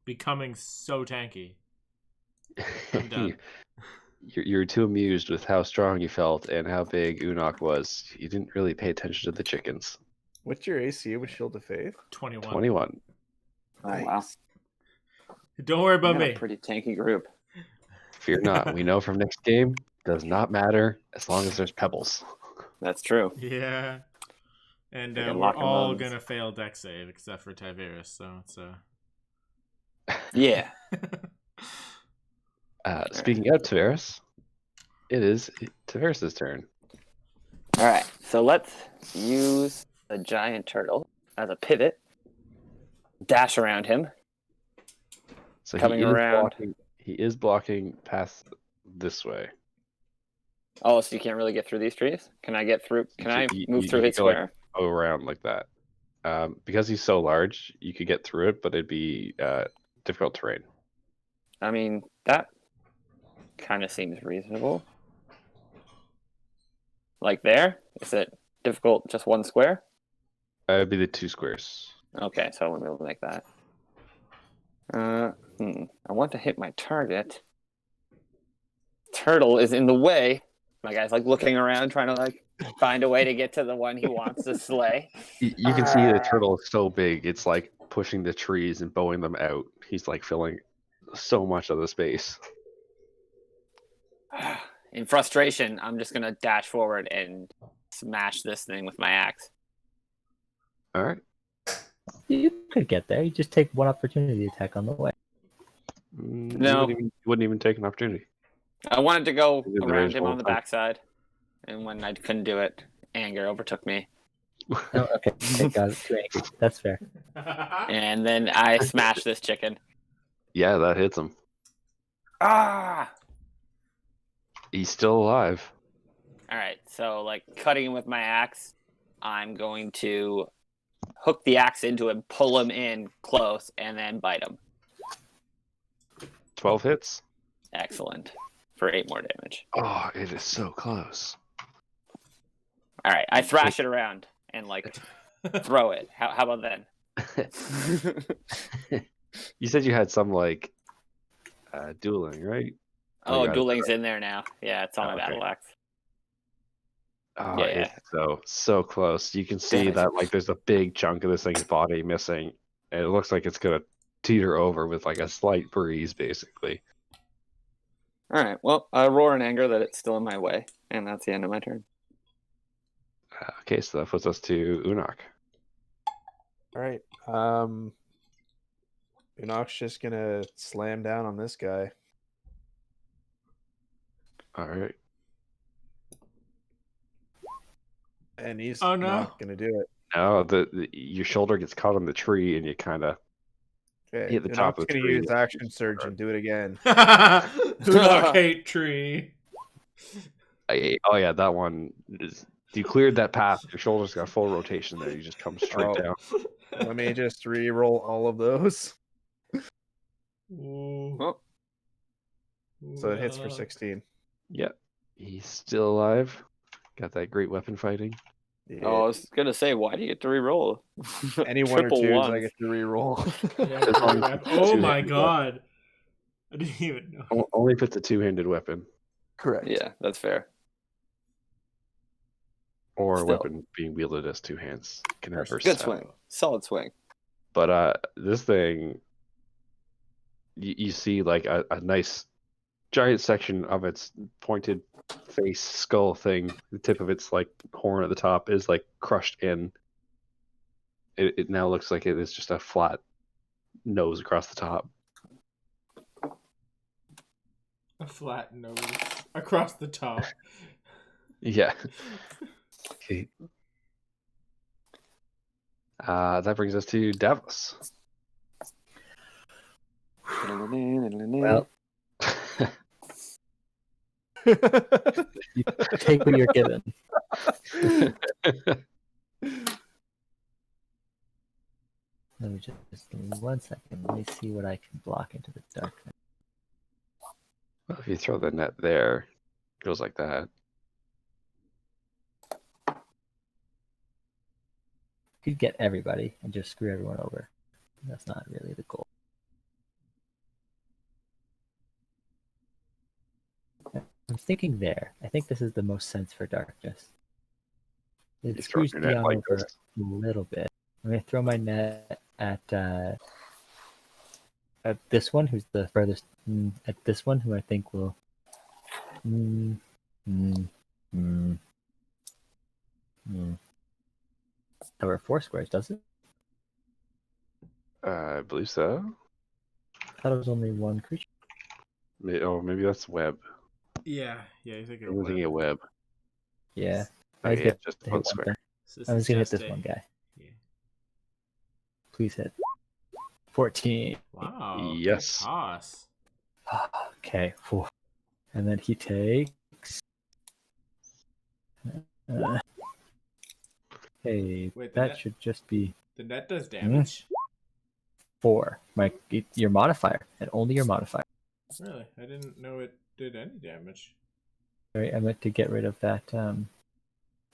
becoming so tanky. I'm done. You're too amused with how strong you felt and how big Unok was. You didn't really pay attention to the chickens. What's your AC with Shield of Faith? 21. 21. Oh, wow. Don't worry We about got me. a pretty tanky group. Fear not. We know from next game, does not matter as long as there's pebbles. That's true. Yeah. And We can we're lock 'em all on. going to fail deck save except for Tiberius, so it's Yeah. Speaking of Tavares, it is Tavares' turn. All right. So let's use the giant turtle as a pivot. Dash around him. So Coming he is around. He is blocking past this way. Oh, so you can't really get through these trees? Can I get through? Can I move through his go, like, square? go around like that. Because he's so large, you could get through it, but it'd be difficult terrain. I mean, that kind of seems reasonable. Like there? Is it difficult just one square? It'd be the 2 squares. Okay, so I won't be able to make that. I want to hit my target. Turtle is in the way. My guy's like looking around, trying to like find a way to get to the one he wants to slay. You can see the turtle is so big, it's like pushing the trees and bowing them out. He's like filling so much of the space. In frustration, I'm just gonna dash forward and smash this thing with my axe. All right. You could get there. You just take one opportunity attack on the way. No. You wouldn't even take an opportunity. I wanted to go You're in the around range him all on the the time. backside, and when I couldn't do it, anger overtook me. Oh, okay. Got it. 2 angry. That's fair. And then I smashed this chicken. Yeah, that hits him. Ah! He's still alive. Alright, so, like, cutting him with my axe, I'm going to hook the axe into him, pull him in close, and then bite him. 12 hits. Excellent. For 8 more damage. Oh, it is so close. Alright, I thrash it around and, like, throw it. How about then? You said you had some, like, dueling, right? Oh, got it. dueling's in there now. Yeah, it's on my Okay. battle axe. Oh, Yeah. it's so close. You can see Damn it. that, like, there's a big chunk of this thing's body missing, and it looks like it's gonna teeter over with, like, a slight breeze, basically. Alright, well, I roar in anger that it's still in my way, and that's the end of my turn. Okay, so that puts us to Unok. All right. Enoch's just gonna slam down on this guy. All right. And he's Oh, no. not gonna do it. Now your shoulder gets caught on the tree, and you kind of Okay. hit the top Enoch's of the gonna tree. use action surge and do it again. Unok hate tree. Oh yeah, that one is. You cleared that path. Your shoulders got full rotation there. You just come straight Oh. down. Let me just re-roll all of those. Ooh. Oh, So it hits for 16. Yep, he's still alive. Got that great weapon fighting. Yeah. oh, I was gonna say, why do you get to re-roll? Any one or Triple twos, ones. I get to re-roll. Yeah, As long as rep- it's a oh my two-handed god. I didn't even know. Only if it's a two-handed weapon Correct. Yeah, that's fair. or a Still. weapon being wielded as two hands. Can have Good versatile. swing. Solid swing. But this thing, you see like a nice giant section of its pointed face skull thing. The tip of its like horn at the top is like crushed in. It now looks like it is just a flat nose across the top. A flat nose across the top. Yeah. Okay. That brings us to Davos. Well, you take what you're given. Let me just give me 1 second. Let me see what I can block into the darkness. Well, if you throw the net there, it goes like that. You could get everybody and just screw everyone over. That's not really the goal. I'm thinking there. I think this is the most sense for darkness. You It throw screws your net Dion like over this. a little bit. I'm gonna throw my net at this one, who's the furthest. At this one, who I think will. Cover 4 squares, does it? I believe so. I thought it was only one creature. Maybe that's web. Yeah, you're thinking I'm thinking of web. Yeah. Okay, was yeah, gonna just hit one one square. thing. So I was is gonna hit just this a- one guy. Yeah. Please hit. 14. Wow. Yes. Good toss. Okay. Whew. And then he takes. Hey, Wait, that net- should just be The net does damage? 4. Your modifier, and only your modifier. Really? I didn't know it did any damage. Sorry, I meant to get rid of that.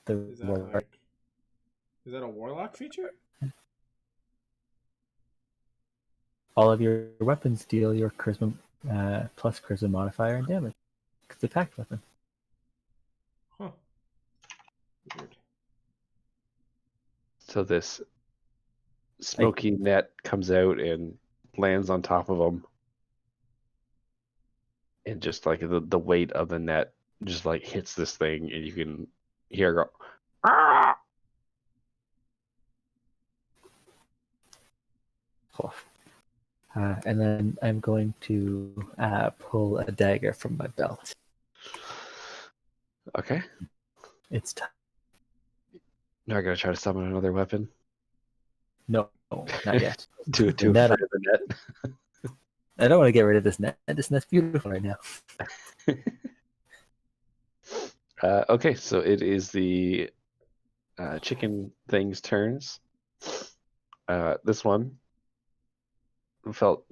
Is that a warlock feature? All of your weapons deal your charisma plus charisma modifier and damage. It's a packed weapon. Huh. Weird. So this smoky net comes out and lands on top of him. And just like the weight of the net just like hits this thing, and you can hear it go, "Ah!" Oh. And then I'm going to pull a dagger from my belt. Okay. It's time. Now I gotta try to summon another weapon. No, not yet. Too The net, afraid of the net. I don't want to get rid of this net. This net's beautiful right now. Okay, so it is the chicken thing's turns. This one felt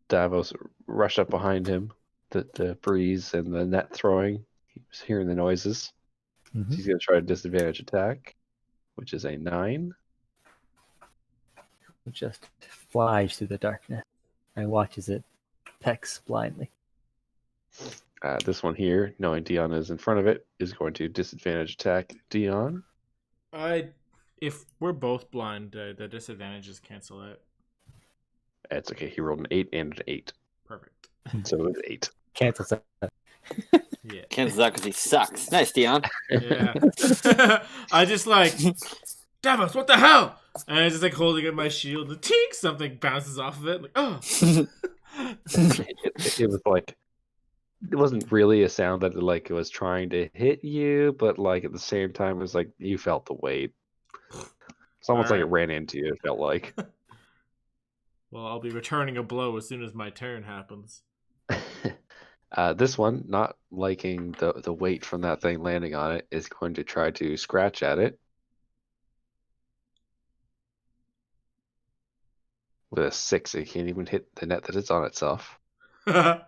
Davos rush up behind him. The breeze and the net throwing. He was hearing the noises. Mhm. So he's going to try a disadvantage attack, which is a 9. It just flies through the darkness and watches it pecks blindly. This one here, knowing Dion is in front of it, is going to disadvantage attack Dion. If we're both blind, the disadvantages cancel out. It's okay. He rolled an 8 and an 8. Perfect. So it was 8. Cancels out. Yeah. Cancels out because he sucks. Nice, Dion. Yeah. I just like, Davos, what the hell? And I just like holding up my shield and tink, something bounces off of it. Like, oh. It was like, it wasn't really a sound that like it was trying to hit you, but like at the same time, it was like you felt the weight. It's almost like it Alright. ran into you, it felt like. Well, I'll be returning a blow as soon as my turn happens. This one, not liking the weight from that thing landing on it, is going to try to scratch at it. With a 6, it can't even hit the net that it's on itself. Shitty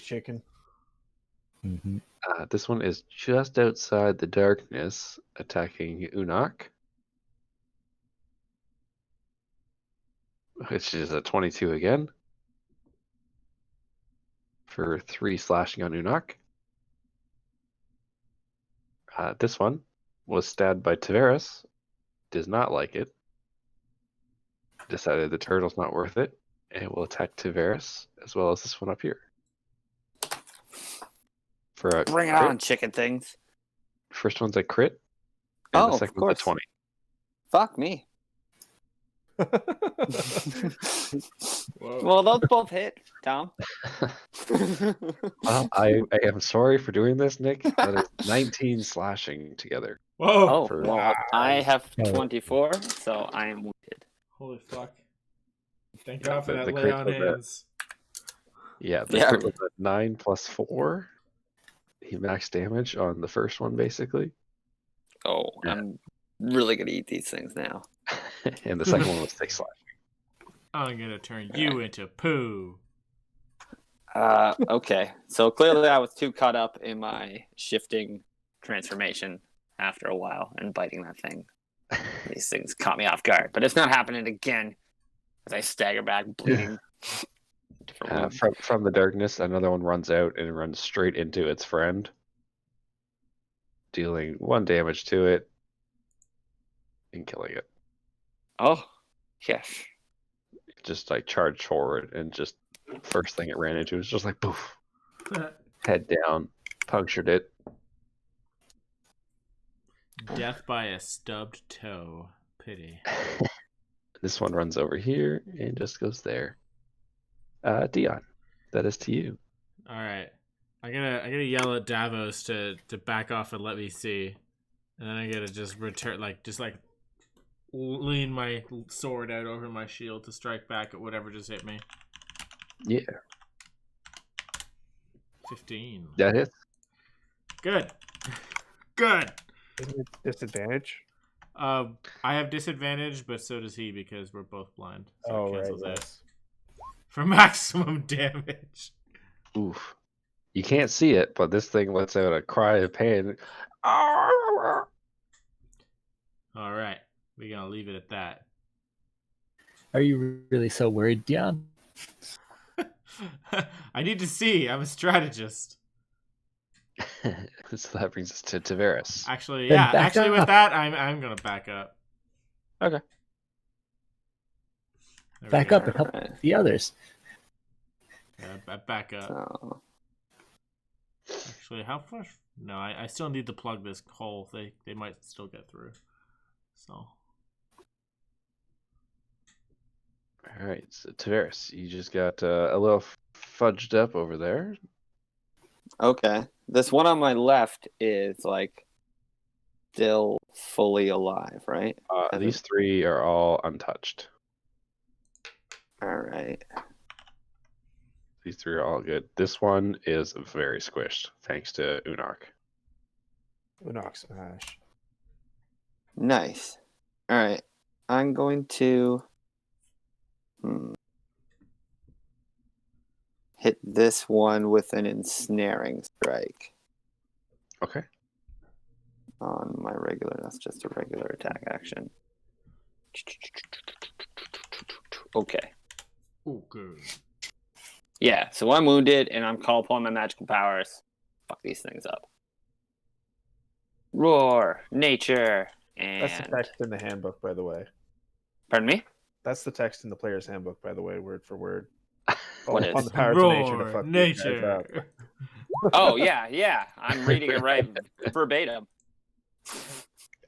chicken. Mm-hmm. This one is just outside the darkness, attacking Unok. Which is a 22 again. For 3 slashing on Unok. This one was stabbed by Tavares. Does not like it. Decided the turtle's not worth it. And will attack Tavares as well as this one up here. For a Bring it crit. on, chicken things. First one's a crit. And Oh, the second of one's course. a 20. Fuck me. Whoa. Well, those both hit, Tom. Well, I am sorry for doing this, Nick. That is 19 slashing together. Whoa. Oh, For- well, I have Oh. 24, so I am wounded. Holy fuck. Thank God for that the lay crit on was that. hands. Yeah, the Yeah. crit was a 9 plus 4. He maxed damage on the first one, basically. Oh, Yeah. I'm really going to eat these things now. And the second one was 6 slashing. I'm gonna turn you into poo. Okay, so clearly I was too caught up in my shifting transformation after a while and biting that thing. These things caught me off guard, but it's not happening again as I stagger back, bleeding. Different wound. From the darkness, another one runs out and runs straight into its friend, dealing 1 damage to it and killing it. Oh, yes. Just like charged forward and just first thing it ran into was just like poof, head down, punctured it. Death by a stubbed toe. Pity. This one runs over here and just goes there. Dion, that is to you. Alright. I'm gonna yell at Davos to back off and let me see. And then I gotta just return just lean my sword out over my shield to strike back at whatever just hit me. Yeah, 15. that hits. Good. Good. Isn't it disadvantage? I have disadvantage, but so does he because we're both blind. So Oh, it right. cancels out. Yes. For maximum damage. Oof. You can't see it, but this thing lets out a cry of pain. Alright. We're gonna leave it at that. Are you really so worried, Dion? I need to see. I'm a strategist. So that brings us to Tavares. Actually, Then yeah. back Actually, with up. that, I'm gonna back up. Okay. There we Back go. up and help Alright. the others. Yeah, back up. Oh. Actually, how far? No, I still need to plug this hole. They might still get through. So All right, so Tavares, you just got a little fudged up over there. Okay. This one on my left is like still fully alive, right? These three are all untouched. All right. These three are all good. This one is very squished, thanks to Unark. Unox smash. Nice. All right. I'm going to hit this one with an ensnaring strike Okay. on my regular. That's just a regular attack action. Okay. Okay. Yeah, so I'm wounded and I'm called upon my magical powers. Fuck these things up. Roar, nature, That's the and... text in the handbook, by the way. Pardon me? That's the text in the player's handbook, by the way, word for word. What Upon is? the powers of nature to Roar, fuck these guys nature. up. Oh, yeah. I'm reading it right verbatim.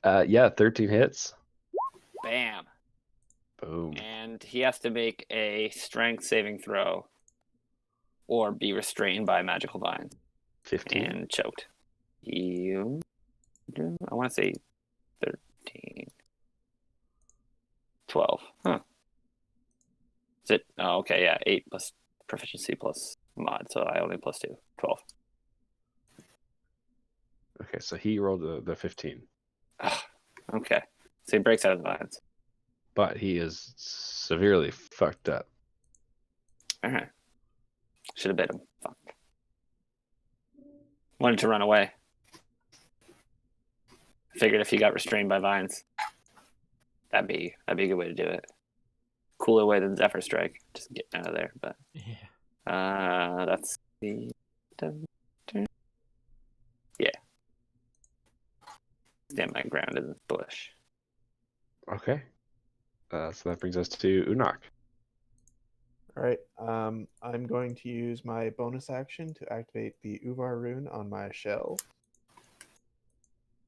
Yeah, 13 hits. Bam. Boom. And he has to make a strength saving throw or be restrained by magical vines 15. and choked. You... I want to say 13. 12. Huh. Is it? Oh, okay, yeah. 8 plus proficiency plus mod, so I only plus 2. 12. Okay, so he rolled the 15. Okay. So he breaks out of the vines. But he is severely fucked up. Alright. Should have bit him. Fuck. Wanted to run away. Figured if he got restrained by vines, that'd be a good way to do it. Cooler way than Zephyr Strike. Just get out of there. But Yeah. that's the yeah. Stand my ground in the bush. Okay. So that brings us to Unok. All right. I'm going to use my bonus action to activate the Uvar rune on my shell.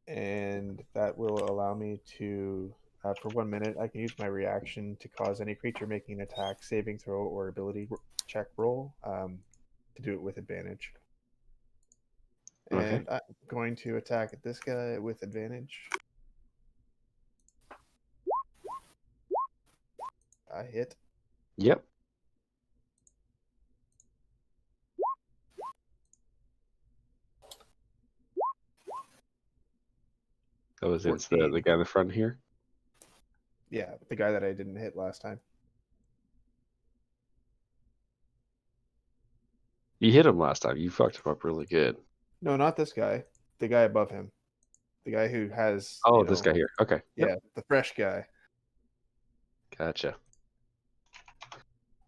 And that will allow me to, for 1 minute, I can use my reaction to cause any creature making an attack, saving throw, or ability check roll to do it with advantage. Okay. And I'm going to attack this guy with advantage. I hit. Yep. That was it's the 14. guy in the front here. Yeah, the guy that I didn't hit last time. You hit him last time. You fucked him up really good. No, not this guy. The guy above him. The guy who has. Oh, this guy here. Okay. Yeah, Yep. the fresh guy. Gotcha.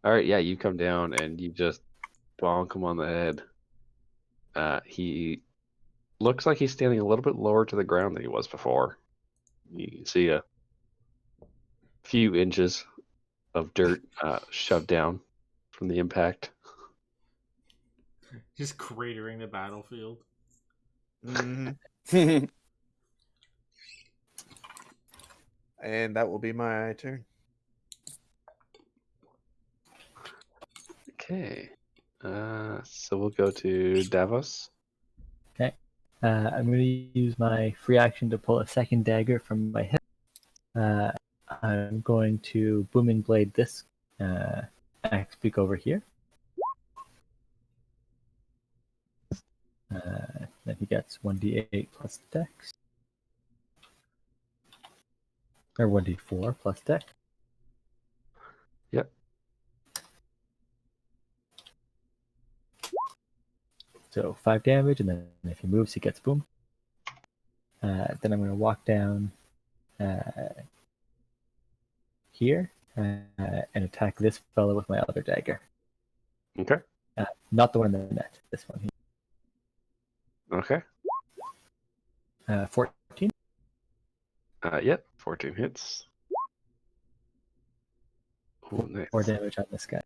All right. Yeah, you come down and you just bonk him on the head. He looks like he's standing a little bit lower to the ground than he was before. You can see a few inches of dirt shoved down from the impact. Just cratering the battlefield. Mm-hmm. And that will be my turn. Okay. So we'll go to Davos. Okay. I'm going to use my free action to pull a second dagger from my hip. I'm going to booming blade this axe beak over here. Then he gets 1d8 plus dex. Or 1d4 plus dex. Yep. So 5 damage, and then if he moves, he gets boomed. Then I'm going to walk down here and attack this fellow with my other dagger. Okay. Not the one in the net, this one here. Okay. 14. Yep. 14 hits. Ooh, nice. 4 damage on this guy.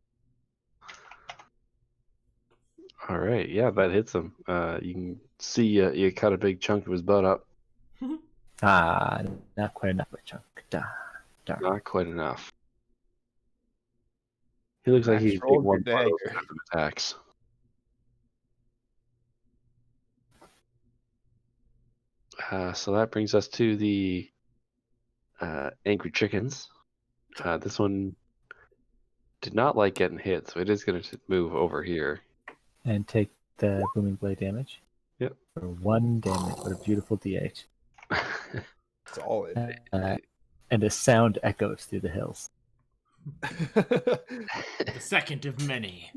All right. Yeah, that hits him. You can see you cut a big chunk of his butt up. Not quite enough of a chunk. Darn. Not quite enough. He looks like Max he's rolled being more your dagger. of attacks. So that brings us to the angry chickens. This one did not like getting hit, so it is going to move over here. And take the booming blade damage. Yep. For 1 damage. What a beautiful DH. Solid. And a sound echoes through the hills. The second of many.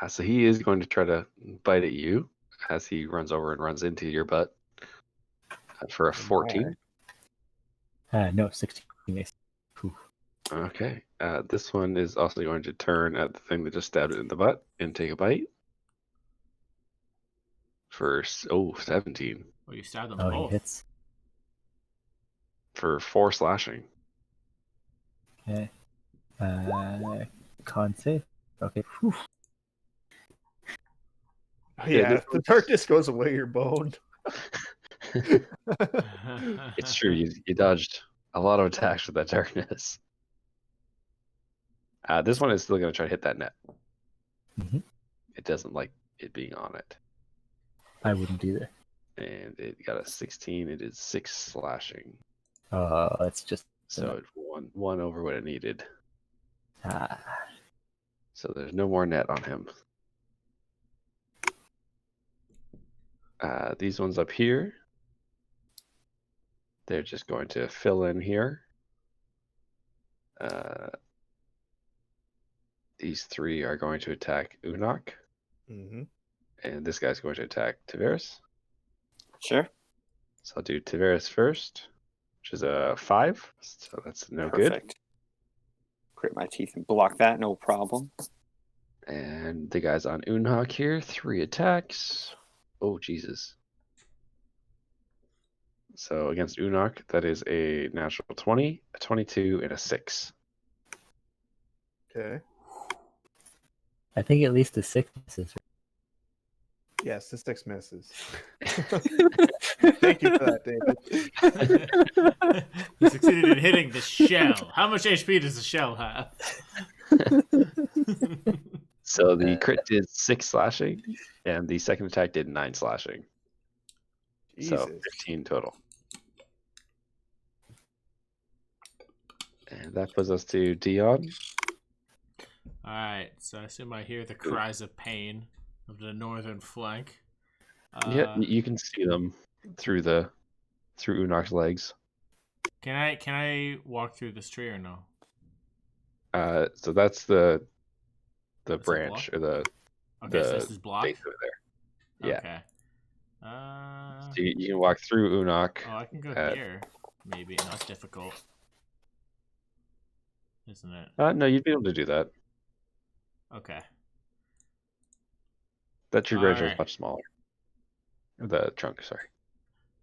So he is going to try to bite at you as he runs over and runs into your butt for a 14. No, 16 ace. Okay. This one is also going to turn at the thing that just stabbed it in the butt and take a bite. For 17. Oh, you stabbed them Oh, both. he hits. For 4 slashing. Okay. Con save. Okay. Whew. Yeah, if the darkness goes away, you're boned. It's true. You dodged a lot of attacks with that darkness. This one is still going to try to hit that net. Mhm. It doesn't like it being on it. I wouldn't either. And it got a 16. It is 6 slashing. That's just So it one over what it needed. ah. So there's no more net on him. These ones up here, they're just going to fill in here. These 3 are going to attack Unok. Mm-hmm. And this guy's going to attack Taveras. Sure. So I'll do Taveras first, which is a 5. So that's no Perfect. good. Grit my teeth and block that, no problem. And the guys on Unok here, 3 attacks. Oh, Jesus. So against Unok, that is a natural 20, a 22, and a 6. Okay. I think at least the 6 misses. Yes, the 6 misses. Thank you for that, David. You succeeded in hitting the shell. How much HP does the shell have? So the crit did 6 slashing, and the second attack did 9 slashing. So Jesus. 15 total. And that puts us to Dion. Alright, so I assume I hear the cries of pain of the northern flank. Yeah, you can see them through Unok's legs. Can I walk through this tree or no? So that's the a branch block? or the Okay, so this is block. base over there. Yeah. Okay. So you can walk through Unok. Oh, I can go here. Maybe not difficult, isn't it? No, you'd be able to do that. Okay. That tree branch is Alright. much smaller. The trunk, sorry.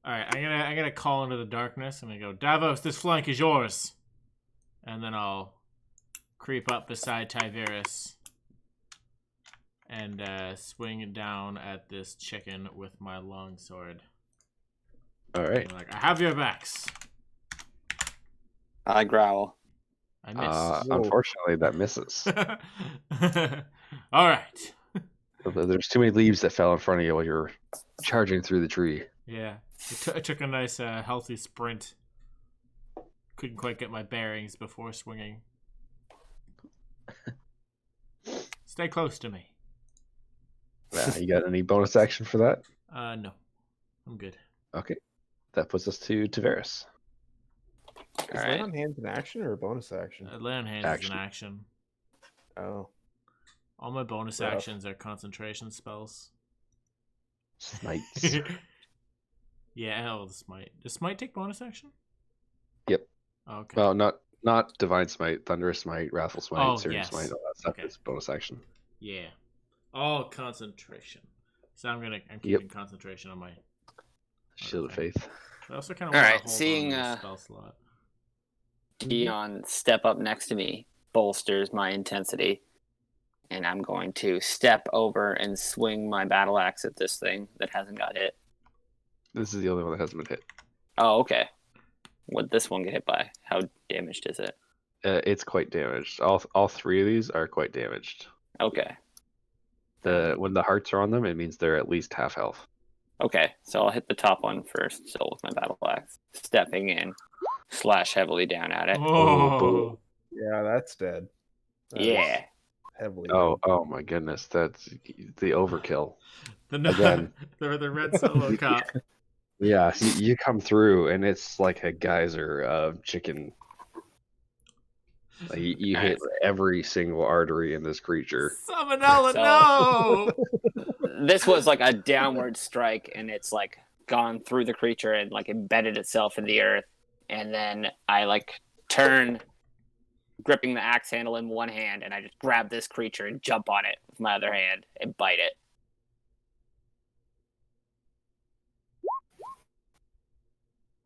All right, I'm gonna call into the darkness. I'm gonna go, Davos, this flank is yours, and then I'll creep up beside Tyveris and swing down at this chicken with my longsword. All right. I'm like, I have your backs. I growl. I missed. Unfortunately, that misses. All right. There's too many leaves that fell in front of you while you were charging through the tree. Yeah, I took a nice healthy sprint. Couldn't quite get my bearings before swinging. Stay close to me. You got any bonus action for that? No. I'm good. Okay. That puts us to Taveras. Is lay on hands an action or a bonus action? Lay on hands is an action. Oh. All my bonus actions are concentration spells. Smites. Yeah, the smite. Does smite take bonus action? Yep. Okay. Well, not divine smite, thunderous smite, wrathful smite, searing yes. smite, all that stuff Okay. is bonus action. Yeah. All concentration. So I'm keeping concentration on my Shield of Faith. I also kind of All want right, to hold seeing, on to the spell slot. Dion step up next to me bolsters my intensity, and I'm going to step over and swing my battle axe at this thing that hasn't got hit. This is the only one that hasn't been hit. Oh, okay. What this one get hit by? How damaged is it? It's quite damaged. All three of these are quite damaged. Okay. When the hearts are on them, it means they're at least half health. Okay, so I'll hit the top one first, still with my battle axe. Stepping in, slash heavily down at it. Oh, Yeah, that's dead. That is Yeah. heavily. Oh my goodness, that's the overkill. the Again. the red solo cup. Yeah, you come through and it's like a geyser of chicken. Like you hit Nice. every single artery in this creature. Salmonella, So- no! This was like a downward strike, and it's like gone through the creature and like embedded itself in the earth. And then I like turn, gripping the axe handle in one hand, and I just grab this creature and jump on it with my other hand and bite it.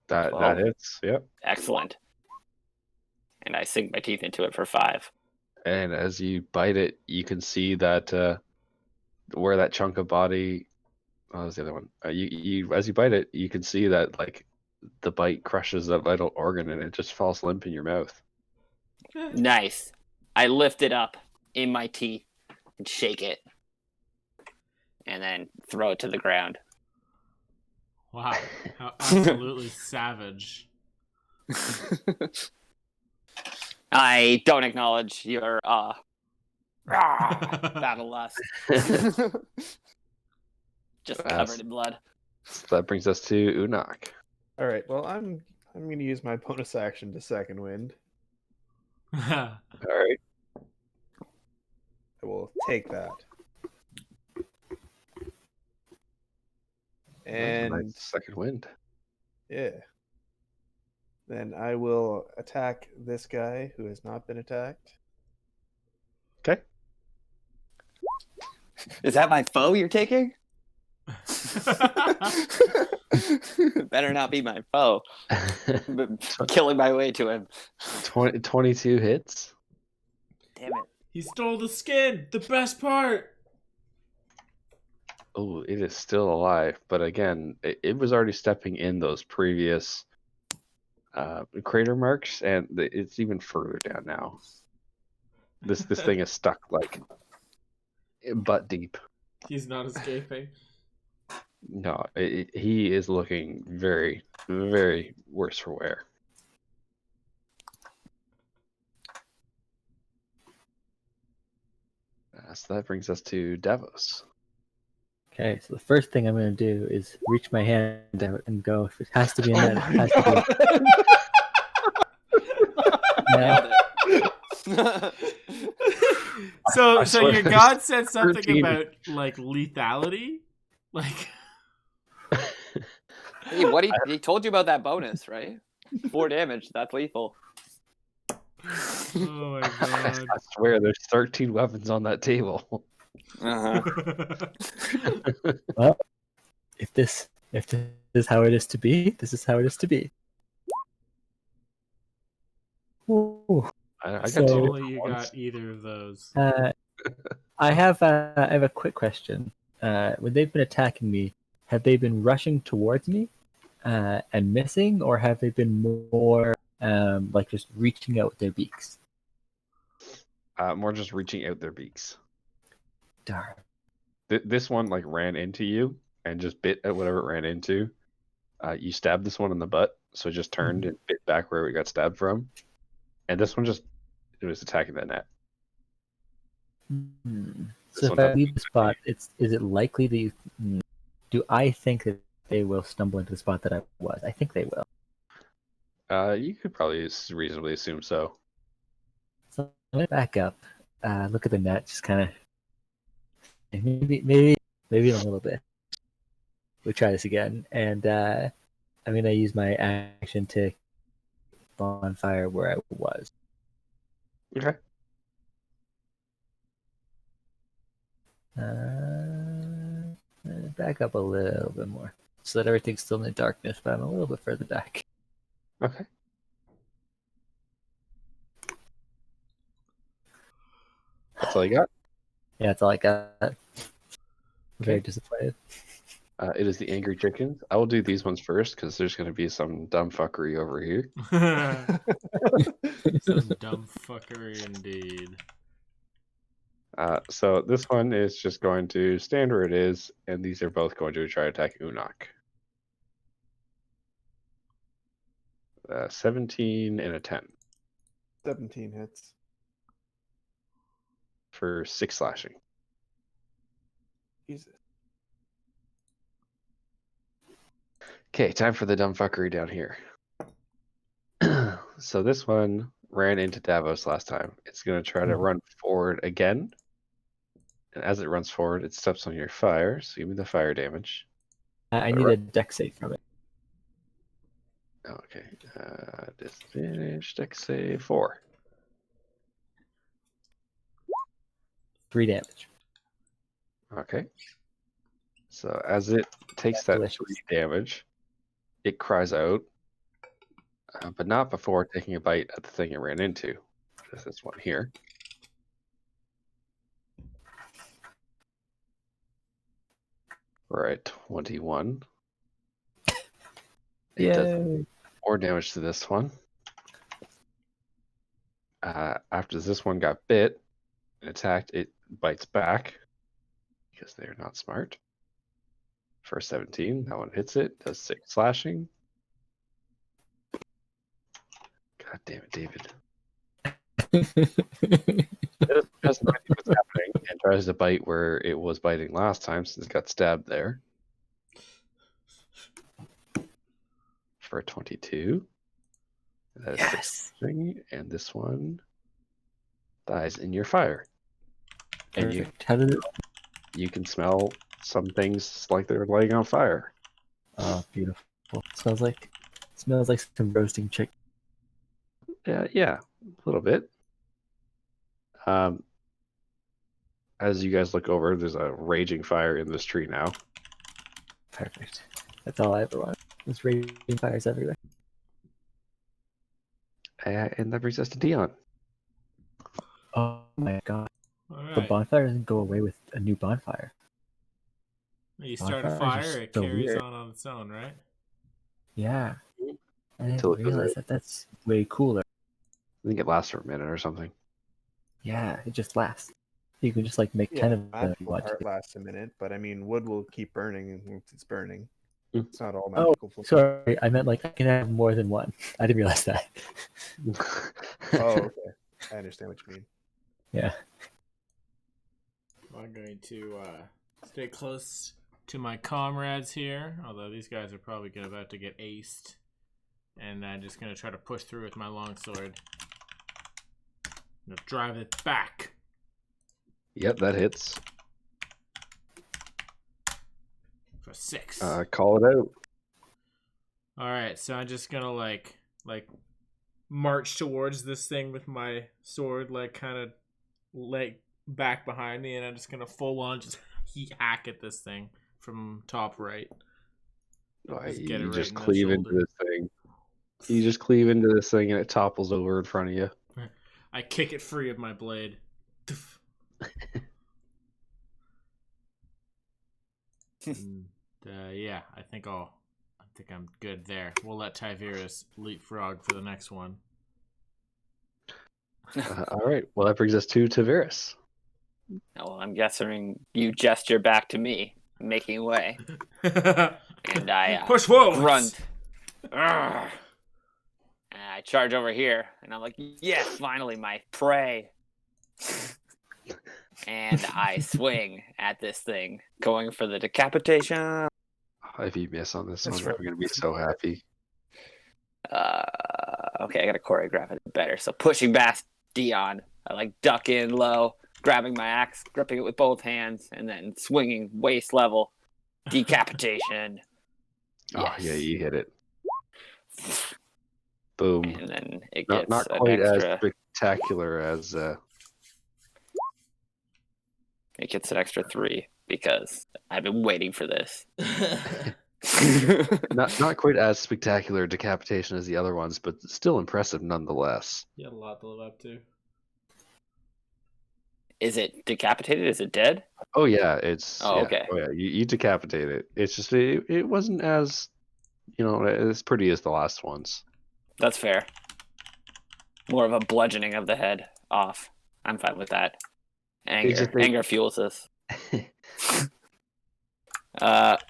That 12. hits, yep. Excellent. And I sink my teeth into it for 5. And as you bite it, you can see that where that chunk of body. Oh, was the other one. You as you bite it, you can see that like the bite crushes that vital organ and it just falls limp in your mouth. Nice. I lift it up in my teeth and shake it, and then throw it to the ground. Wow, how absolutely savage. I don't acknowledge your battle lust. Just covered in blood. So that brings us to Unak. All right. Well, I'm going to use my bonus action to second wind. All right. I will take that. That's a And nice second wind. yeah. Then I will attack this guy who has not been attacked. Okay. Is that my foe you're taking? Better not be my foe. But killing my way to him. 22 hits. Damn it. He stole the skin, the best part. Oh, it is still alive, but again, it was already stepping in those previous crater marks, and it's even further down now. This thing is stuck like butt deep. He's not escaping. No, he is looking very, very worse for wear. So that brings us to Davos. Okay, so the first thing I'm going to do is reach my hand out and go. If it has to be a Oh net, it my has to be. Nailed Now, it. So I swear your there's god said something 13. about like lethality, like. Hey, he told you about that bonus, right? 4 damage. That's lethal. Oh my god. I swear there's 13 weapons on that table. Uh-huh. well, if this is how it is to be, this is how it is to be. Ooh. I got So- If two only you ones. got either of those. I have a quick question. When they've been attacking me, have they been rushing towards me and missing, or have they been more like just reaching out with their beaks? More just reaching out their beaks. Darn. This one like ran into you and just bit at whatever it ran into. You stabbed this one in the butt, so it just turned and bit back where it got stabbed from. And this one it was attacking that net. So if one's I up. leave the spot, is it likely that do I think that they will stumble into the spot that I was? I think they will. You could probably reasonably assume so. So I'm gonna back up, look at the net, just kind of maybe in a little bit. We'll try this again, and I'm gonna use my action to bonfire where I was. Okay. Back up a little bit more, so that everything's still in the darkness, but I'm a little bit further back. Okay. That's all you got? Yeah, that's all I got. I'm very Okay. disappointed. It is the Angry Chickens. I will do these ones first because there's going to be some dumb fuckery over here. Some dumb fuckery indeed. So this one is just going to stand where it is, and these are both going to try to attack Unok. 17 and a 10 17 hits. for 6 slashing. Jesus. Okay, time for the dumb fuckery down here. So this one ran into Davos last time. It's going to try to run forward again. And as it runs forward, it steps on your fire. So give me the fire damage. I need a dex save from it. Okay. Disadvantage, dex save 4. 3 damage. Okay. So as it takes that 3 damage, it cries out, but not before taking a bite at the thing it ran into. Just this one here. We're at 21. It does more damage to this one. After this one got bit and attacked, it bites back because they're not smart. For 17, that one hits it, does 6 slashing. God damn it, David. It doesn't know what's happening and tries to bite where it was biting last time since it got stabbed there. For 22. That is 6 slashing, and this one dies in your fire. And you can smell some things like they're laying on fire. Oh, beautiful! Smells like some roasting chicken. Yeah, a little bit. As you guys look over, there's a raging fire in this tree now. Perfect. That's all I ever wanted. There's raging fires everywhere. And that brings us to Dion. Oh my god! All The right. bonfire doesn't go away with a new bonfire. You start a Bonfires are fire, it so carries weird. on its own, right? Yeah. I Until didn't it goes realize out. that's way cooler. I think it lasts for a minute or something. Yeah, it just lasts. You can just like make 10 of them if you magical want part to. lasts a minute, but I mean, wood will keep burning once it's burning. Mm. It's not all Oh, magical. sorry. I meant like I can have more than one. I didn't realize that. Oh, okay. I understand what you mean. Yeah. I'm going to stay close to my comrades here, although these guys are probably about to get aced. And I'm just going to try to push through with my longsword. I'm going to drive it back. Yep, that hits. For 6. Call it out. Alright, so I'm just going to like march towards this thing with my sword, like kind of like back behind me, and I'm just going to full on just hack at this thing from top right. You just cleave into this thing. You just cleave into this thing and it topples over in front of you. I kick it free of my blade. And, yeah, I think I'm good there. We'll let Tyvirus leapfrog for the next one. All right. Well, that brings us to Taviris. Well, I'm guessing you gesture back to me, making way, and I push forward. Grunt. Arrgh. And I charge over here, and I'm like, yes, finally, my prey. And I swing at this thing, going for the decapitation. If you miss on this one, I'm going to be so happy. Okay, I got to choreograph it better. So pushing past Dion, I like duck in low, grabbing my axe, gripping it with both hands, and then swinging waist level, decapitation. Oh, yeah, you hit it. Boom. And then it gets not an quite extra. as spectacular as. It gets an extra 3 because I've been waiting for this. not quite as spectacular decapitation as the other ones, but still impressive nonetheless. You had a lot to live up to. Is it decapitated? Is it dead? Oh yeah, it's Oh, yeah. okay. Oh yeah, you decapitate it. It's just it wasn't as as pretty as the last ones. That's fair. More of a bludgeoning of the head off. I'm fine with that. Anger fuels this.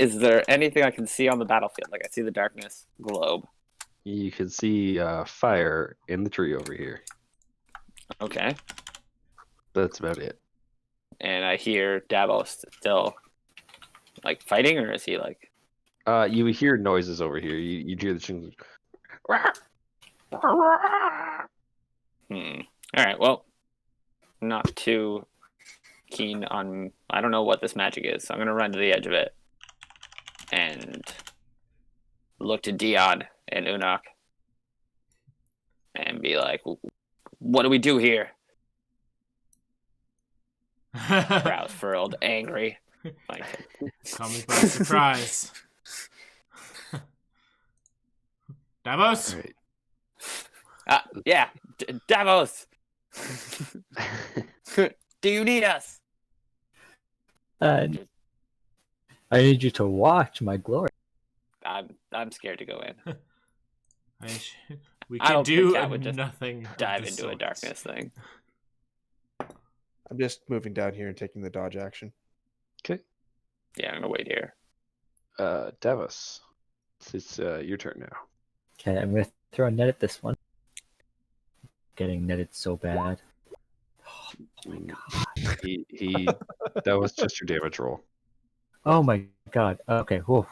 Is there anything I can see on the battlefield? Like I see the darkness globe. You can see fire in the tree over here. Okay. That's about it. And I hear Davos still like fighting, or is he like? You hear noises over here. You hear the children. All right. Well, not too keen on. I don't know what this magic is, so I'm gonna run to the edge of it and look to Dion and Unok and be like, "What do we do here?" Brows furled, angry. Like, Call me by surprise. Davos? All right. yeah, Davos. Do you need us? I need you to watch my glory. I'm scared to go in. We I can don't do think Cat would just nothing. Dive of the into a sort. darkness thing. I'm just moving down here and taking the dodge action. Okay. Yeah, I'm gonna wait here. Davos, it's your turn now. Okay, I'm gonna throw a net at this one. Getting netted so bad. Oh my god. He that was just your damage roll. Oh my god. Okay, whew.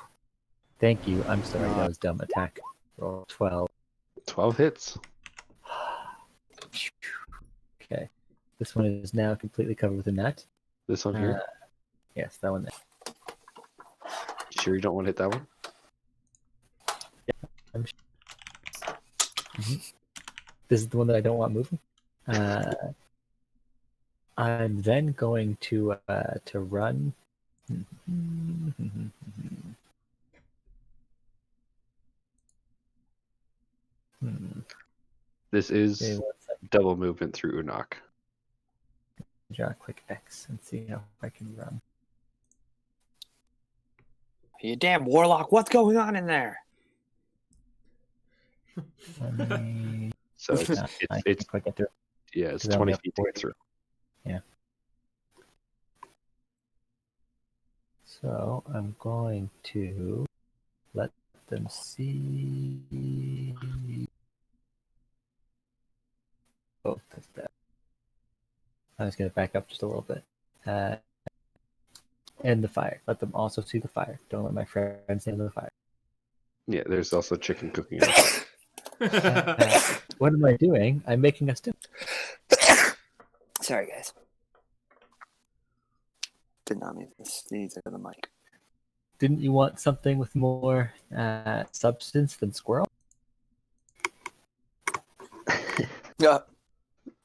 Thank you. I'm sorry, that was dumb. Attack. Roll 12. 12 hits. Okay. This one is now completely covered with a net. This one here. Yes, that one there. Sure you don't want to hit that one? I'm This is the one that I don't want moving. I'm then going to run. This is Okay, 1 second. double movement through Unok. Click X and see how I can run. You damn warlock! What's going on in there? So it's I it's can't quite get through. yeah, it's 'Cause I 20 only have feet to get 40. through. Yeah. So I'm going to let them see both of them. I'm just going to back up just a little bit. And the fire. Let them also see the fire. Don't let my friends see the fire. Yeah, there's also chicken cooking. What am I doing? I'm making a stew. Sorry, guys. Did not mean to sneeze into the mic. Didn't you want something with more substance than squirrel?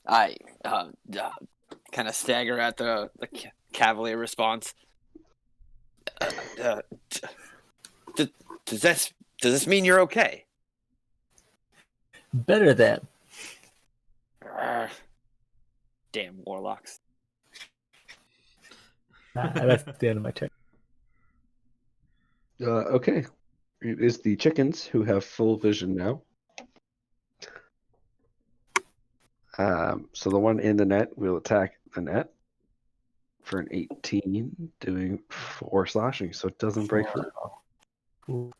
I kind of stagger at the cavalier response. Does this mean you're okay? Better than. Damn warlocks. That's the end of my turn. Okay. It is the chickens who have full vision now. So the one in the net will attack the net for an 18, doing 4 slashing, so it doesn't break through. Ooh.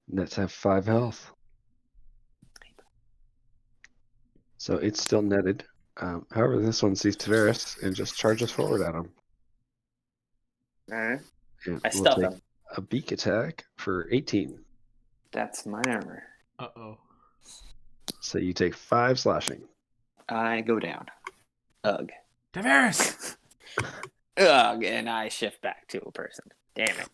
Nets have 5 health. So it's still netted. However, this one sees Tavares and just charges forward at him. Alright. And I we'll stuff take him. a beak attack for 18. That's my armor. Uh-oh. So you take 5 slashing. I go down. Ugh. Tavares! Ugh, and I shift back to a person. Damn it.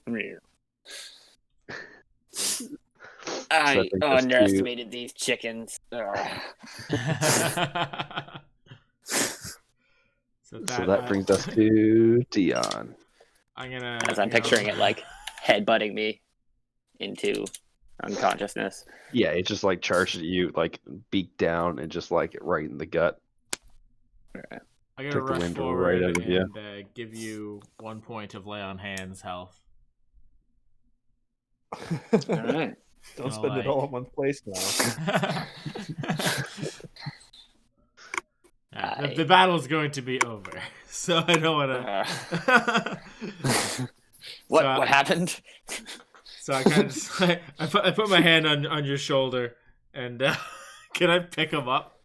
I brings us underestimated these chickens. Ugh. So that brings us to Dion. I'm gonna. As I'm picturing it, like, headbutting me into unconsciousness. Yeah, it just like charged at you, like beak down, and just like right in the gut. Alright. I'm gonna Took the rush wind forward right out of you. and give you 1 point of lay on hands health. All right. Don't Gonna, spend it all in one place now. Yeah, the battle's going to be over, so I don't want to. What happened? So I kind of just, I put my hand on your shoulder, and can I pick him up?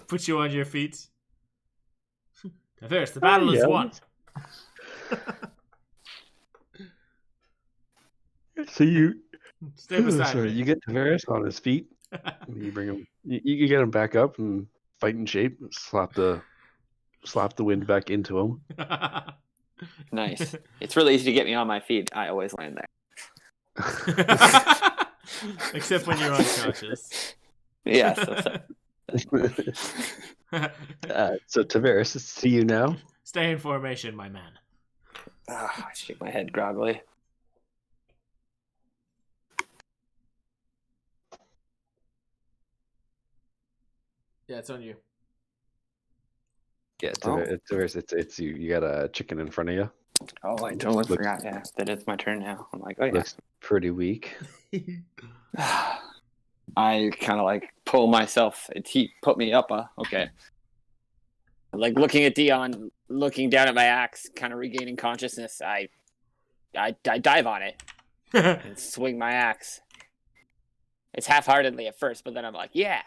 Put you on your feet. Tavares, the battle is won. So you Stay beside me. you get Tavares on his feet. You bring him. You get him back up and fight in shape. Slap the wind back into him. Nice. It's really easy to get me on my feet. I always land there. Except when you're unconscious. Yes. So Tavares, it's to you now. Stay in formation, my man. I shake my head groggily. Yeah, it's on you. Yeah, Tavares, it's you. You got a chicken in front of you. Oh, I totally forgot. Yeah, that it's my turn now. I'm like, oh yeah. Looks pretty weak. I kind of like pull myself. He put me up. Okay. Like looking at Dion, looking down at my axe, kind of regaining consciousness. I dive on it and swing my axe. It's half-heartedly at first, but then I'm like, yeah,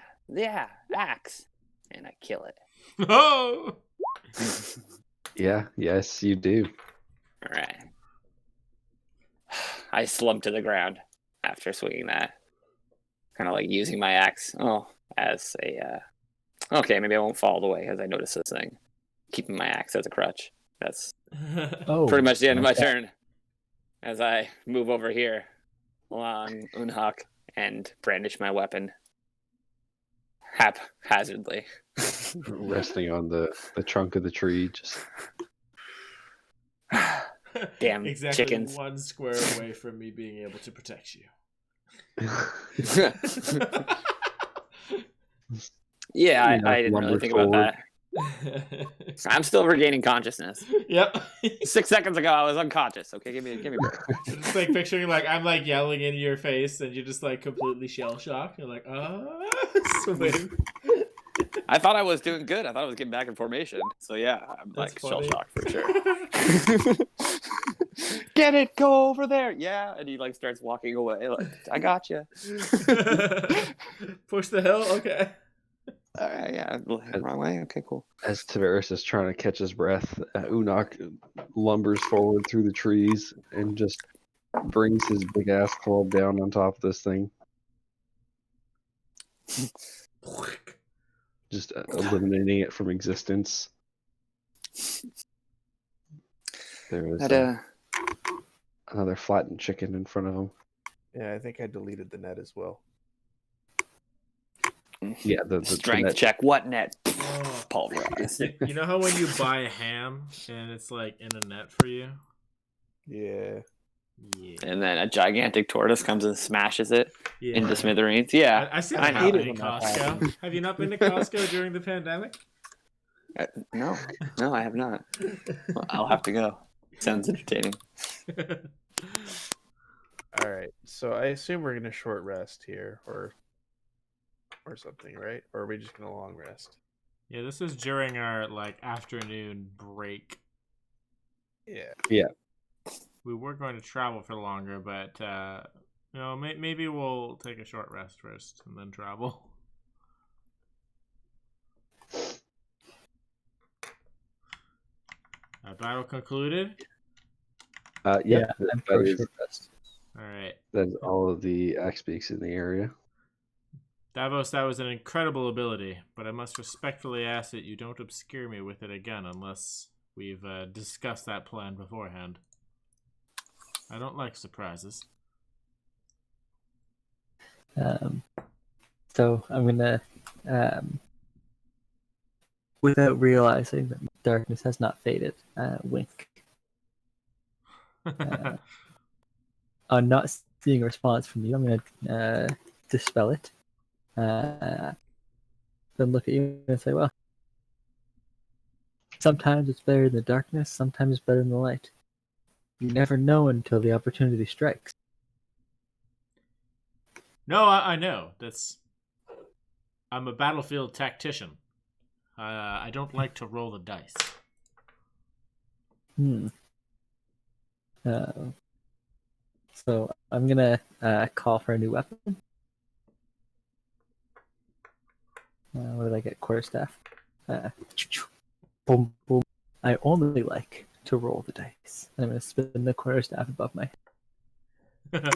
axe, and I kill it. Oh! Yeah, yes, you do. All right. I slump to the ground after swinging that. Kind of like using my axe as a... Okay, maybe I won't fall all the way as I notice this thing. Keeping my axe as a crutch. That's pretty much the end of my turn. As I move over here along Unhak and brandish my weapon haphazardly. Resting on the trunk of the tree, just Damn exactly chickens. 1 square away from me being able to protect you. Yeah, I didn't really think about that. I'm still regaining consciousness. Yep. 6 seconds ago, I was unconscious. Okay, give me a break. Just like picturing like I'm like yelling into your face and you're just like completely shell shocked. You're like, swing. I thought I was doing good. I thought I was getting back in formation. So yeah, I'm That's like shell funny. shocked for sure. Get it, go over there. Yeah, and he like starts walking away. Like, I got you. Push the hill. Okay. All right, yeah, wrong way. Okay, cool. as Tavares is trying to catch his breath, Unok lumbers forward through the trees and just brings his big ass club down on top of this thing, just eliminating it from existence. There is another flattened chicken in front of him. Yeah, I think I deleted the net as well. Yeah, the Strength net. check. What net? Oh. Pulverized. You know how when you buy a ham and it's like in a net for you? Yeah. Yeah. And then a gigantic tortoise comes and smashes it Yeah. into smithereens. Yeah, I see I that hate happening it in when that Costco. happens. Have you not been to Costco during the pandemic? No, I have not. Well, I'll have to go. Sounds entertaining. All right. So I assume we're gonna short rest here, or something, right? Or are we just gonna long rest? Yeah, this is during our like afternoon break. Yeah. We were going to travel for longer, but maybe we'll take a short rest first and then travel. Battle concluded. Yeah, that I'm for is- short rest. All right, That's all of the axe beaks in the area. Davos, that was an incredible ability, but I must respectfully ask that you don't obscure me with it again unless we've discussed that plan beforehand. I don't like surprises. So I'm gonna, without realizing that darkness has not faded, wink. On not seeing a response from you, I'm gonna dispel it. Then look at you and say, "Well, Sometimes it's better in the darkness, sometimes it's better in the light. You never know until the opportunity strikes. No, I know. I'm a battlefield tactician. I don't like to roll the dice. So I'm gonna call for a new weapon. What did I get? Quarterstaff. Boom, boom. I only like to roll the dice. I'm gonna spin the quarterstaff above my head.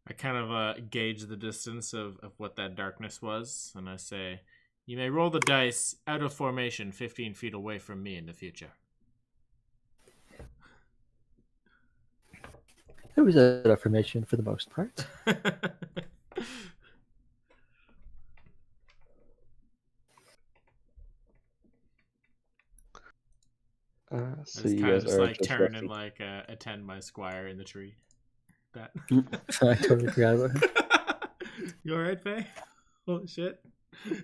I kind of gauge the distance of what that darkness was, and I say, you may roll the dice out of formation 15 feet away from me in the future. It was a formation for the most part. So I you kind of guys just are like just turn and resting. like attend my squire in the tree. That. So I totally forgot about him. You alright, Faye? Holy shit. He's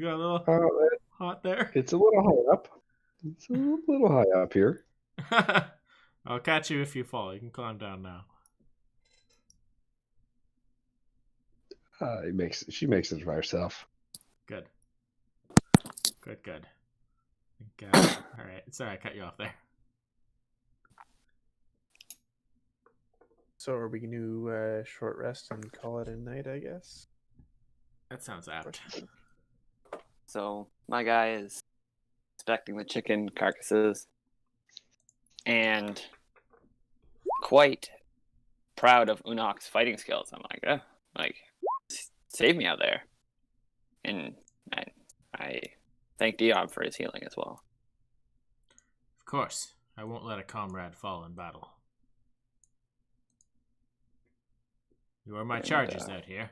got a little Oh, hot there. it's a little high up. It's a little high up here. I'll catch you if you fall. You can climb down now. She makes it by herself. Good. Good. Alright. Sorry I cut you off there. So are we going to short rest and call it a night, I guess? That sounds apt. So my guy is inspecting the chicken carcasses and quite proud of Unok's fighting skills. I'm like, save me out there. And I thank Dion for his healing as well. Of course. I won't let a comrade fall in battle. You are my charges out here.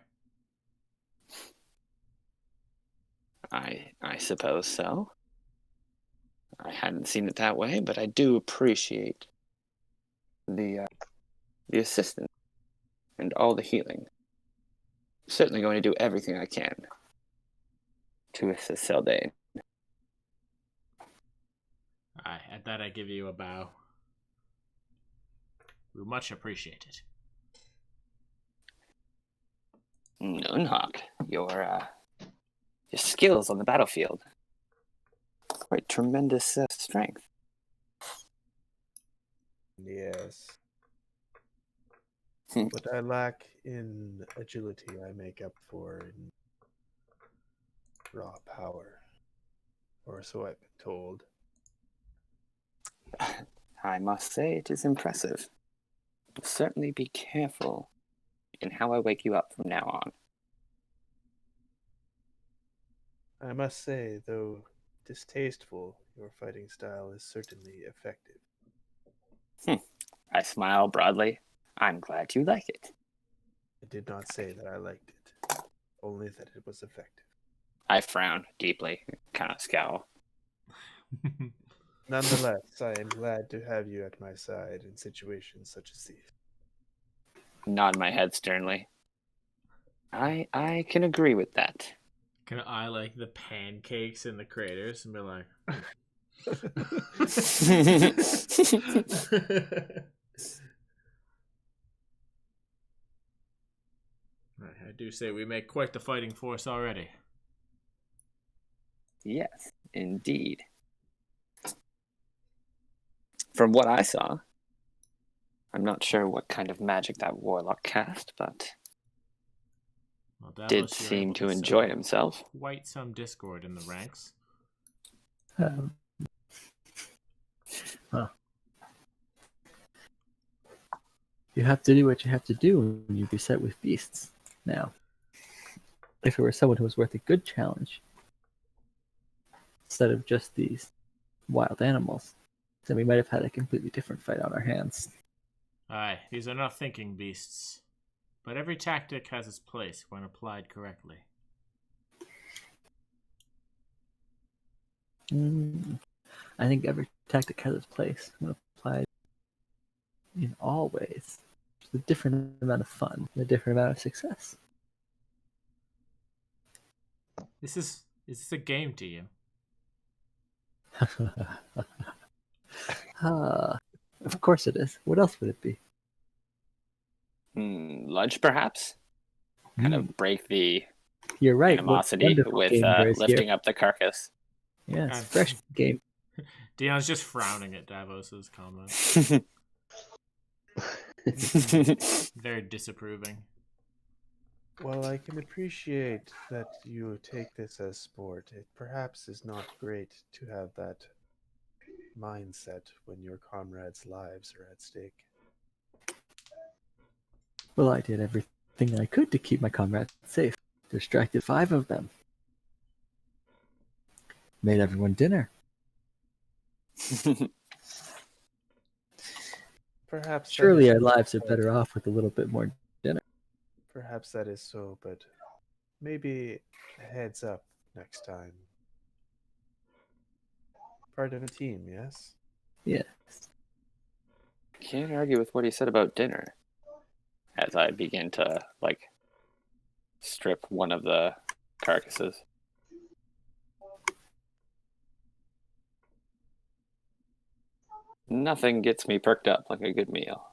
I suppose so. I hadn't seen it that way, but I do appreciate the assistance and all the healing. I'm certainly going to do everything I can to assist Seldane. Aye, at that I give you a bow. We much appreciate it. Unhawk, your skills on the battlefield, quite tremendous strength. Yes. What I lack in agility, I make up for in raw power. Or so I've been told. I must say it is impressive. Certainly be careful in how I wake you up from now on. I must say, though distasteful, your fighting style is certainly effective. I smile broadly. I'm glad you like it. I did not say that I liked it, only that it was effective. I frown deeply, kind of scowl. Nonetheless, I am glad to have you at my side in situations such as these. Nod my head sternly. I can agree with that. Can I like the pancakes in the craters and be like... I do say we make quite the fighting force already. Yes, indeed. From what I saw, I'm not sure what kind of magic that warlock cast, but Well, Davos, did you're seem able to sow enjoy himself. Quite some discord in the ranks. You have to do what you have to do when you beset with beasts. Now, if it were someone who was worth a good challenge, instead of just these wild animals, then we might have had a completely different fight on our hands. Aye, these are not thinking beasts. But every tactic has its place when applied correctly. I think every tactic has its place when applied in all ways. There's a different amount of fun, and a different amount of success. This Is this a game to you? Of course it is. What else would it be? Lunch, perhaps? Kind of break the You're right. What animosity wonderful with game there is lifting here. up the carcass. Yeah, it's a fresh game. Dion's just frowning at Davos's comment. Very disapproving. Well, I can appreciate that you take this as sport. It perhaps is not great to have that mindset when your comrades' lives are at stake. Well, I did everything I could to keep my comrades safe. Distracted 5 of them. Made everyone dinner. Perhaps Surely that our is lives are so. better off with a little bit more dinner. Perhaps that is so, but maybe a heads up next time. Part of a team, yes? Yes. Can't argue with what he said about dinner. As I begin to, strip one of the carcasses. Nothing gets me perked up like a good meal.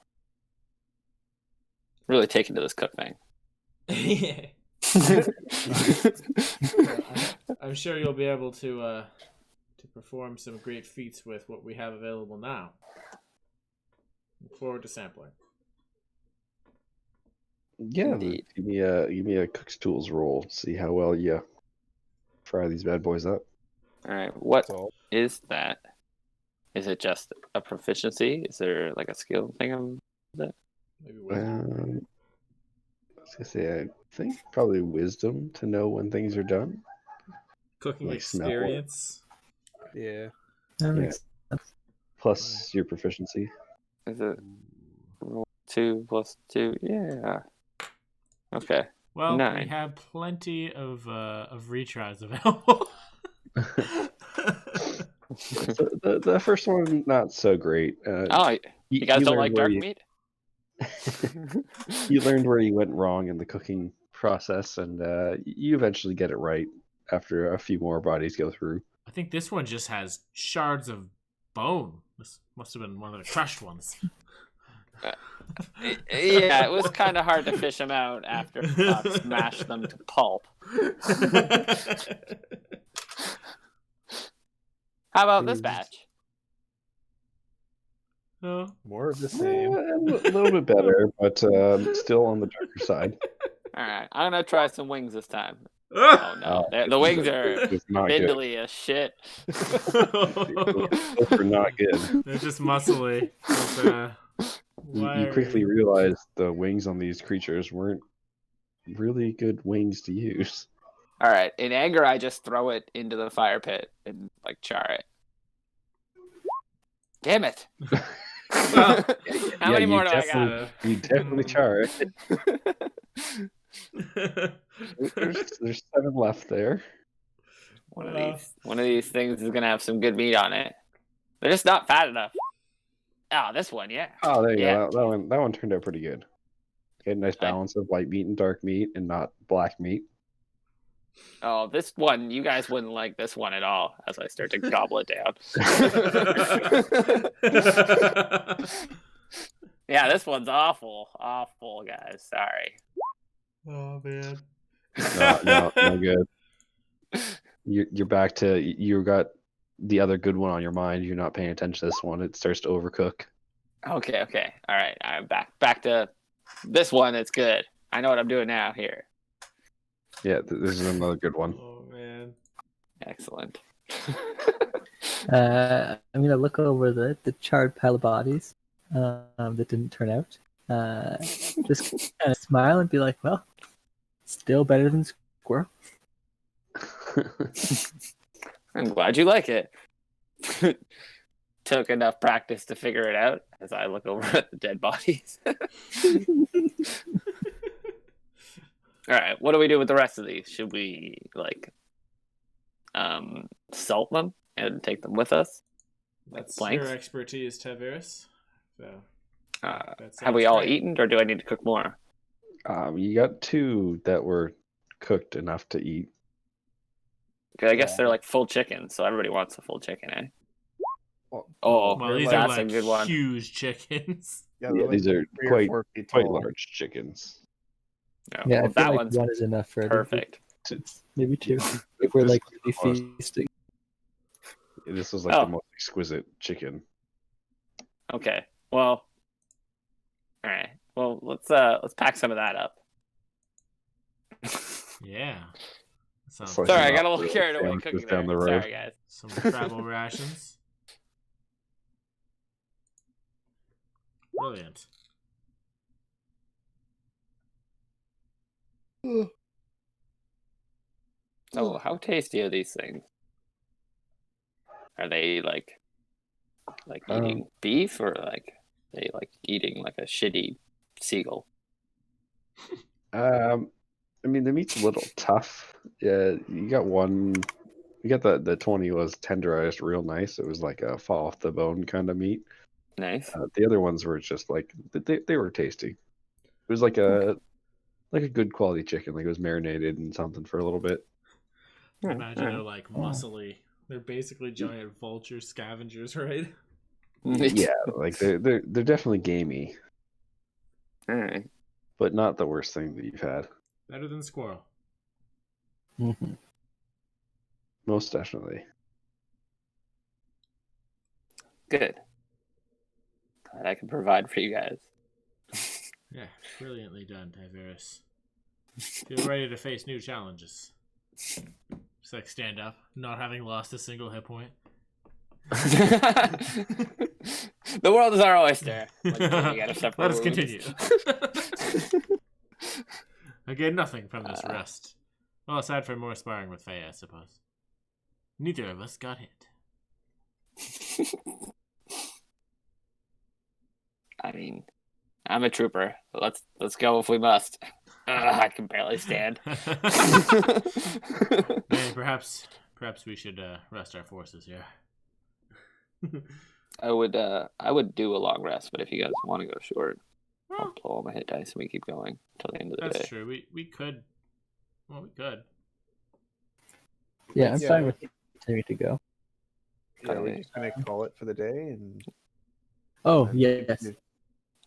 Really taken to this cook thing. Yeah. I'm sure you'll be able to perform some great feats with what we have available now. Look forward to sampling. Yeah, Indeed. give me a cook's tools roll. See how well you fry these bad boys up. All right, what That's all. is that? Is it just a proficiency? Is there a skill thing? Maybe wisdom. I was gonna say, I think probably wisdom to know when things are done. Cooking like smell. experience. Yeah. That Yeah. makes sense. Plus your proficiency. Is it roll 2 plus 2? Yeah. Okay. Well, we 9. have plenty of retries available. So the first one not so great. You guys don't learned like where dark you- meat? You learned where you went wrong in the cooking process, and you eventually get it right after a few more bodies go through. I think this one just has shards of bone. This must have been one of the crushed ones. Yeah, it was kind of hard to fish them out after Fox smashed them to pulp. How about this batch? No. More of the same. A little bit better, but still on the darker side. All right, I'm gonna try some wings this time. Oh no, the wings are It's not good. spindly as shit. Those are not good. They're just muscly. You quickly realize the wings on these creatures weren't really good wings to use. All right, in anger, I just throw it into the fire pit and char it. Damn it! Well, How many more do I got? You definitely char it. There's 7 left there. One of these things is gonna have some good meat on it. They're just not fat enough. Oh, this one, yeah. Oh, there you Yeah. go. That one turned out pretty good. Okay, nice balance of light meat and dark meat, and not black meat. Oh, this one, you guys wouldn't like this one at all. As I start to gobble it down. Yeah, this one's awful, guys. Sorry. Oh man. No good. You're back to you got the other good one on your mind. You're not paying attention to this one. It starts to overcook. Okay. All right, I'm back to this one. It's good. I know what I'm doing now. Here. Yeah, this is another good one. Oh man. Excellent. I'm gonna look over the charred pile of bodies that didn't turn out. Just kind of smile and be like, "Well, still better than squirrel." I'm glad you like it. Took enough practice to figure it out as I look over at the dead bodies. All right, what do we do with the rest of these? Should we salt them and take them with us? That's Blanks? your expertise, Taveris. So Have we all eaten, or do I need to cook more? You got 2 that were cooked enough to eat. 'Cause I guess they're like full chicken, so everybody wants a full chicken, eh? Oh, Well, these that's are a like good one. huge chickens. Yeah, Yeah, they're these are 3 or quite 4 feet quite tall. large chickens. No, Yeah, I well, feel that like one's one is enough for everybody. perfect. Maybe 2. If we're This like is the most- feasting. This was like Oh. the most exquisite chicken. Okay. Well, all right. Well, let's pack some of that up. Yeah. That sounds Slice Sorry, I them got a up little for, like, carried away sandwiches cooking down there. the road. Sorry, guys. some travel rations. Brilliant. So, how tasty are these things? Are they like eating beef, or like they like eating like a shitty seagull? I mean, the meat's a little tough. Yeah, you got one. You got the 20 was tenderized real nice. It was like a fall off the bone kind of meat. Nice. The other ones were just like they were tasty. It was like a good quality chicken. Like it was marinated in something for a little bit. I imagine they're like muscly. They're basically giant vulture scavengers, right? Yeah, like they're definitely gamey, All right. but not the worst thing that you've had. Better than squirrel. Mm-hmm. Most definitely. Good. Glad I can provide for you guys. Yeah, brilliantly done, Tiberius. Feel ready to face new challenges. Just like stand up, not having lost a single hit point. The world is our oyster. Like, you gotta separate Let us wounds. continue. I get nothing from this rest. Well, aside from more sparring with Faye, I suppose. Neither of us got hit. I mean, I'm a trooper. Let's go if we must. I can barely stand. Hey, perhaps we should rest our forces here. I would do a long rest, but if you guys want to go short, I'll Well, pull all my hit dice and we keep going till the end of the that's day. true. We could. Well, we could. Yeah, I'm Yeah. fine with continuing to go. Yeah, we're just gonna call it for the day, and Oh, and yes.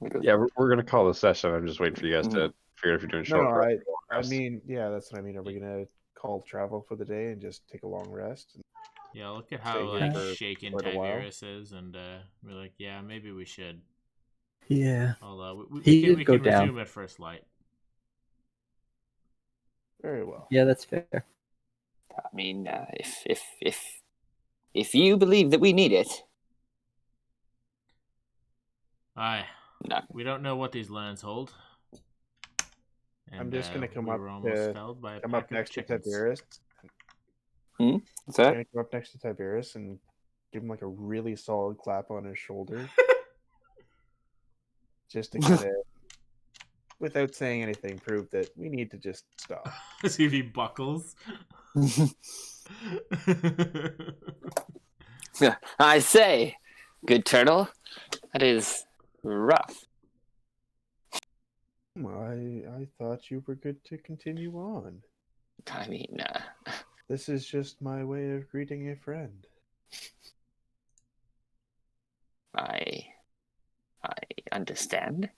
Because- Yeah, we're gonna call the session. I'm just waiting for you guys to figure out if you're doing No, short no, rest or long I rest. mean, yeah, that's what I mean. Are we gonna call travel for the day and just take a long rest? Yeah, look at Stay how here like for shaken quite a while. Tiberius is, and we're like, yeah, maybe we should. Yeah. Although He did we go can down. resume at first light. Very well. Yeah, that's fair. I mean, if you believe that we need it, Aye, no. we don't know what these lands hold. And, I'm just gonna come we up were almost to- felled by a Come pack up of next chickens. to Tiberius. What's I'm that? gonna come up next to Tiberius and give him like a really solid clap on his shoulder, just to kind of, without saying anything, prove that we need to just stop. See if he buckles. I say, good turtle, that is rough. I thought you were good to continue on. I mean, This is just my way of greeting a friend. I understand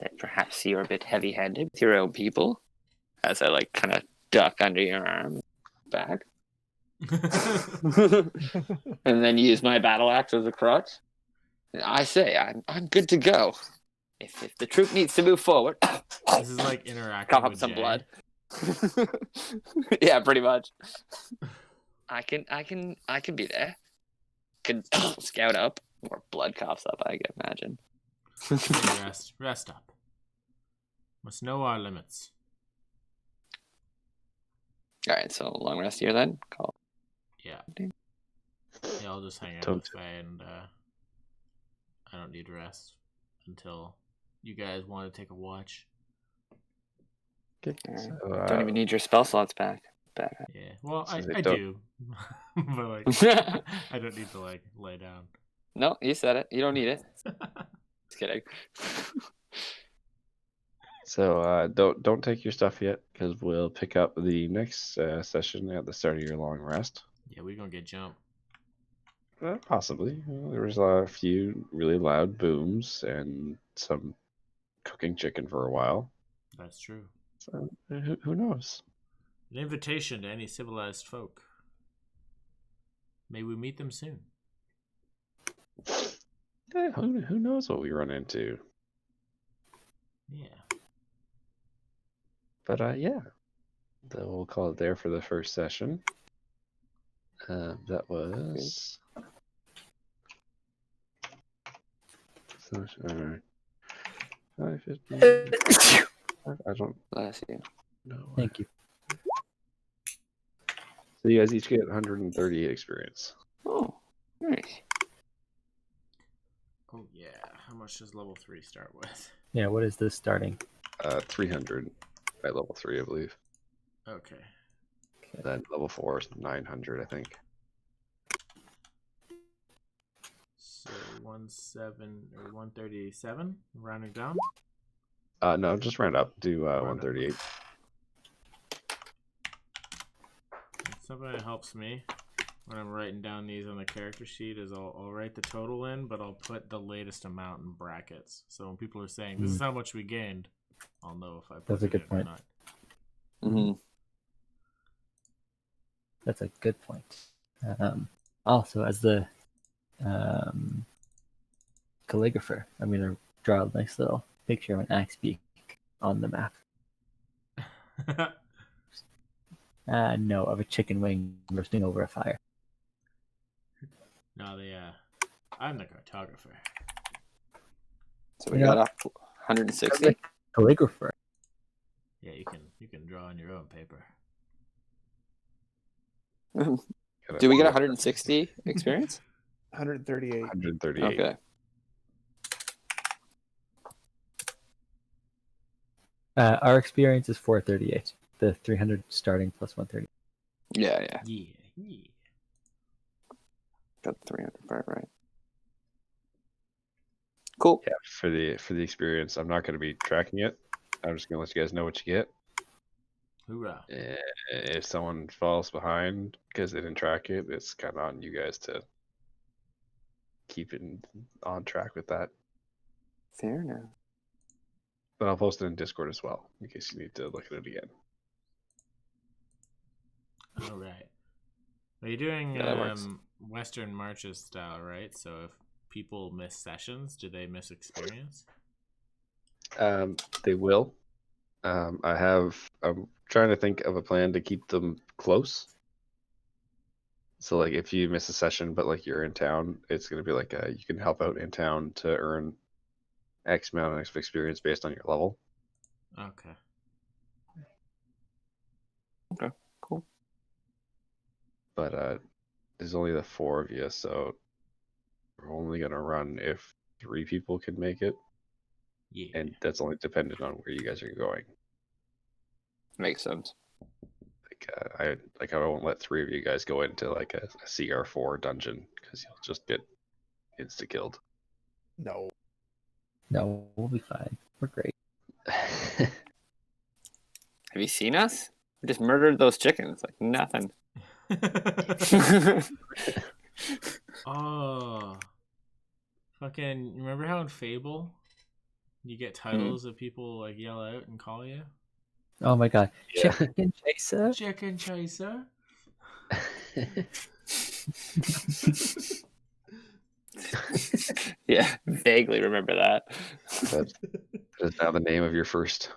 that perhaps you're a bit heavy-handed with your own people, as I like kind of duck under your arm back, and then use my battle axe as a crutch. I say, I'm good to go. If the troop needs to move forward, This is like interacting cough up with some Jay. blood. Yeah, pretty much. I can be there. Can scout up, or blood coughs up, I can imagine. Hey, rest up. Must know our limits. All right, so long rest here then. Call. Yeah. Yeah, I'll just hang out Don't- with Faye, and I don't need rest until you guys want to take a watch. Okay. All right. So, Don't even need your spell slots back. Yeah. Well, So I they do, but like I don't need to like lay down. No, you said it. You don't need it. Just kidding. So don't take your stuff yet, because we'll pick up the next session at the start of your long rest. Yeah, we're gonna get jumped. Possibly. There was a few really loud booms and some cooking chicken for a while. That's true. So who knows? An invitation to any civilized folk. May we meet them soon. Who knows what we run into? Yeah. But yeah, we'll call it there for the first session. That was. I don't Bless you. know. Thank you. So you guys each get 138 experience. Oh, nice. Oh yeah. How much does level 3 start with? Yeah, what is this starting? 300 at level 3, I believe. Okay. Then level 4 is 900, I think. So 137, rounding down. No, just round up to Round up. 138. Something that helps me when I'm writing down these on the character sheet is I'll write the total in, but I'll put the latest amount in brackets. So when people are saying this is how much we gained, I'll know if I put That's a it good in point. or not. Mm-hmm. That's a good point. Also, as the calligrapher, I'm going to draw a nice little picture of an axe beak on the map. No, of a chicken wing roasting over a fire. No, I'm the cartographer. So we Yeah. got 160. Calligrapher. Yeah, you can draw on your own paper. Do we get 160 experience? 138. 138. Okay. Our experience is 438. The 300 starting plus 130. Yeah. Yeah. Got the 300 part right. Cool. Yeah, for the experience, I'm not going to be tracking it. I'm just going to let you guys know what you get. Hoorah. If someone falls behind because they didn't track it, it's kind of on you guys to keep it on track with that. Fair enough. But I'll post it in Discord as well, in case you need to look at it again. All right. Well, you're doing Yeah, that works. Western Marches style, right? So if people miss sessions, do they miss experience? They will. I'm trying to think of a plan to keep them close. So like if you miss a session but like you're in town, it's going to be like you can help out in town to earn X amount of experience based on your level. Okay. Cool. But there's only the 4 of you, so we're only going to run if 3 people can make it. Yeah. And that's only dependent on where you guys are going. Makes sense. I won't let 3 of you guys go into like a CR4 dungeon because you'll just get insta killed. No. No, we'll be fine. We're great. Have you seen us? We just murdered those chickens like nothing. Oh. Fucking, remember how in Fable you get titles that people like yell out and call you? Oh my god. Yeah. Chicken chaser? Chicken chaser. Yeah, vaguely remember that. That is now the name of your first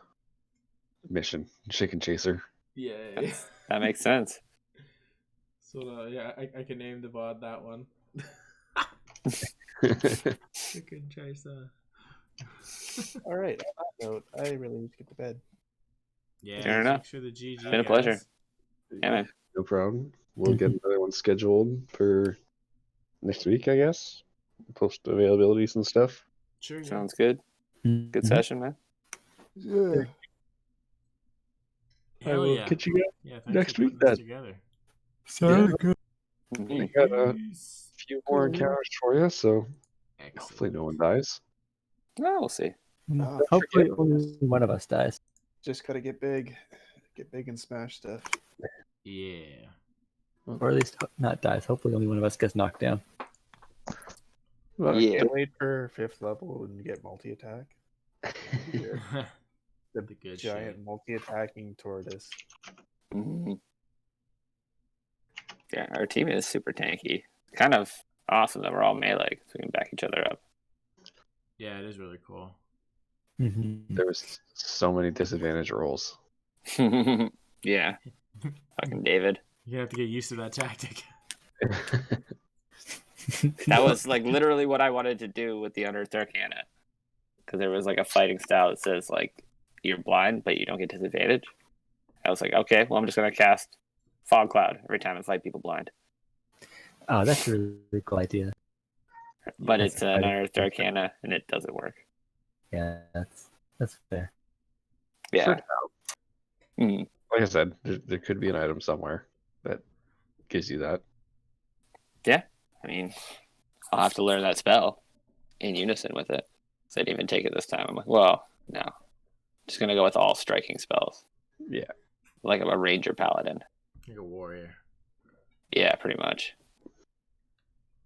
mission, Chicken Chaser. Yeah. That makes sense. So yeah, I can name the VOD that one. Chicken chaser. All right. On that note, I really need to get to bed. Yeah, Fair enough. thanks for the GG. It's been a pleasure. guys. Yeah, man. No problem. We'll get another one scheduled for next week, I guess. Post availabilities and stuff. Sure. Yeah. Sounds good. Good Mhm. session, man. Yeah. I Hell will yeah. catch you guys Yeah, thanks next for week putting this then. together. Sounds good. I got a Peace. few more encounters for you, so Excellent. hopefully no one dies. Well, we'll see. Hopefully, only one of us dies. Just gotta get big and smash stuff. Yeah. Or at least not dies. Hopefully, only one of us gets knocked down. Well, Yeah. can't wait for 5th level and get multi-attack. The good giant shit. multi-attacking tortoise. Mhm. Yeah, our team is super tanky. Kind of awesome that we're all melee because we can back each other up. Yeah, it is really cool. Mm-hmm. There was so many disadvantage rolls. Yeah. Fucking David. You have to get used to that tactic. That was like literally what I wanted to do with the Unearthed Arcana. Because there was like a fighting style that says like you're blind, but you don't get disadvantage. I was like, okay, well I'm just gonna cast Fog Cloud every time I fight people blind. Oh, that's a really cool idea. But That's it's an fighting. Unearthed Arcana and it doesn't work. Yeah, that's fair. Yeah. For Mm. Like I said, there could be an item somewhere that gives you that. Yeah. I mean, I'll have to learn that spell in unison with it. So I didn't even take it this time. I'm like, well, no. Just gonna go with all striking spells. Yeah. Like I'm a ranger paladin. Like a warrior. Yeah, pretty much.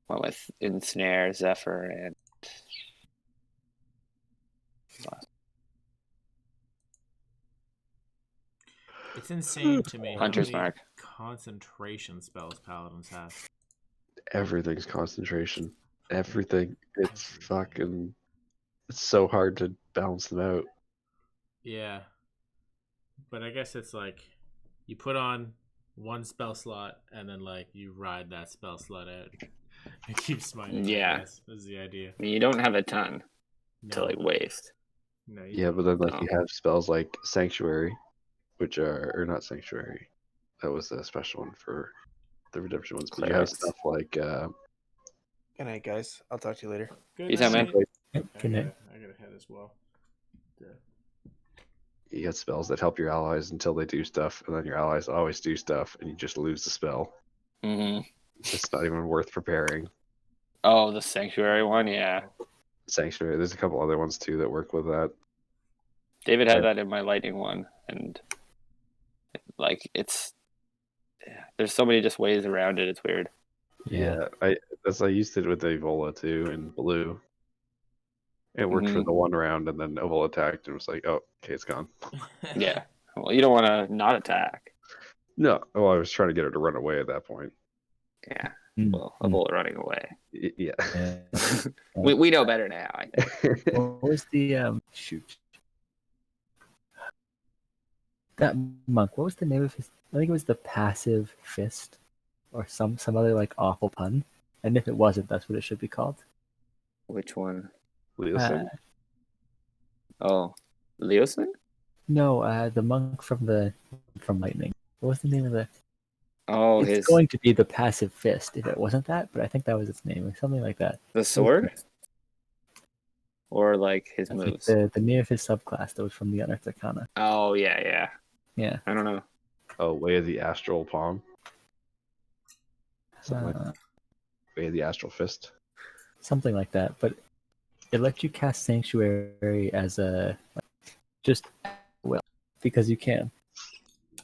Went with Ensnare, Zephyr, and It's insane to me Hunter's how many Mark. concentration spells paladins have. Everything's concentration. Everything. It's fucking. It's so hard to balance them out. Yeah. But I guess it's like you put on one spell slot and then like you ride that spell slot out and keep smiting. Yeah. I guess is the idea. I mean, you don't have a ton to No, like waste. no, you Yeah, don't. but then like No. you have spells like Sanctuary, which are or not Sanctuary. That was a special one for the redemption ones. But you have Clerics. stuff like Good night, guys. I'll talk to you later. Good You talking, night. man? Yep, I good night. gotta head as well. you got spells that help your allies until they do stuff, and then your allies always do stuff, and you just lose the spell. Mm-hmm. It's not even worth preparing. Oh, the Sanctuary one? Yeah. Sanctuary. There's a couple other ones too that work with that. David had that in my lightning one. And like, there's so many just ways around it. It's weird. Yeah. I used it with Evola too in blue. It worked for the one round, and then Evola attacked, and it was like, oh, okay, it's gone. Yeah. Well, you don't want to not attack. No, well, I was trying to get her to run away at that point. Yeah. Mm. Well, a bullet running away. Yeah. Yeah. We know better now, I think. What was the shoot? That monk. What was the name of his? I think it was the Passive Fist, or some other like awful pun. And if it wasn't, that's what it should be called. Which one? Leosin? Oh, Leosin? No, the monk from Lightning. What was the name of the? Oh, It's going to be the Passive Fist if it wasn't that, but I think that was its name, or something like that. the sword? Or like his That's moves? like the name of his subclass that was from the Unearthed Arcana. Oh, yeah. Yeah. I don't know. Oh, Way of the Astral Palm. Something like that. Way of the Astral Fist. Something like that, but it lets you cast Sanctuary as a just because you can.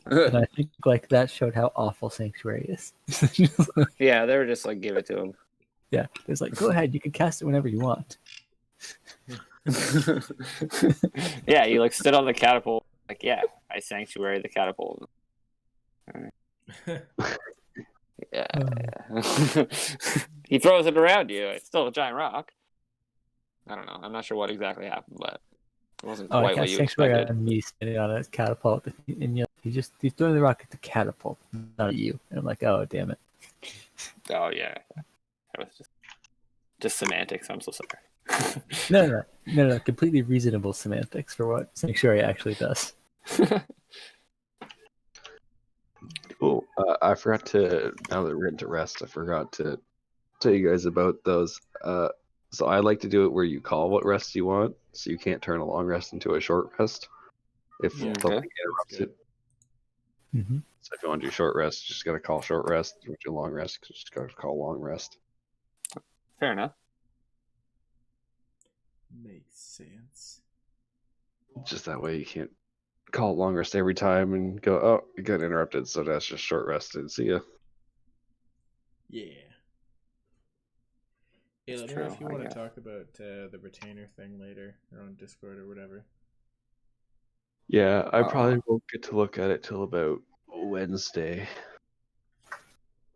And I think like that showed how awful Sanctuary is. Yeah, they were just like, give it to him. Yeah, it's like, go ahead, you can cast it whenever you want. Yeah, you like stood on the catapult. Like, yeah, I Sanctuary the catapult. Yeah. He throws it around you. It's still a giant rock. I don't know. I'm not sure what exactly happened, but it wasn't I quite what cast you Sanctuary expected. on me standing on a catapult, and he's throwing the rock at the catapult, not at you. And I'm like, oh damn it. Oh yeah, that was just semantics. I'm so sorry. No, completely reasonable semantics for what Sanctuary actually does. Cool. I forgot to, now that we're into rest, I forgot to tell you guys about those. So I like to do it where you call what rest you want, so you can't turn a long rest into a short rest if Yeah. something Okay. interrupts That's it. Mm-hmm. So if you want to do short rest, you just gotta call short rest. If you want to do long rest, you just gotta call long rest. Fair enough. Makes sense. Just that way you can't call it long rest every time and go, oh, you got interrupted, so that's just short rested. See ya. Yeah. Yeah, It's let me know true, if you I want to guess. talk about the retainer thing later or on Discord or whatever. Yeah, I probably won't get to look at it till about Wednesday.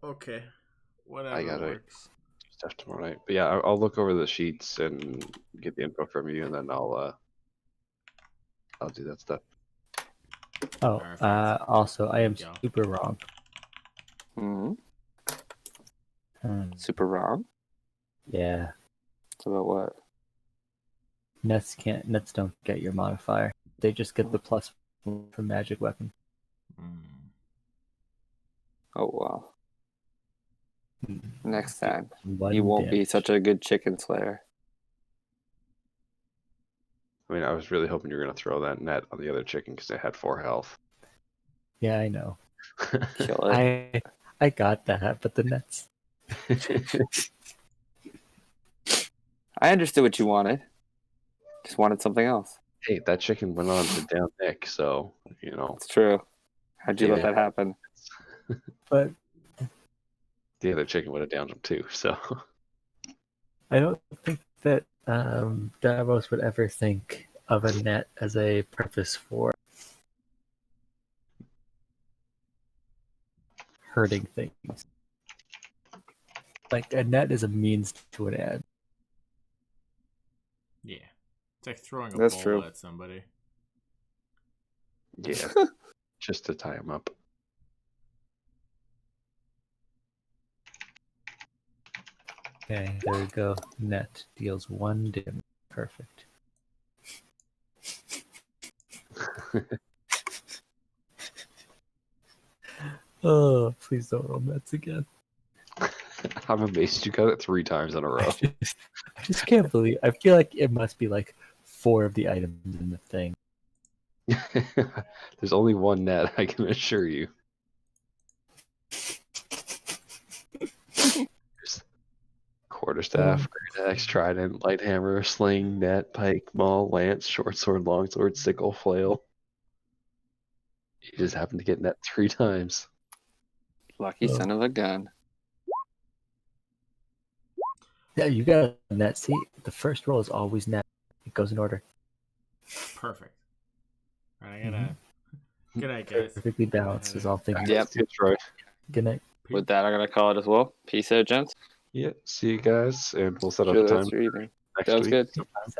Okay. Whatever I gotta works. stuff tomorrow night. But yeah, I'll look over the sheets and get the info from you, and then I'll do that stuff. Oh, Perfect. also, I am Yeah. super wrong. Hmm. Hmm, Super wrong. yeah, It's about what? Nets don't get your modifier. They just get the plus from magic weapon. Mm. Oh wow. Next time, One you won't be damage. such a good chicken slayer. I mean, I was really hoping you were gonna throw that net on the other chicken because it had 4 health. Yeah, I know. Kill it. I got that, but the Nets. I understood what you wanted. Just wanted something else. Hey, that chicken went on to down Nick, so you know It's true. How'd you Yeah. let that happen? But the other chicken would have downed him too. So I don't think that Davos would ever think of a net as a purpose for hurting things. Like a net is a means to an end. Yeah. It's like throwing a That's ball true. at somebody. yeah, just to tie him up. Okay, there we go. Net deals 1 damage. Perfect. Oh, please don't roll nets again. I'm amazed you got it 3 times in a row. I just can't believe. I feel like it must be like 4 of the items in the thing. There's only one net, I can assure you. There's quarterstaff, great axe, trident, light hammer, sling, net, pike, maul, lance, short sword, long sword, sickle, flail. You just happen to get net 3 times. Lucky Oh. son of a gun. Yeah, you got a net. See, the first roll is always net. It goes in order. Perfect. All right, I gotta. Good night, guys. Perfectly balanced is all things. Yep. See you, Troy. Good night. With that, I'm gonna call it as well. Peace out, gents. Yeah, see you guys, and we'll set up Enjoy a the time rest of your evening. next Sounds week. good. Sounds